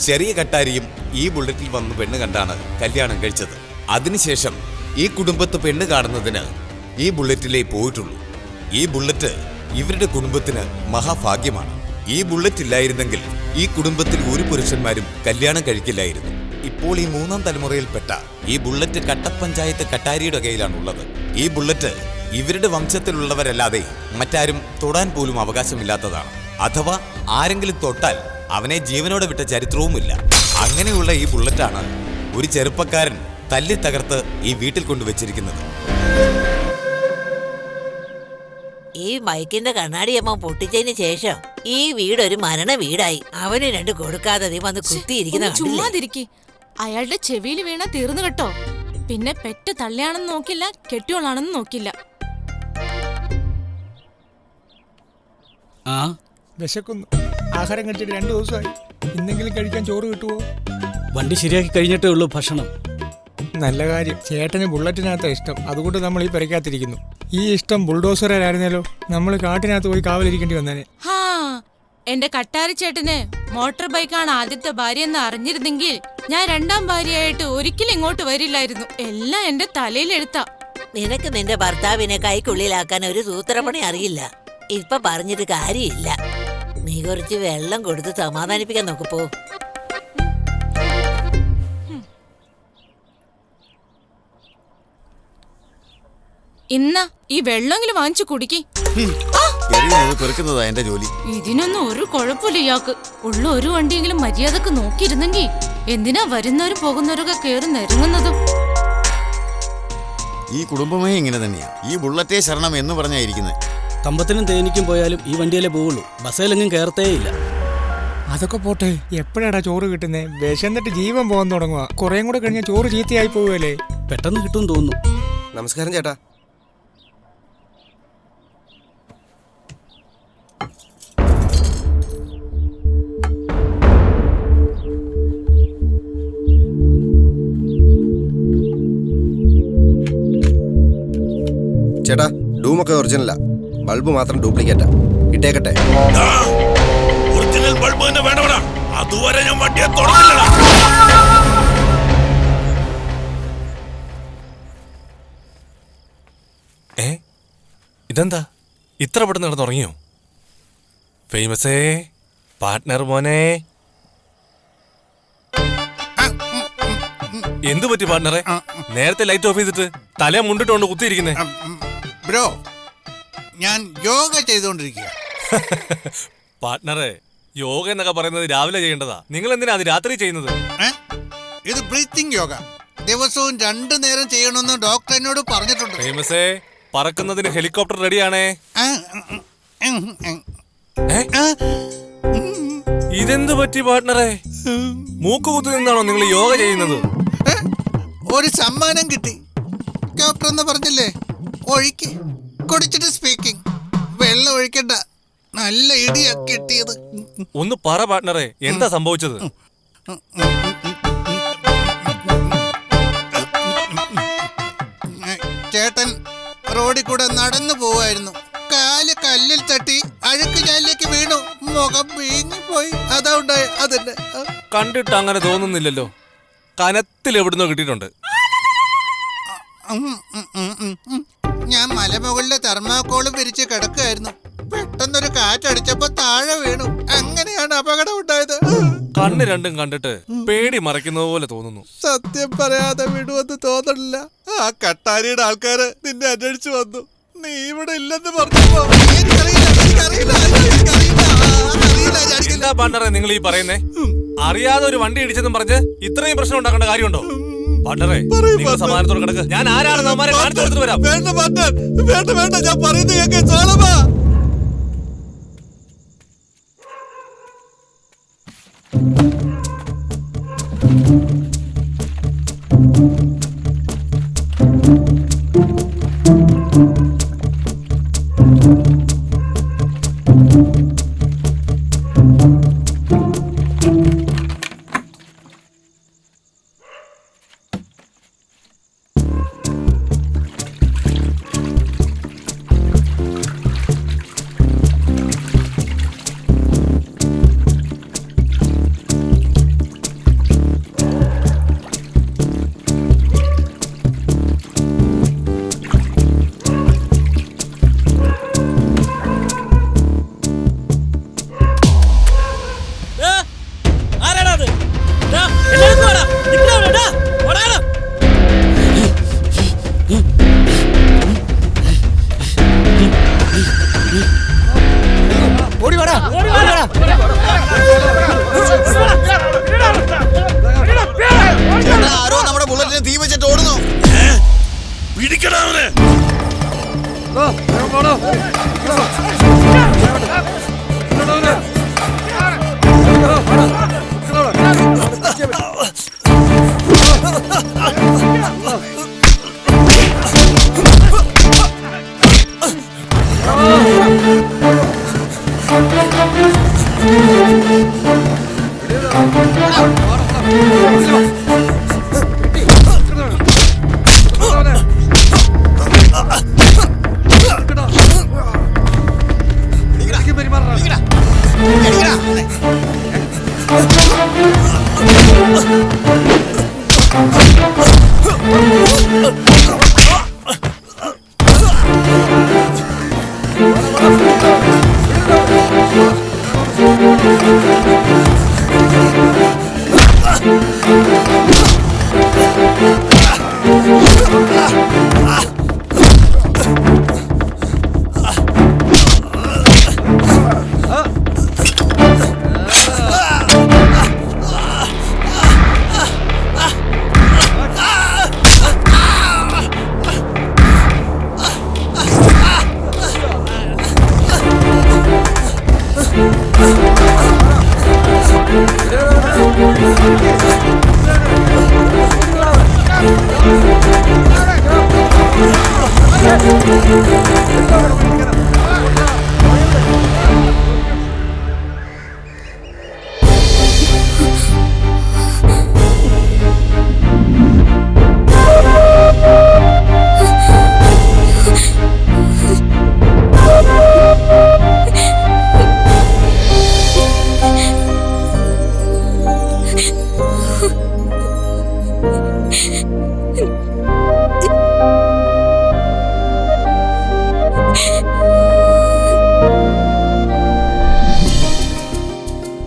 ചെറിയ കട്ടാരിയും ഈ ബുള്ളറ്റിൽ വന്ന് പെണ്ണ് കണ്ടാണ് കല്യാണം കഴിച്ചത്. അതിനുശേഷം ഈ കുടുംബത്ത് പെണ്ണ് കാണുന്നതിന് ഈ ബുള്ളറ്റിലേ പോയിട്ടുള്ളൂ. ഈ ബുള്ളറ്റ് ഇവരുടെ കുടുംബത്തിന് മഹാഭാഗ്യമാണ്. ഈ ബുള്ളറ്റ് ഇല്ലായിരുന്നെങ്കിൽ ഈ കുടുംബത്തിൽ ഒരു പുരുഷന്മാരും കല്യാണം കഴിക്കില്ലായിരുന്നു. ഇപ്പോൾ ഈ 3ാം തലമുറയിൽപ്പെട്ട ഈ ബുള്ളറ്റ് കട്ടപ്പഞ്ചായത്ത് കട്ടാരിയുടെ കയ്യിലാണുള്ളത്. ഈ ബുള്ളറ്റ് ഇവരുടെ വംശത്തിലുള്ളവരല്ലാതെ മറ്റാരും തൊടാൻ പോലും അവകാശമില്ലാത്തതാണ്. അഥവാ ആരെങ്കിലും തൊട്ടാൽ അവനെ ജീവനോടെ വിട്ട ചരിത്രവുമില്ല. അങ്ങനെയുള്ള ഈ ബുള്ളറ്റാണ് ഒരു ചെറുപ്പക്കാരൻ തല്ലി തകർത്ത് ഈ വീട്ടിൽ കൊണ്ടുവച്ചിരിക്കുന്നത്. ഈ മൈക്കിന്റെ കണ്ണാടിയമ്മ പൊട്ടിച്ചതിന് ശേഷം ഈ വീടൊരു മരണ വീടായി. അവന് രണ്ട് കൊടുക്കാതെ നീ വന്ന് കുത്തിയിരിക്കുന്ന ചുമ്മാതിരിക്കെ. അയാളുടെ ചെവിയിൽ വീണ തീർന്നു കേട്ടോ. പിന്നെ പെറ്റ് തള്ളിയാണെന്ന് നോക്കില്ല, കെട്ടിയോളാണെന്ന് നോക്കില്ല. വിശക്കുന്നു. ആഹാരം കഴിച്ചിട്ട് 2 ദിവസമായി. ഇന്നെങ്കിലും കഴിക്കാൻ ചോറ് കിട്ടുമോ? വണ്ടി ശരിയാക്കി കഴിഞ്ഞിട്ടേ ഉള്ളൂ ഭക്ഷണം. നല്ല കാര്യം. ചേട്ടന് ബുള്ളറ്റിനകത്താ ഇഷ്ടം, അതുകൊണ്ട് നമ്മൾ ഈ പെരക്കാത്തിരിക്കുന്നു. ഈ ഇഷ്ടം ബുൾഡോസറായിരുന്നല്ലോ, നമ്മൾ കാട്ടിനകത്ത് പോയി കാവലിരിക്കേണ്ടി വന്നേനെ. ഹാ, എന്റെ കട്ടാരിച്ചേട്ടന് മോട്ടോർ ബൈക്കാണ് ആദ്യത്തെ ഭാര്യ എന്ന് അറിഞ്ഞിരുന്നെങ്കിൽ ഞാൻ 2ാം ഭാര്യയായിട്ട് ഒരിക്കലും ഇങ്ങോട്ട് വരില്ലായിരുന്നു. എല്ലാം എന്റെ തലയിലെടുത്താ. നിനക്ക് നിന്റെ ഭർത്താവിനെ കൈക്കുള്ളിലാക്കാൻ ഒരു സൂത്രപ്പണി അറിയില്ല. ഇപ്പൊ പറഞ്ഞിട്ട് കാര്യമില്ല. നീ കുറച്ച് വെള്ളം കൊടുത്ത് സമാധാനിപ്പിക്കാൻ നോക്കപ്പോ. ഇന്ന ഈ വെള്ളമെങ്കിലും വാങ്ങിച്ചു കുടിക്കി. എന്റെ ജോലി. ഇതിനൊന്നും ഒരു കുഴപ്പമില്ല ഇയാൾക്ക്. ഉള്ള ഒരു വണ്ടിയെങ്കിലും മര്യാദക്ക് നോക്കിയിരുന്നെങ്കിൽ എന്തിനാ വരുന്നവരും പോകുന്നവരൊക്കെ കേറി നെരുങ്ങുന്നതും. ഈ കുടുംബമേ ഇങ്ങനെ തന്നെയാ. ഈ ബുള്ളറ്റേ ശരണം എന്ന് പറഞ്ഞായിരിക്കുന്നത്. കമ്പത്തിനും തേനിക്കും പോയാലും ഈ വണ്ടിയിലേ പോവുള്ളൂ, ബസ്സിലെങ്ങും കയറത്തേ ഇല്ല. അതൊക്കെ പോട്ടെ, എപ്പോഴാടാ ചോറ് കിട്ടുന്നേ? വിശന്നിട്ട് ജീവൻ പോകാൻ തുടങ്ങുക. കുറേ കൂടെ കഴിഞ്ഞാൽ ചോറ് ചീത്തയായി പോവുകയല്ലേ? പെട്ടെന്ന് കിട്ടുമെന്ന് തോന്നുന്നു. നമസ്കാരം ചേട്ടാ. ചേട്ടാ, ഡൂമൊക്കെ ഒറിജിനലാ, ബൾബ് മാത്രം ഡ്യൂപ്ലിക്കേറ്റാ. ഇട്ടേക്കട്ടെ. ഒറിജിനൽ ബൾബ് തന്നെ വേണമടാ. അതുവരെ ഞാൻ വണ്ടിയെ തുടങ്ങില്ലടാ. ഇതെന്താ ഇത്ര പെട്ടെന്ന് നടന്നുറങ്ങിയോ? ഫേമസേ, പാർട്ട്ണർ മോനെ. എന്തു പറ്റി പാർട്ട്ണറെ? നേരത്തെ ലൈറ്റ് ഓഫ് ചെയ്തിട്ട് തല മുണ്ടിട്ടുകൊണ്ട് കുത്തിയിരിക്കുന്നേ. ബ്രോ, ഞാൻ യോഗ ചെയ്തുകൊണ്ടിരിക്കുക. പാർട്ട്ണറെ, യോഗ എന്നൊക്കെ പറയുന്നത് രാവിലെ ചെയ്യേണ്ടതാ. നിങ്ങൾ എന്തിനാ അത് രാത്രി ചെയ്യുന്നത്? ഇത് ബ്രീത്തിങ് യോഗ. ദിവസവും 2 നേരം ചെയ്യണമെന്ന് ഡോക്ടർ എന്നോട് പറഞ്ഞിട്ടുണ്ട്. ഫേമസേ, പറക്കുന്നതിന് ഹെലികോപ്റ്റർ റെഡിയാണേ. ഇതെന്ത് പറ്റി പാർട്ട്ണറെ? മൂക്ക് കുത്തി നിന്നാണോ നിങ്ങൾ യോഗ ചെയ്യുന്നത്? ഒരു സമ്മാനം കിട്ടി. ഡോക്ടർ എന്ന് പറഞ്ഞില്ലേ, ഒഴിക്ക്, കുടിച്ചിട്ട് സ്പീക്കിംഗ്. വെള്ളം ഒഴിക്കണ്ട, നല്ല ഇടിയാ കിട്ടിയത്. ഒന്ന് പറ പാർട്ട്ണറെ, എന്താ സംഭവിച്ചത്? ചേട്ടൻ റോഡിൽ കൂടെ നടന്നു പോവായിരുന്നു. കാല് കല്ലിൽ തട്ടി അഴുക്ക് ചാലിലേക്ക് വീണു. മുഖം വീങ്ങിപ്പോയി. അതാ ഉണ്ടായ അതിന്റെ. കണ്ടിട്ട് അങ്ങനെ തോന്നുന്നില്ലല്ലോ. കനത്തിൽ എവിടുന്നോ കിട്ടിയിട്ടുണ്ട്. ഞാൻ മലമുകളിലെ തെർമാക്കോളും വിരിച്ച് കിടക്കുകയായിരുന്നു. പെട്ടെന്നൊരു കാറ്റടിച്ചപ്പോ താഴെ വീണു. അങ്ങനെയാണ് അപകടം ഉണ്ടായത്. കണ്ണ് രണ്ടും കണ്ടിട്ട് പേടി മറയ്ക്കുന്നത് പോലെ തോന്നുന്നു. സത്യം പറയാതെ വിടുവെന്ന് തോന്നണില്ല. ആ കട്ടാരിയുടെ ആൾക്കാര് നിന്നെ അന്വേഷിച്ചു വന്നു. നീ ഇവിടെ ഇല്ലെന്ന് പറഞ്ഞപ്പോ എന്താ പാർട്ണറെ നിങ്ങൾ ഈ പറയുന്നേ? അറിയാതെ ഒരു വണ്ടി ഇടിച്ചെന്നും പറഞ്ഞ് ഇത്രയും പ്രശ്നം ഉണ്ടാക്കേണ്ട കാര്യമുണ്ടോ? പാർട്ണറെ, നിങ്ങൾ സമാധാനത്തോടെ കിടക്ക്. ഞാൻ ആരാണെന്ന് അവന്മാരെ കാണിച്ചു കൊടുത്തിട്ട് വരാം. വേണ്ട പാർട്ണർ, വേണ്ട വേണ്ട, ഞാൻ പറയുന്നത് കേൾക്ക്. സോളമാ, പിടിക്കടാ അവനെ.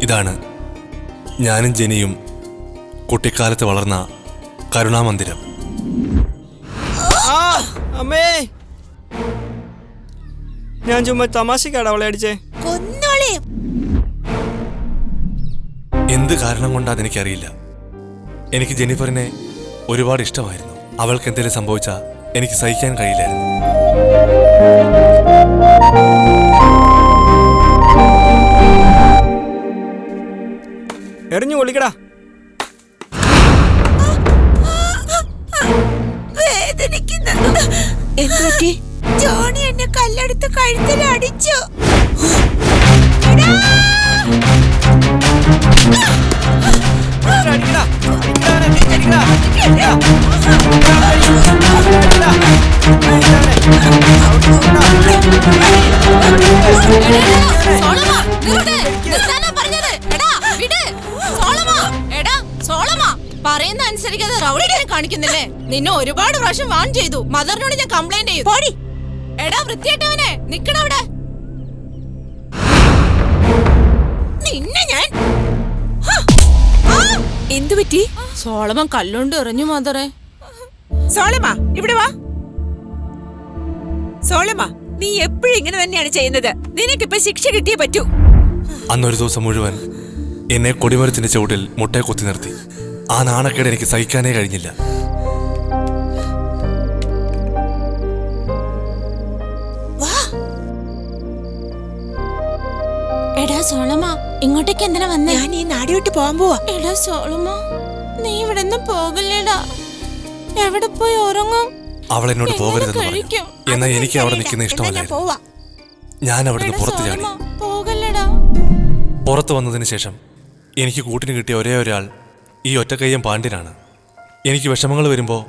ഇതാണ് ഞാനും ജനിയും കുട്ടിക്കാലത്ത് വളർന്ന കരുണാമന്ദിരം. അമ്മേ, ഞാൻ ചുമ്മാ തമാശക്കാണ് അവളെ അടിച്ചേ. എന്ത് കാരണം കൊണ്ടാന്ന് എനിക്കറിയില്ല. എനിക്ക് ജെന്നിഫറിനെ ഒരുപാട് ഇഷ്ടമായിരുന്നു. അവൾക്ക് എന്തെങ്കിലും സംഭവിച്ചാൽ എനിക്ക് സഹിക്കാൻ കഴിയില്ലായിരുന്നു. എറിഞ്ഞു കൊള്ളിക്കടാ. എന്തുപറ്റി? ജോണി എന്നെ കല്ലെടുത്ത് കഴുത്തിൽ അടിച്ചു. പറയുന്ന അനുസരിക്കാതെ റൗഡിനെ കാണിക്കുന്നില്ലേ? നിന്നെ ഒരുപാട് പ്രാവശ്യം വാൺ ചെയ്തു. മദറിനോട് ഞാൻ കംപ്ലൈന്റ് ചെയ്തു. എടാ വൃത്തിയായിട്ടവനെ നിക്കടവിടെ. നിന്നെ ഞാൻ എന്തു പറ്റി? സോളമൻ കല്ലുകൊണ്ട് എറിഞ്ഞു മദറെ. സോളമ ഇവിടെ വാ. സോളമ, നീ എപ്പോഴും ഇങ്ങനെ തന്നെയാണ് ചെയ്യുന്നത്. നിനക്കിപ്പോ ശിക്ഷ കിട്ടിയേ പറ്റൂ. അന്നൊരു ദിവസം മുഴുവൻ എന്നെ കൊടിമരത്തിന്റെ ചുവട്ടിൽ മുട്ടയെ കുത്തി നിർത്തി. ആ നാണക്കേട് എനിക്ക് സഹിക്കാനേ കഴിഞ്ഞില്ല. എടാ സോളമ, ഇങ്ങോട്ടേക്ക് എന്തിനാ വന്നേ? ഞാൻ ഈ നാട് വിട്ട് പോവാൻ പോവാ. എടാ സോളമ, നീ ഇവിടെ നിന്ന് പോകില്ലേടാ. എവിടെ പോയി ഉറങ്ങും? അവൾ എന്നോട് പോകരുതെന്ന് പറഞ്ഞു. എന്നാൽ എനിക്ക് അവിടെ നിൽക്കുന്ന ഇഷ്ടമല്ലായിരുന്നു. ഞാൻ അവിടുന്ന് പുറത്തു ചാടി. പുറത്തു വന്നതിന് ശേഷം എനിക്ക് കൂട്ടിന് കിട്ടിയ ഒരേ ഒരാൾ ഈ ഒറ്റക്കയ്യൻ പാണ്ഡ്യനാണ്. എനിക്ക് വിഷമങ്ങൾ വരുമ്പോൾ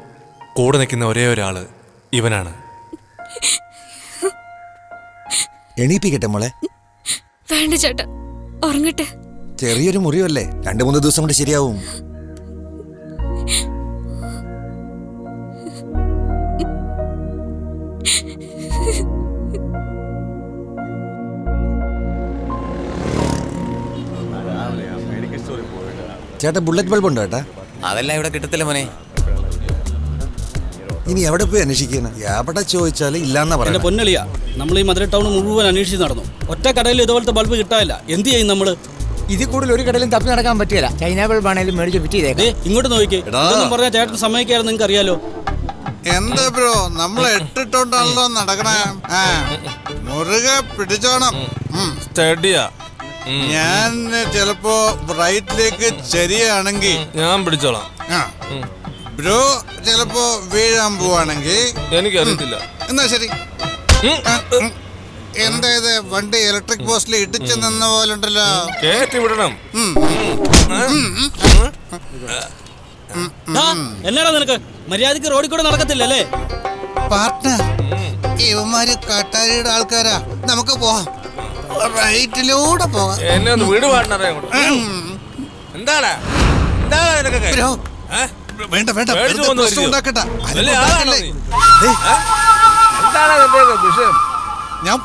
കൂടെ നിൽക്കുന്ന ഒരേ ഒരാള് ഇവനാണ്. എണീപ്പിക്കട്ടെ മോളെ? വേണ്ട ചേട്ടാ, ഉറങ്ങട്ടെ. ചെറിയൊരു മുറിവല്ലേ, 2-3 ദിവസം കൊണ്ട് ശരിയാവും. ചേട്ടാ, ബുള്ളറ്റ് ബൾബ് ഉണ്ടോ ചേട്ടാ? അതെല്ലാം ഇവിടെ കിട്ടത്തില്ല മോനെ. ഇനി എവിടെ പോയി അന്വേഷിക്കാനാ? എവിടെ ചോദിച്ചാലും ഇല്ലാന്നാ എന്റെ പറയുന്നത്. പൊന്നളിയാ, നമ്മൾ ഈ മധുര ടൗൺ മുഴുവൻ അന്വേഷിച്ച് നടന്നു. ഒറ്റ കടയിൽ ഇതുപോലത്തെ ബൾബ് കിട്ടാനില്ല. എന്ത് ചെയ്യും നമ്മള്? ഇതിൽ കൂടുതൽ ഒരു കടയിലും തപ്പി നടക്കാൻ പറ്റില്ല. ചൈന ബൾബ് ആണെങ്കിലും മേടിച്ച് ഫിറ്റ് ചെയ്തേക്കാം. ഇങ്ങോട്ട് നോക്കിക്കേ. ഇതൊന്നും പറഞ്ഞാൽ ചേട്ടൻ സമ്മതിക്കാറ് നിങ്ങൾക്ക് അറിയാലോ. എന്താ ബ്രോ നമ്മൾ ഇട്ടിട്ടോണ്ടാണല്ലോ നടക്കണേ. മുറുകെ പിടിച്ചോണം. സ്റ്റഡിയാ. ഞാൻ ചിലപ്പോ റൈറ്റിലേക്ക് ചെരിയാണെങ്കിൽ ഞാൻ പിടിച്ചോളാം. ബ്രോ ചിലപ്പോ വീഴാൻ പോവാണെങ്കിൽ എനിക്കറിയത്തില്ല. എന്നാ ശരി. എന്താ ഇത് വണ്ടി ഇലക്ട്രിക് പോസ്റ്റിൽ ഇടിച്ചു നിന്ന പോലെ ഉണ്ടല്ലോ. കേറ്റി വിടണം. എന്നാടാ നിനക്ക് മര്യാദക്ക് റോഡിൽ കൂടെ നടക്കത്തില്ലല്ലേ? പാർട്ട്ണർ, ഇവന്മാര് കട്ടാരിയുടെ ആൾക്കാരാ. നമുക്ക് പോവാം, റൈറ്റിലൂടെ പോവാം. എന്നെ ഒന്ന് വീട് പാർട്ട്ണറെ. എന്താടാ ബ്രോ വേണ്ട വേണ്ട ഉണ്ടാക്കട്ടെ. ഞാൻ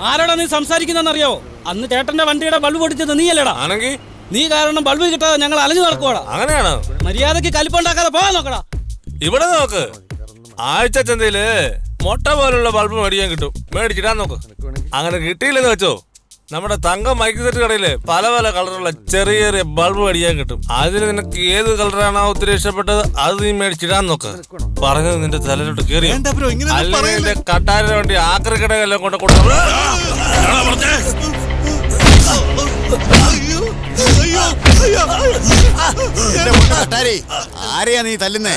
ആരോടാ നീ സംസാരിക്കുന്നറിയോ? അന്ന് ചേട്ടന്റെ വണ്ടിയുടെ ബൾബ് പൊടിച്ചത് നീയല്ലേടാ? നീ കാരണം ബൾബ് കിട്ടാതെ ഞങ്ങൾ അലഞ്ഞു നടക്കുവാടാ. അങ്ങനെയാണോ? മര്യാദക്ക് കലിപ്പുണ്ടാക്കാതെ പോകാൻ നോക്കടാ. ഇവിടെ നോക്ക്, ആഴ്ച ചന്തയില് മുട്ട പോലുള്ള ബൾബ് മേടിക്കാൻ കിട്ടും. മേടിച്ചിടാൻ നോക്ക്. അങ്ങനെ കിട്ടിയില്ലെന്ന് വെച്ചോ, നമ്മുടെ തങ്കം മൈക്ക് സെറ്റ് കടയില് പല പല കളറുള്ള ചെറിയ ചെറിയ ബൾബ് മേടിക്കാൻ കിട്ടും. അതിന് നിനക്ക് ഏത് കളറാണോ ഒത്തിരി ഇഷ്ടപ്പെട്ടത് അത് നീ മേടിച്ചിടാൻ നോക്ക്. പറഞ്ഞത് നിന്റെ തലയിലോട്ട് കയറി അല്ലെങ്കിൽ കട്ടാരിന് വേണ്ടി ആക്രി കടകളെല്ലാം കൊണ്ട് കൊടുത്തു. ആരെയാ നീ തല്ലുന്നേ?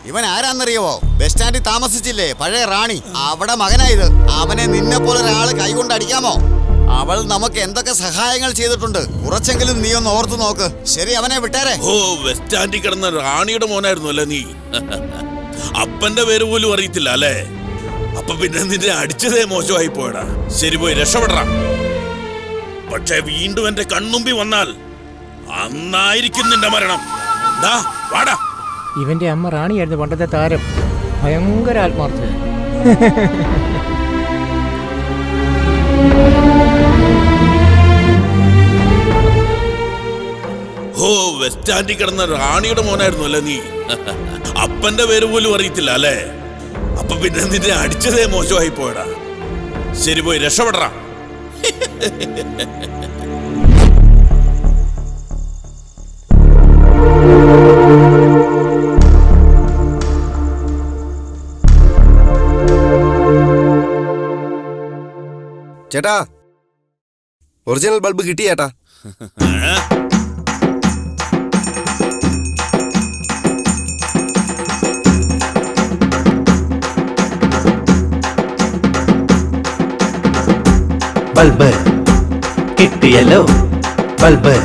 ഇവൻ ആരാന്നറിയാവോ? ബസ് സ്റ്റാൻഡിൽ താമസിച്ചില്ലേ പഴയ റാണി, അവിടെ മകനായത്. അവനെ നിന്നെ പോലെ ഒരാള് കൈകൊണ്ട് അടിക്കാമോ? അവൾ നമുക്ക് എന്തൊക്കെ സഹായങ്ങൾ ചെയ്തിട്ടുണ്ട്. കുറച്ചെങ്കിലും നീ ഒന്ന് ഓർത്തു നോക്ക്. ശരി, അവനെ വിട്ടേരെ. ഓ, ബസ് സ്റ്റാൻഡിൽ കിടന്ന റാണിയുടെ മോനായിരുന്നു അല്ലേ നീ? അപ്പന്റെ പേര് പോലും അറിയത്തില്ല അല്ലേ? അപ്പൊ പിന്നെ നിന്നെ അടിച്ചതേ മോശമായി പോയടാ. ശരി, പോയി രക്ഷപ്പെടറാ. പക്ഷെ വീണ്ടും എന്റെ കൺമുമ്പിൽ വന്നാൽ അന്നായിരിക്കും നിന്റെ മരണം. വാടാ. ഇവന്റെ അമ്മ റാണിയായിരുന്നു പണ്ടത്തെ താരം. ഭയങ്കര ആത്മാർത്ഥ. ഓ, ബസ് സ്റ്റാൻഡിൽ കിടന്ന റാണിയുടെ മോനായിരുന്നു അല്ലേ നീ? അപ്പന്റെ പേര് പോലും അറിയത്തില്ല അല്ലേ? അപ്പൊ പിന്നെ നിന്നെ അടിച്ചതേ മോശമായി പോയടാ. ശരി, പോയി രക്ഷപ്പെടറാ. ചേട്ടാ, ഒറിജിനൽ ബൾബ് കിട്ടി ചേട്ടാ. ബൾബ് കിട്ടിയല്ലോ, ബൾബ്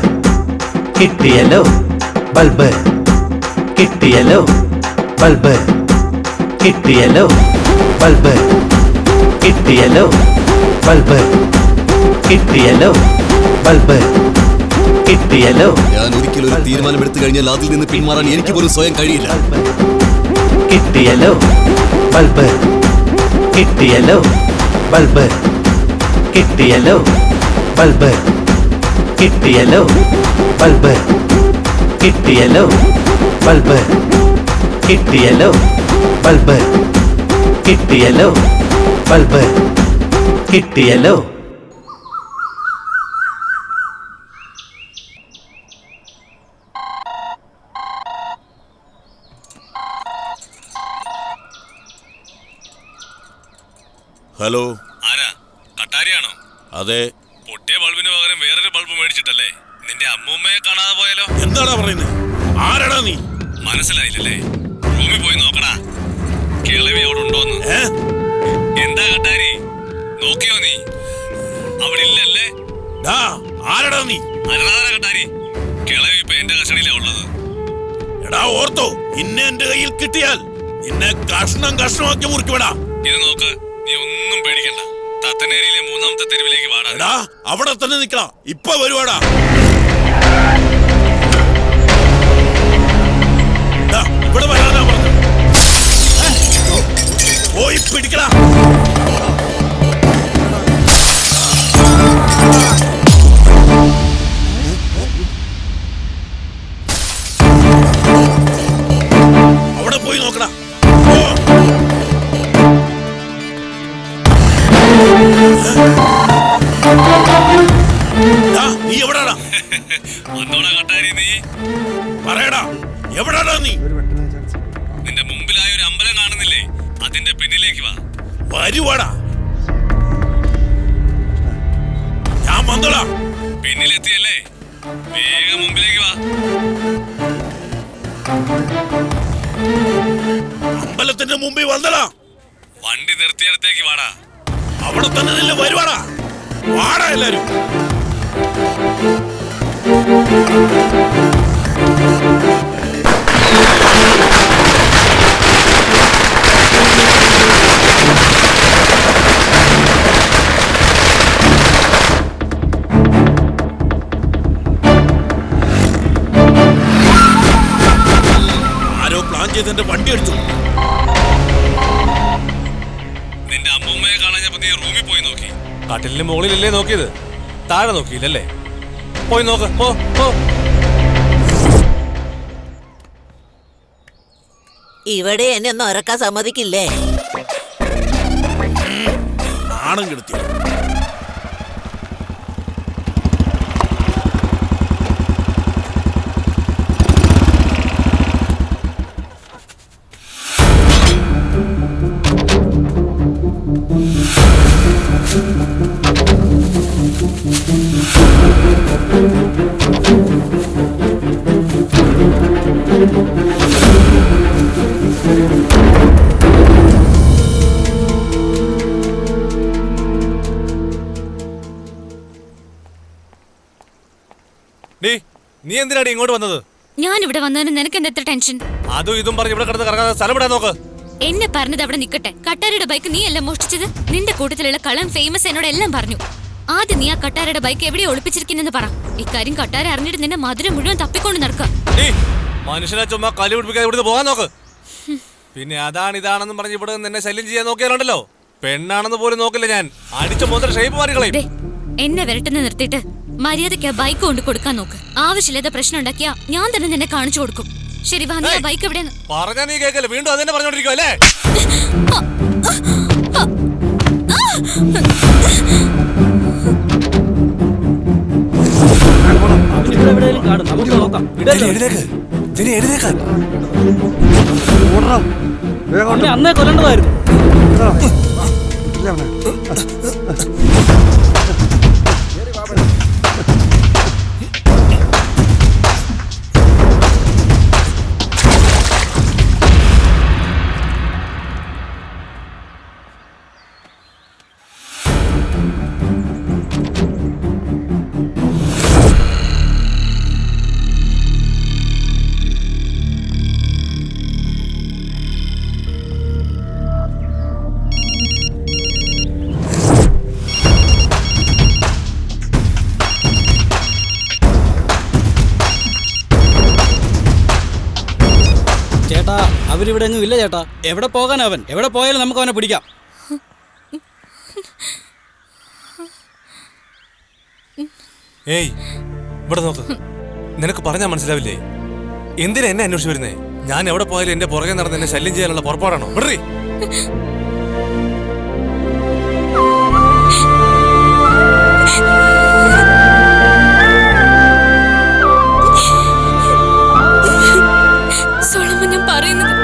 കിട്ടിയല്ലോ, ബൾബ് കിട്ടിയല്ലോ, ബൾബ് കിട്ടിയല്ലോ, ബൾബ് കിട്ടിയല്ലോ, ബൾബ് കിട്ടിയല്ലോ, ബൾബ് കിട്ടിയല്ലോ. ഞാൻ ഒരിക്കലും ഒരു തീരുമാനമെടുത്തു കഴിഞ്ഞാൽ അതിൽ നിന്ന് പിന്മാറാൻ എനിക്ക് പോലും സ്വയം കഴിയില്ല. കിട്ടിയല്ലോ, ബൾബ് കിട്ടിയല്ലോ, ബൾബ് കിട്ടിയല്ലോ, ബൾബ് കിട്ടിയല്ലോ, ബൾബ് കിട്ടിയല്ലോ, ബൾബ് കിട്ടിയല്ലോ, ബൾബ് കിട്ടിയല്ലോ, ബൾബ് കിട്ടിയല്ലോ. ഹലോ, ആരാ? കട്ടാരിയാണോ? അതെ. പൊട്ടിയ ബൾബിന് പകരം വേറൊരു ബൾബ് മേടിച്ചിട്ടല്ലേ നിന്റെ അമ്മൂമ്മയെ കാണാതെ പോയാലോ? എന്താടാ പറയുന്നത്? ആരാടാ നീ? മനസ്സിലായില്ലേ? റൂമിൽ പോയി നോക്കടാ, കിളവി അവിടെ ഉണ്ടോന്ന്. എന്താ കട്ടാരി, നോക്കിയോ നീ? അവിടെ ഇല്ലല്ലേ? ആരാടാ നീ? അല്ലാതെ കട്ടാരി, കിളവി ഇപ്പൊ എന്റെ കസ്റ്റഡിയിലാ ഉള്ളത്. എടാ ഓർത്തോ, ഇന്നെ എന്റെ കയ്യിൽ കിട്ടിയാൽ നിന്നെ കഷ്ണം കഷ്ണമാക്കി മുറിക്കുവിടാ. ഇത് നോക്ക്, നീ ഒന്നും പേടിക്കണ്ട. തത്തനേരിയിലെ 3ാമത്തെ തെരുവിലേക്ക് വാടാ. അവിടെ തന്നെ നിക്കണം, ഇപ്പൊ വരുവാടാ. ഇവിടെ വരാനാ പറഞ്ഞു. പോയി പിടിക്കടാ. അവിടെ പോയി നോക്കടാ. നീ എവിടാടാ? വന്നോടാ കട്ടാരി, നീ പറയടാ, എവിടാടാ നീ? നിന്റെ മുമ്പിലായ ഒരു അമ്പലം കാണുന്നില്ലേ? അതിന്റെ പിന്നിലേക്ക് വാ. വരുവാടാ, ഞാൻ വന്നോളാ. പിന്നിലെത്തിയല്ലേ? വേഗം മുമ്പിലേക്ക് വാ. അമ്പലത്തിന്റെ മുമ്പിൽ വന്നടാ. വണ്ടി നിർത്തിയിടത്തേക്ക് വാടാ. അവിടെ തന്നെ നില്ല. വരുവാടാ, വാടാ എല്ലാരും. ആരോ പ്ലാൻ ചെയ്ത് എന്റെ വണ്ടി അടിച്ചു. നിന്റെ അമ്മൂമ്മയെ കാണാഞ്ഞപ്പോ നീ റൂമിൽ പോയി നോക്കി. കട്ടിലിന് മുകളിലല്ലേ നോക്കിയത്? താഴെ നോക്കിയില്ലല്ലേ? പോയി നോക്ക്. പോ പോ. ഇവിടെ എന്നെ ഒന്നും ഉറക്കാൻ സമ്മതിക്കില്ലേ? നാണം കെടുത്തി. നീ എന്തിനാണ് ഇങ്ങോട്ട് വന്നത്? ഞാൻ ഇവിടെ വന്നതിന് നിനക്ക് എന്താ ടെൻഷൻ? അതും ഇതും പറഞ്ഞ് ഇവിടെ കിടന്ന് കറങ്ങാതെ സ്ഥലം വിടാൻ നോക്ക്. എന്നെ പറഞ്ഞത് അവിടെ നിക്കട്ടെ. കട്ടാരയുടെ ബൈക്ക് നീ അല്ല മോഷ്ടിച്ചത്. നിന്റെ കൂട്ടത്തിലുള്ള കള്ളൻ ഫേമസ് എന്നോട് എല്ലാം പറഞ്ഞു. ആദ്യം നീ ആ കട്ടാരയുടെ ബൈക്ക് എവിടെയോ ഒളിപ്പിച്ചിരിക്കുന്നെന്ന് പറ. ഇക്കാര്യം കട്ടാര അറിഞ്ഞിട്ട് നിന്റെ മധുരം മുഴുവൻ തപ്പിക്കൊണ്ട് നടക്കുക. മനുഷ്യനെ ചുമ്മാ കലി പിടിപ്പിക്കാതെ ഇവിടുന്ന് പോകാൻ നോക്ക്. പിന്നെ അതാണ് ഇതാണെന്നും പറഞ്ഞ് ഇവിടെ നിന്നെ ശല്യം ചെയ്യാൻ നോക്കിയാലുണ്ടല്ലോ, പെണ്ണാണെന്ന് പോലും നോക്കില്ല ഞാൻ. അടിച്ച മുതൽ ഷേപ്പ് മാറികളയും. എന്നെ വിരട്ടുന്ന നിർത്തിയിട്ട് മര്യാദയ്ക്ക് ആ ബൈക്ക് കൊണ്ട് കൊടുക്കാൻ നോക്ക്. ആവശ്യമില്ലാത്ത പ്രശ്നം ഉണ്ടാക്കിയാ ഞാൻ തന്നെ നിന്നെ കാണിച്ചു കൊടുക്കും. ശരി വാ, നീ ആ ബൈക്ക് എവിടെയെന്ന് പറഞ്ഞാ നീ കേൾക്കല്ലേ? വീണ്ടും അതെന്നെ പറഞ്ഞോണ്ടിരിക്കും അല്ലേ? അന്നേ കൊല്ലണ്ടതായിരുന്നു. ചേട്ടാ, അവരിവിടെ എങ്ങും ഇല്ല ചേട്ടാ. എവിടെ പോകാൻ അവൻ? എവിടെ പോയാലും നമുക്ക് അവനെ പിടിക്കാം. ഏയ് ഇവിടെ നോക്ക്. നിനക്ക് പറഞ്ഞാൽ മനസ്സിലാവില്ലേ? എന്തിനാ എന്നെ അന്വേഷിച്ച് വരുന്നേ? ഞാൻ എവിടെ പോയാലും എന്റെ പുറകെ നടന്ന് എന്നെ ശല്യം ചെയ്യാനുള്ള പുറപ്പാടാണോ? വിടറി. ഞാൻ പറയുന്നത്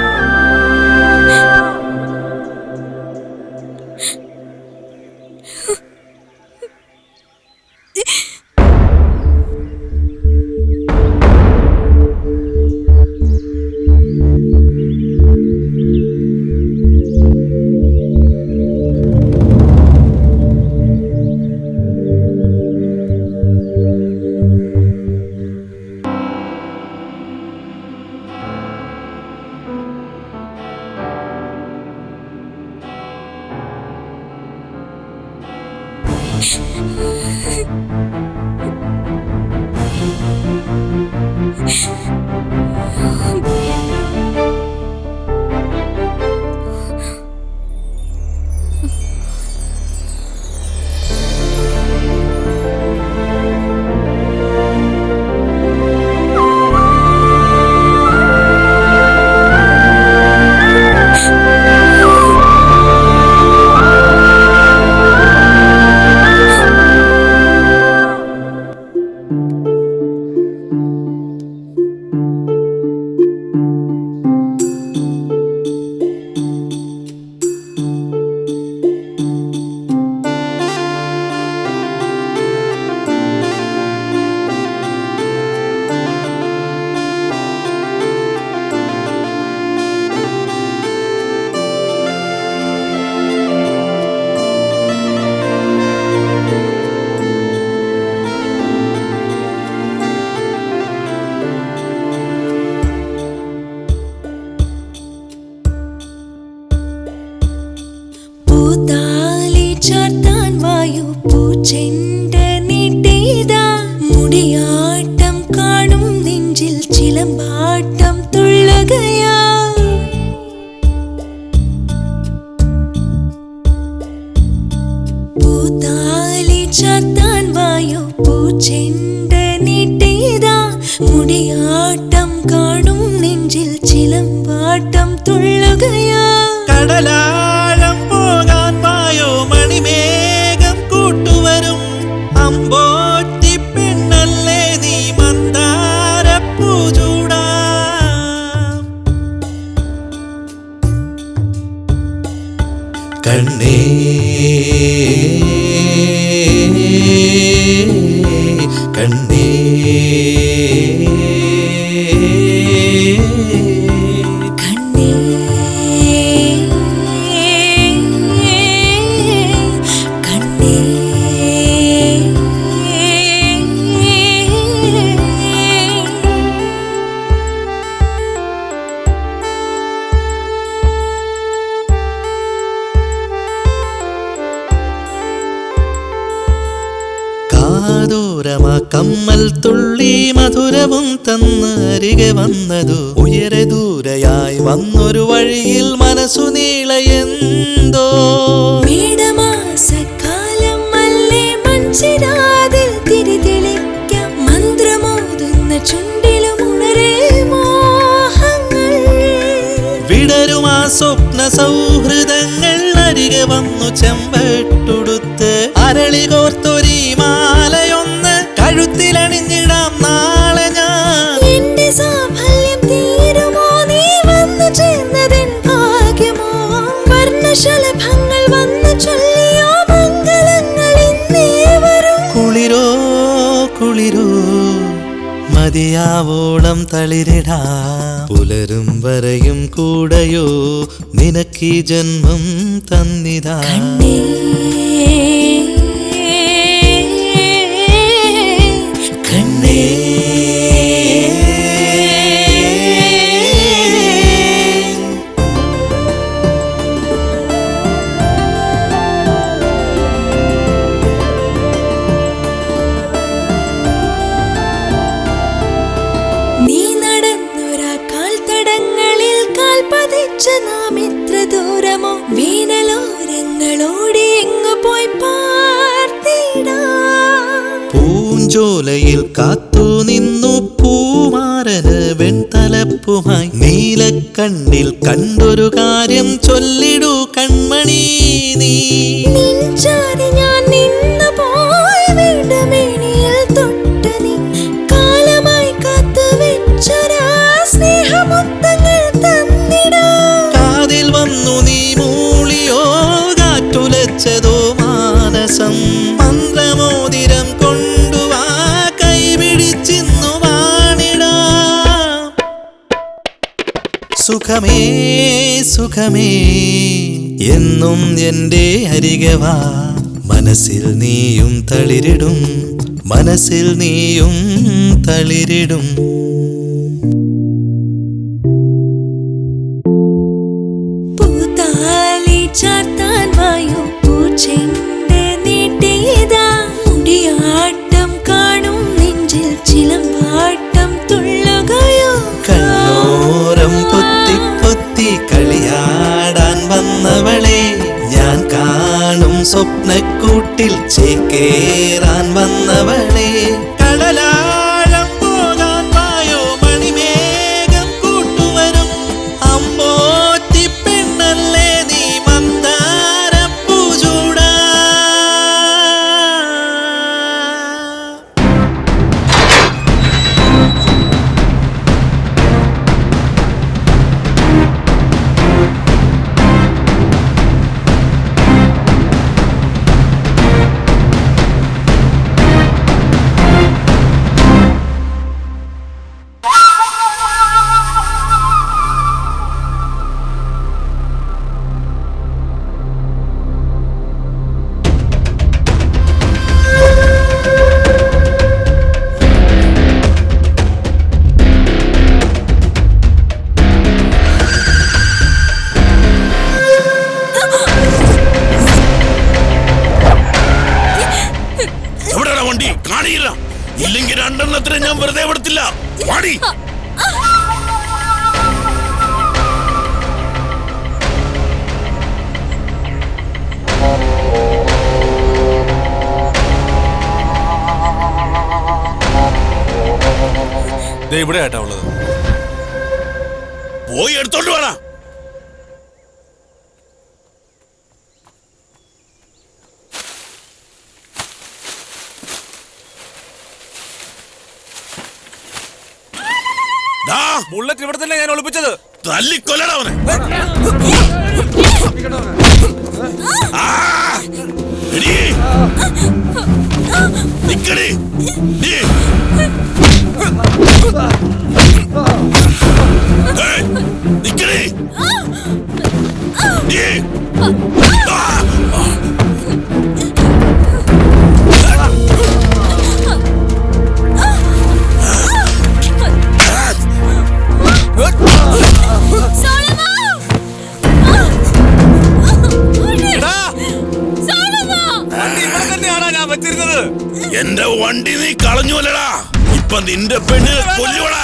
പൂച്ചെണ്ട നീട്ടിയതാ മുടിയാട്ടം കാണും നെഞ്ചിൽ ചിലമ്പാട്ടം തുള്ളുകയാ പൂത്താലി ചാത്താൻ വായോ പൂച്ചെണ്ട നീട്ടിയതാ മുടിയാട്ടം കാണും നെഞ്ചിൽ ചിലമ്പാട്ടം തുള്ളുകയാ കടലാഴം പോകാൻ വായോ മണിമേഘം കൂട്ടുവരും അമ്പോറ്റി പെണ്ണല്ലേ നീ മന്ദാരപ്പൂ ചൂടാ കണ്ണേ കണ്ണേ കാതോരമാ കമ്മൽ തുള്ളി മധുരവും തന്ന് അരികെ വന്നതു ഉയരെ ദൂരയായി വന്നൊരു വഴിയിൽ മനസ്സു നീളയെന്തോ മേടമാസക്കാലം അല്ലേ മഞ്ചിരാതിൽ തിരിതെളിക്കാം മന്ത്രമോതുന്ന ചുണ്ടിലും ഉണരേ മോഹങ്ങൾ വിടരുമാ സ്വപ്ന സൗഹൃദങ്ങൾ അരികെ വന്നു ചെമ്പട്ടുടുത്ത് അരളി കോർത്തൊരി മാലയൊന്ന് കഴുത്തിലണിഞ്ഞിടാം നാളെ ഞാൻ എന്റെ സാഫല്യം തീരുമോ നീ വന്നു ചേർന്നതെൻ ഭാഗ്യമോ വർണ്ണശലഭങ്ങൾ വന്നു ചൊല്ലിയോ മംഗളങ്ങൾ ഇന്നേ വരും കുളിരോ കുളിരോ മതിയാവോളം തളിരിടാ പുലരും വരെയും കൂടയോ നിനക്കീ ജന്മം തന്നിതാ കണ്ണേ നീ നടന്നൊരാ കാൽത്തടങ്ങളിൽ കാൽ പതിച്ച നാം എത്ര ദൂരമോ വീണലോരങ്ങളോടി എങ്ങു പോയി പാർത്തിടാ പൂഞ്ചോലയിൽ കാത്തു നിന്നു പൂമാരന് വെൺതലപ്പുമായി നീലക്കണ്ണിൽ കണ്ടൊരു കാര്യം ചൊല്ലിടൂ കൺമണി നീ നിൻചാരി ഞാൻ നിന്നു പോയി വീണ്ടുമേനിയിൽ തൊട്ട് നീ കാലമായി കാത്തു വെച്ചൊരാ സ്നേഹമുത്തങ്ങൾ തന്നിടാ കാതിൽ വന്നു നീ മൂളിയോ കാറ്റുലച്ചതോ മാനസം മന്ത്രമോതിരം കൊണ്ടുവാ കൈപിടിച്ചിന്നു വാണിടാ സുഖമേ സുഖമേ എന്നും എൻ്റെ അരികെ വാ മനസ്സിൽ നീയും തളിരിടും മനസ്സിൽ നീയും തളിരിടും പൂത്താലി ചാർത്താൻ വായോ പൂച്ചെണ്ട നീട്ടിയതാ മുടിയാട്ടം കാണും നെഞ്ചിൽ ചിലമ്പാട്ടം തുള്ളുകയോ കണ്ണോരം പൊത്തി പൊത്തി കളിയാടാൻ വന്നവളെ ഞാൻ കാണും സ്വപ്നക്കൂട്ടിൽ ചേക്കേറാൻ വന്നവളെ കടലാഴം പോകാൻ വായോ മണിമേഘം കൂട്ടുവരും അമ്പോറ്റി പെണ്ണല്ലേ നീ മന്ദാരപ്പൂ ചൂടാ ഇവിടെ ആയിട്ടാ ഉള്ളത്. പോയി എടുത്തോണ്ട് വേണം. ബുള്ളറ്റ് ഇവിടെ തന്നെ ഞാൻ ഒളിപ്പിച്ചത്. തല്ലിക്കൊല്ലണവനെ. നിക്കടി. നിക്കടി. എന്റെ വണ്ടി നീ കളഞ്ഞുവല്ലടാ. ഇപ്പൊ നിന്റെ പെണ്ണിനെ കൊല്ലുവടാ.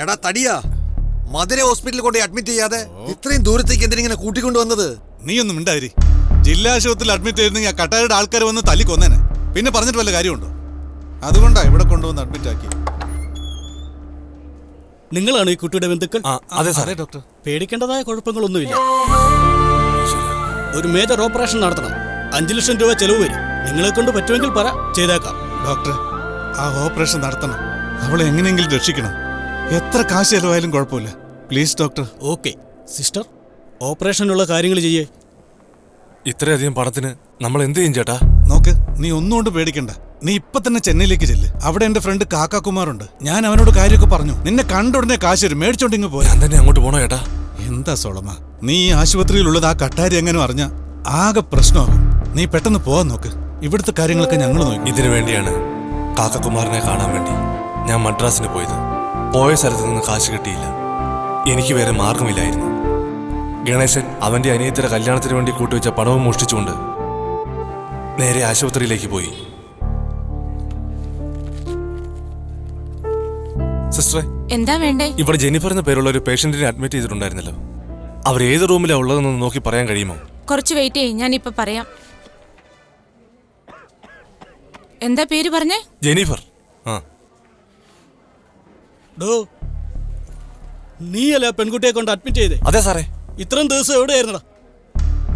എടാ തടിയാ, മധുര ഹോസ്പിറ്റലിൽ കൊണ്ട് അഡ്മിറ്റ് ചെയ്യാതെ ഇത്രയും ദൂരത്തേക്ക് എന്തിനെ കൂട്ടിക്കൊണ്ടുവന്നത്? നീ ഒന്നും മിണ്ടാതിരി. ജില്ലാ ആശുപത്രിയിൽ അഡ്മിറ്റ് ചെയ്തിരുന്നെങ്കിൽ ആ കട്ടാരുടെ ആൾക്കാർ വന്ന് തല്ലിക്കൊന്നേനെ. പിന്നെ പറഞ്ഞിട്ട് വല്ല കാര്യമുണ്ടോ? അതുകൊണ്ടാ ഇവിടെ കൊണ്ടുവന്ന് അഡ്മിറ്റ് ആക്കി. നിങ്ങളാണ് ഈ കുട്ടിയുടെ ബന്ധുക്കൾ? അതെ സാറേ ഡോക്ടർ. പേടിക്കേണ്ടതായ കുഴപ്പങ്ങളൊന്നുമില്ല. ഒരു മേജർ ഓപ്പറേഷൻ നടത്തണം. 5 ലക്ഷം രൂപ ചെലവ് വരും. നിങ്ങളെ കൊണ്ട് പറ്റുമെങ്കിൽ പറ, ചെയ്തേക്കാം. ഡോക്ടർ, ആ ഓപ്പറേഷൻ നടത്തണം. അവളെ എങ്ങനെയെങ്കിലും രക്ഷിക്കണം. എത്ര കാശ് ചെലവായാലും കുഴപ്പമില്ല. Please doctor. ഓക്കെ സിസ്റ്റർ, ഓപ്പറേഷനുള്ള കാര്യങ്ങൾ ചെയ്യേ. ഇത്രയധികം പണത്തിന് നമ്മൾ എന്ത് ചെയ്യും ചേട്ടാ? നോക്ക്, നീ ഒന്നുകൊണ്ട് പേടിക്കണ്ട. നീ ഇപ്പൊ തന്നെ ചെന്നൈയിലേക്ക് ചെല്ല്. അവിടെ എന്റെ ഫ്രണ്ട് കാക്കാകുമാറുണ്ട്. ഞാൻ അവനോട് കാര്യമൊക്കെ പറഞ്ഞു. നിന്നെ കണ്ടുടനെ കാശ് വരും. മേടിച്ചോണ്ടിങ്ങ് പോരാ. ഞാൻ തന്നെ അങ്ങോട്ട് പോണോ ചേട്ടാ? എന്താ സോളമ, നീ ഈ ആശുപത്രിയിലുള്ളത് ആ കട്ടാരി എങ്ങനെ അറിഞ്ഞ ആകെ പ്രശ്നമാകും. നീ പെട്ടെന്ന് പോവാൻ നോക്ക്. ഇവിടുത്തെ കാര്യങ്ങളൊക്കെ ഞങ്ങൾ നോക്കി. ഇതിനു വേണ്ടിയാണ് കാക്കകുമാറിനെ കാണാൻ വേണ്ടി ഞാൻ മദ്രാസിന് പോയത്. പോയ സ്ഥലത്ത് നിന്ന് കാശ് കിട്ടിയില്ല. എനിക്ക് വേറെ മാർഗമില്ലായിരുന്നു. ഗണേശൻ അവന്റെ അനിയത്തിയുടെ കല്യാണത്തിന് വേണ്ടി കൂട്ടിവെച്ച പണവും മോഷ്ടിച്ചുകൊണ്ട് നേരെ ആശുപത്രിയിലേക്ക് പോയി. സിസ്റ്ററെ, എന്താ വേണ്ടേ? ഇവിടെ ജെന്നിഫർ എന്ന പേരുള്ള ഒരു പേഷ്യന്റിനെ അഡ്മിറ്റ് ചെയ്തിട്ടുണ്ടായിരുന്നല്ലോ. അവർ ഏത് റൂമിലാണ് ഉള്ളതെന്ന് നോക്കി പറയാൻ കഴിയുമോ? കുറച്ച് വെയിറ്റ് ചെയ്യ്, ഞാൻ ഇപ്പൊ പറയാം. എന്താ പേര് പറഞ്ഞേ? ജെന്നിഫർ. നീയല്ലേ പെൺകുട്ടിയെ കൊണ്ട് അഡ്മിറ്റ് ചെയ്തേ? അതെ സാറേ. ഇത്രയും ദിവസം എവിടെയായിരുന്നടാ?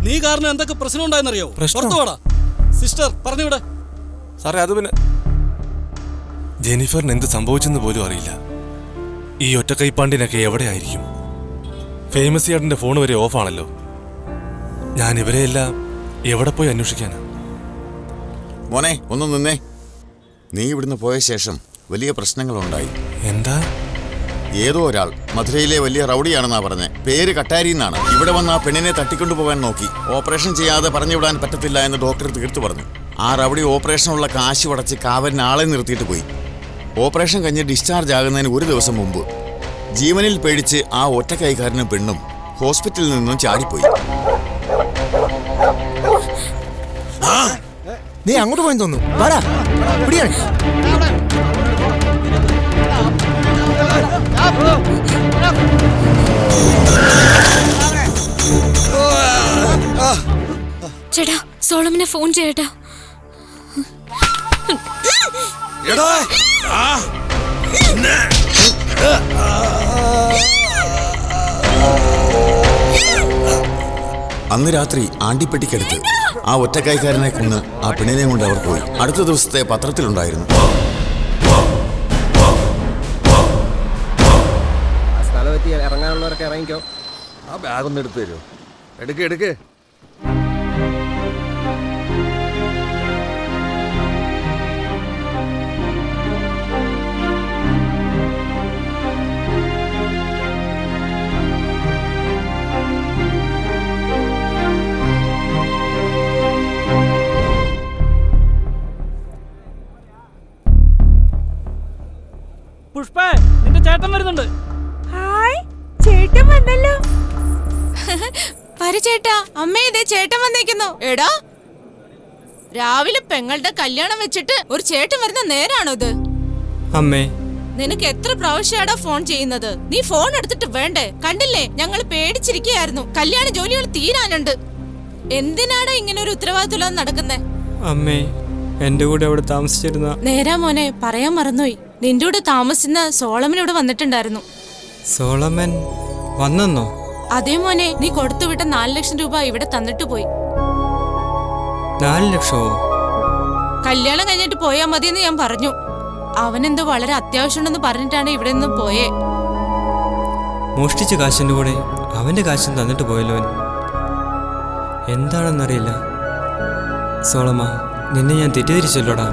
നീ കാരണം എന്തൊക്കെ പ്രശ്നം ഉണ്ടായെന്നറിയോ? പുറത്തുപോടാ. സിസ്റ്റർ പറഞ്ഞുവിടെ. സാറേ, അത് പിന്നെ ജെന്നിഫറിന് എന്ത് സംഭവിച്ചെന്ന് പോലും അറിയില്ല. ഈ ഒറ്റക്കൈപ്പാണ്ടിനൊക്കെ എവിടെയായിരിക്കും? ഫേമസ് ചേട്ടന്റെ ഫോൺ വരെ ഓഫാണല്ലോ. ഞാൻ ഇവരെയെല്ലാം എവിടെ പോയി അന്വേഷിക്കാനാ? മോനെ, ഒന്ന് നിന്നേ. നീ ഇവിടുന്ന് പോയ ശേഷം വലിയ പ്രശ്നങ്ങളുണ്ടായി. എന്താ? ഏതോ ഒരാൾ മധുരയിലെ വലിയ റൗഡിയാണെന്നാ പറഞ്ഞേ. പേര് കട്ടാരി എന്നാണ്. ഇവിടെ വന്ന് ആ പെണ്ണിനെ തട്ടിക്കൊണ്ടുപോകാൻ നോക്കി. ഓപ്പറേഷൻ ചെയ്യാതെ പറഞ്ഞു വിടാൻ പറ്റത്തില്ല എന്ന് ഡോക്ടർ തീർത്തു പറഞ്ഞു. ആ റൗഡി ഓപ്പറേഷനുള്ള കാശ് അടച്ച് കാവലിന് ആളെ നിർത്തിയിട്ട് പോയി. ഓപ്പറേഷൻ കഴിഞ്ഞ് ഡിസ്ചാർജ് ആകുന്നതിന് ഒരു ദിവസം മുമ്പ് ജീവനിൽ പേടിച്ച് ആ ഒറ്റ കൈക്കാരനും പെണ്ണും ഹോസ്പിറ്റലിൽ നിന്നും ചാടിപ്പോയി. നീ അങ്ങോട്ട് പോയി തോന്നുന്നു. ചേട്ടാ, സോളമനെ ഫോൺ ചെയ്യട്ടാ. അന്ന് രാത്രി ആണ്ടിപ്പെട്ടിക്കടുത്ത് ആ ഒറ്റക്കൈക്കാരനെ കൊന്ന് ആ പെണ്ണിനെ കൊണ്ട് അവർ പോയി. അടുത്ത ദിവസത്തെ പത്രത്തിലുണ്ടായിരുന്നു. സ്ഥലമെത്തി ഇറങ്ങാനുള്ളവരൊക്കെ ഇറങ്ങിക്കോ. ആ ബാഗ് ഒന്ന് എടുത്തു തരുമോ? എടുക്ക്. പുഷ്പ, നിന്റെ ചേട്ടൻ വരുന്നുണ്ട്. ഹായ്, ചേട്ടൻ വന്നല്ലോ. ചേട്ടാ, അമ്മേ ഇതേ ചേട്ടൻ വന്നേക്കുന്നു. എടാ, രാവിലെ പെങ്ങളുടെ കല്യാണം വെച്ചിട്ട് ഒരു ചേട്ടൻ വരുന്ന നേരാണോ ഇത്? അമ്മേ, നിനക്ക് എത്ര പ്രാവശ്യമാടാ ഫോൺ ചെയ്യുന്നത്? നീ ഫോൺ എടുത്തിട്ട് വേണ്ടേ? കണ്ടില്ലേ, ഞങ്ങൾ പേടിച്ചിരിക്കുകയായിരുന്നു. കല്യാണ ജോലികൾ തീരാനുണ്ട്. എന്തിനാടാ ഇങ്ങനെ ഒരു ഉത്തരവാദിത്തം നടക്കുന്നേ? അമ്മേ, എന്റെ കൂടെ അവിടെ താമസിച്ചിരുന്ന നേരാ മോനെ, പറയാൻ മറന്നുപോയി. നിന്റെ കൂടെ താമസിക്കുന്ന സോളമൻ ഇവിടെ വന്നിട്ടുണ്ടായിരുന്നു. സോളമൻ വന്നെന്നോ? അതേ മോനെ, നീ കൊടുത്തുവിട്ട 4 ലക്ഷം രൂപ ഇവിടെ തന്നിട്ട് പോയി. 4 ലക്ഷമോ? കല്യാണം കഴിഞ്ഞിട്ട് പോയാ മതിയെന്ന് ഞാൻ പറഞ്ഞു. അവനെന്തോ വളരെ അത്യാവശ്യമുണ്ടെന്ന് പറഞ്ഞിട്ടാണ് ഇവിടെ നിന്ന് പോയേ. മോഷ്ടിച്ച കാശിന്റെ കൂടെ അവന്റെ കാശും തന്നിട്ട് പോയല്ലോ. എന്താണെന്നറിയില്ല സോളമ, നിന്നെ ഞാൻ തെറ്റിദ്ധരിച്ചല്ലോടാ.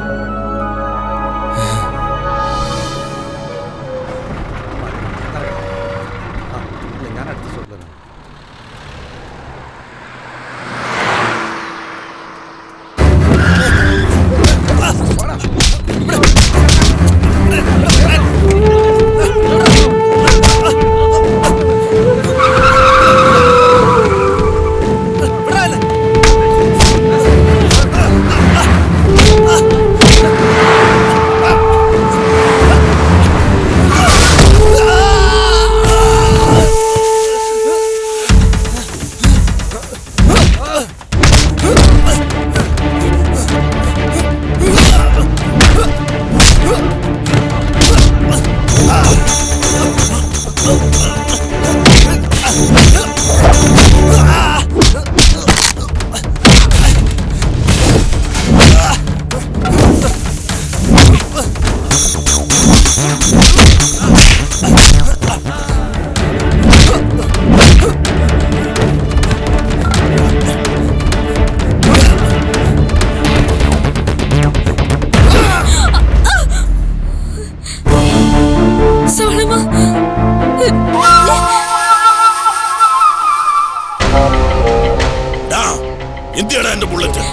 എന്തിനാണ് എന്റെ ബുള്ളറ്റ്?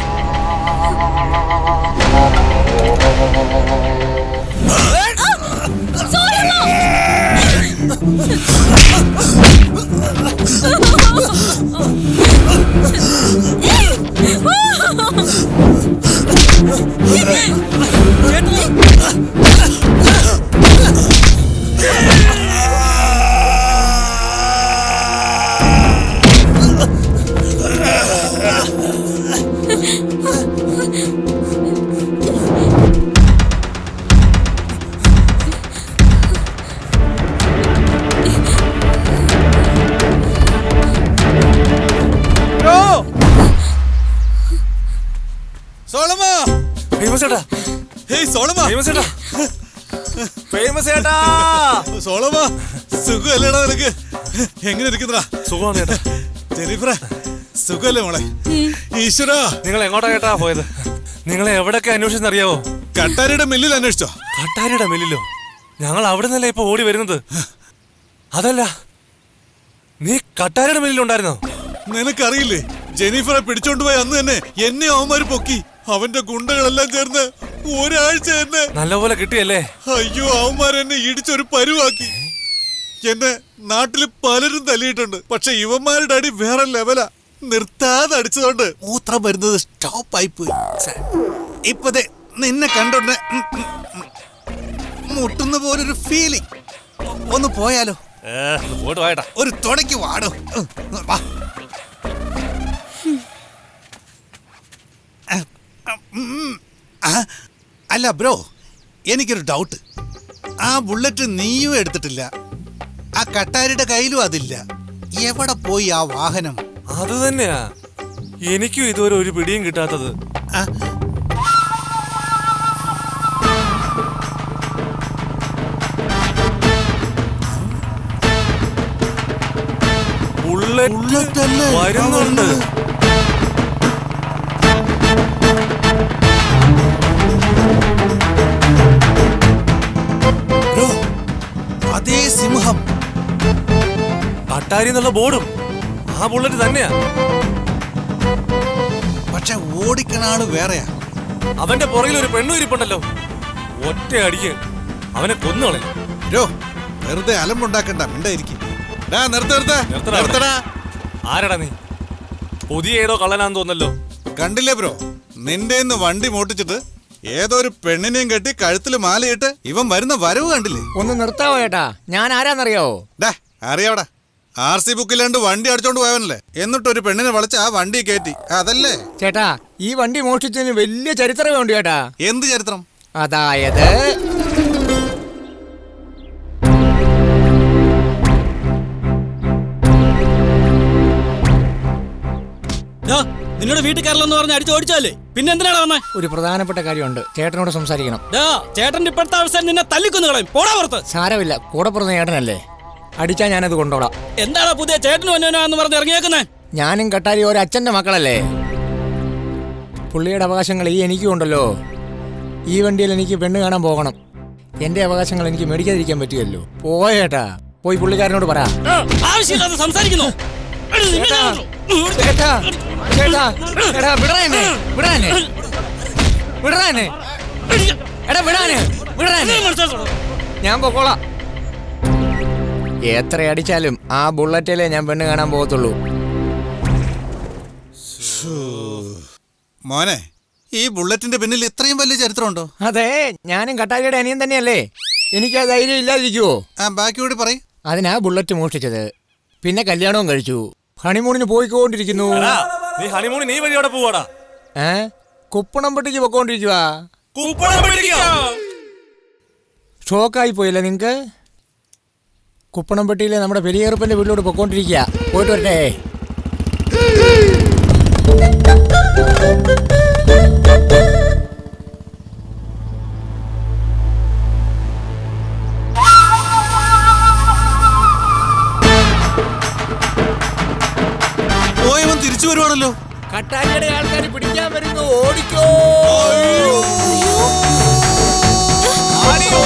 സുഖമല്ലേടാ നിനക്ക്? എങ്ങനെ ഇരിക്കുന്നടാ? സുഖമാണ് ചേട്ടാ. ജെനിഫറെ, സുഖമല്ലേ മോളെ? ഈശ്വരാ, നിങ്ങൾ എങ്ങോട്ടാ ചേട്ടാ പോയത്? നിങ്ങളെ എവിടൊക്കെ അന്വേഷിച്ചെന്നറിയാവോ? കട്ടാരിയുടെ മില്ലിൽ അന്വേഷിച്ചോ? കട്ടാരിയുടെ മില്ലിലോ? ഞങ്ങൾ അവിടെ നിന്നല്ലേ ഇപ്പൊ ഓടി വരുന്നത്. അതല്ല, നീ കട്ടാരിയുടെ മില്ലിലുണ്ടായിരുന്നോ? നിനക്കറിയില്ലേ, ജെനിഫറെ പിടിച്ചോണ്ടുപോയി അന്ന് തന്നെ എന്നെ അവന്മാര് പൊക്കി. അവന്റെ ഗുണ്ടകളെല്ലാം ചേർന്ന് ഒരാഴ്ച എന്നെ നല്ലപോലെ കിട്ടിയല്ലേ? അയ്യോ, അവന്മാരെന്നെ ഇടിച്ചൊരു പരുവാക്കി. എന്നെ നാട്ടില് പലരും തല്ലിയിട്ടുണ്ട്. പക്ഷെ ഇവന്മാരുടെ അടി വേറെ ലെവലാ. നിർത്താതെ അടിച്ചതുകൊണ്ട് മൂത്രം വരുന്നത് സ്റ്റോപ്പായി പോയി. ഇപ്പതേ നിന്നെ കണ്ടോണ്ട് മുട്ടുന്ന പോലൊരു ഫീലിംഗ്. ഒന്ന് പോയാലോ? ഒരു തുടക്കി വാടോ. അല്ല ബ്രോ, എനിക്കൊരു ഡൗട്ട്. ആ ബുള്ളറ്റ് നീയും എടുത്തിട്ടില്ല, ആ കട്ടാരിയുടെ കയ്യിലും അതില്ല. എവിടെ പോയി ആ വാഹനം? അത് തന്നെയാ എനിക്കും ഇതുവരെ ഒരു പിടിയും കിട്ടാത്തത്. ബുള്ളറ്റ് വരുന്നുണ്ട്. അതേ സിംഹം, കട്ടാരി എന്നുള്ള ബോർഡും ആ ബുള്ളറ്റ് തന്നെയാ. പക്ഷെ ഓടിക്കണ ആള് വേറെയാ. അവന്റെ പുറകിൽ ഒരു പെണ്ണു ഇരിപ്പുണ്ടല്ലോ. ഒറ്റ അടിക്ക് അവനെ കൊന്നുകളയും. വെറുതെ അലമ്പുണ്ടാക്കണ്ട, മിണ്ടായിരിക്കും. ആരടാ നീ? പുതിയ ഏതോ കള്ളനാന്ന് തോന്നല്ലോ. കണ്ടില്ലേ ബ്രോ, നിന്റെ വണ്ടി മോട്ടിച്ചിട്ട് ഏതോ ഒരു പെണ്ണിനെയും കെട്ടി കഴുത്തിൽ മാലയിട്ട് ഇവൻ വരുന്ന വരവ് കണ്ടില്ലേ? ഒന്ന് നിർത്താവോ ചേട്ടാ, ഞാൻ ആരാന്നറിയാവോ? അറിയാവടാ, RC ബുക്കിലാണ്ട് വണ്ടി അടിച്ചോണ്ട് പോയവനല്ലേ, എന്നിട്ട് ഒരു പെണ്ണിനെ വിളിച്ച് ആ വണ്ടി കയറ്റി, അതല്ലേ? ചേട്ടാ, ഈ വണ്ടി മോഷ്ടിച്ചതിന് വലിയ ചരിത്രമേ ഉണ്ട് ചേട്ടാ. എന്ത് ചരിത്രം? അതായത് നിന്നോട് വീട്ടിൽ കയറലെന്ന് പറഞ്ഞ് അടിച്ച് ഓടിച്ചാലേ പിന്നെ എന്തിനാണ് വന്നേ? ഒരു പ്രധാനപ്പെട്ട കാര്യമുണ്ട്, ചേട്ടനോട് സംസാരിക്കണം. ചേട്ടന്റെ ഇപ്പോഴത്തെ അവസരം നിന്നെ തല്ലിക്കൊന്നു കളയും. പോടാ പുറത്ത്. സാരമില്ല, കൂടെ പറഞ്ഞ ചേട്ടനല്ലേ, അടിച്ചാ ഞാനത് കൊണ്ടോടാം. എന്താടാ പുതിയ ചേട്ടനും അന്യോനാന്ന് പറഞ്ഞ് ഇറങ്ങിയേക്കുന്നേ? ഞാനും കട്ടാരി ഒരു അച്ഛന്റെ മക്കളല്ലേ. പുള്ളിയുടെ അവകാശങ്ങൾ ഈ എനിക്കും ഉണ്ടല്ലോ. ഈ വണ്ടിയിൽ എനിക്ക് പെണ്ണ് കാണാൻ പോകണം. എന്റെ അവകാശങ്ങൾ എനിക്ക് മേടിക്കാതിരിക്കാൻ പറ്റുമല്ലോ. പോയേട്ടാ, പോയി പുള്ളിക്കാരനോട് പറ. ആവശ്യമില്ലാതെ സംസാരിക്കുന്നു. ഞാൻ പോക്കോളാം. എത്ര അടിച്ചാലും ആ ബുള്ളറ്റിലേ ഞാൻ പെണ്ണ് കാണാൻ പോകത്തുള്ളൂ. മോനെ, ഈ ബുള്ളറ്റിന്റെ പിന്നിൽ ഇത്രയും വലിയ ചരിത്രമുണ്ടോ? അതെ, ഞാനും കട്ടാരിയുടെ അനിയൻ തന്നെയല്ലേ. എനിക്ക് ആ ധൈര്യം ഇല്ലാതിരിക്കുവോ? ബാക്കി കൂടി പറയും. അതിനാ ബുള്ളറ്റ് മോഷ്ടിച്ചത്. പിന്നെ കല്യാണവും കഴിച്ചു, ഹണിമൂണിന് പോയിക്കൊണ്ടിരിക്കുന്നു. നീ ഹണിമൂണിന് നീ വഴി അവിടെ പോവാടാ? കുപ്പണംപട്ടിക്ക് പൊക്കോണ്ടിരിക്കുവാ. ഷോക്കായി പോയല്ലേ നിങ്ങക്ക്? കുപ്പണംപട്ടിയിലെ നമ്മുടെ പെരിയേറുപ്പന്റെ വീട്ടിലോട്ട് പൊക്കോണ്ടിരിക്കുക. പോയിട്ട് വരട്ടെ. പോയവൻ തിരിച്ചു വരുവാണല്ലോ. കട്ടാരിയുടെ ആൾക്കാർ പിടിക്കാൻ വരുന്നു, ഓടിക്കോ. ഓടിക്കോ.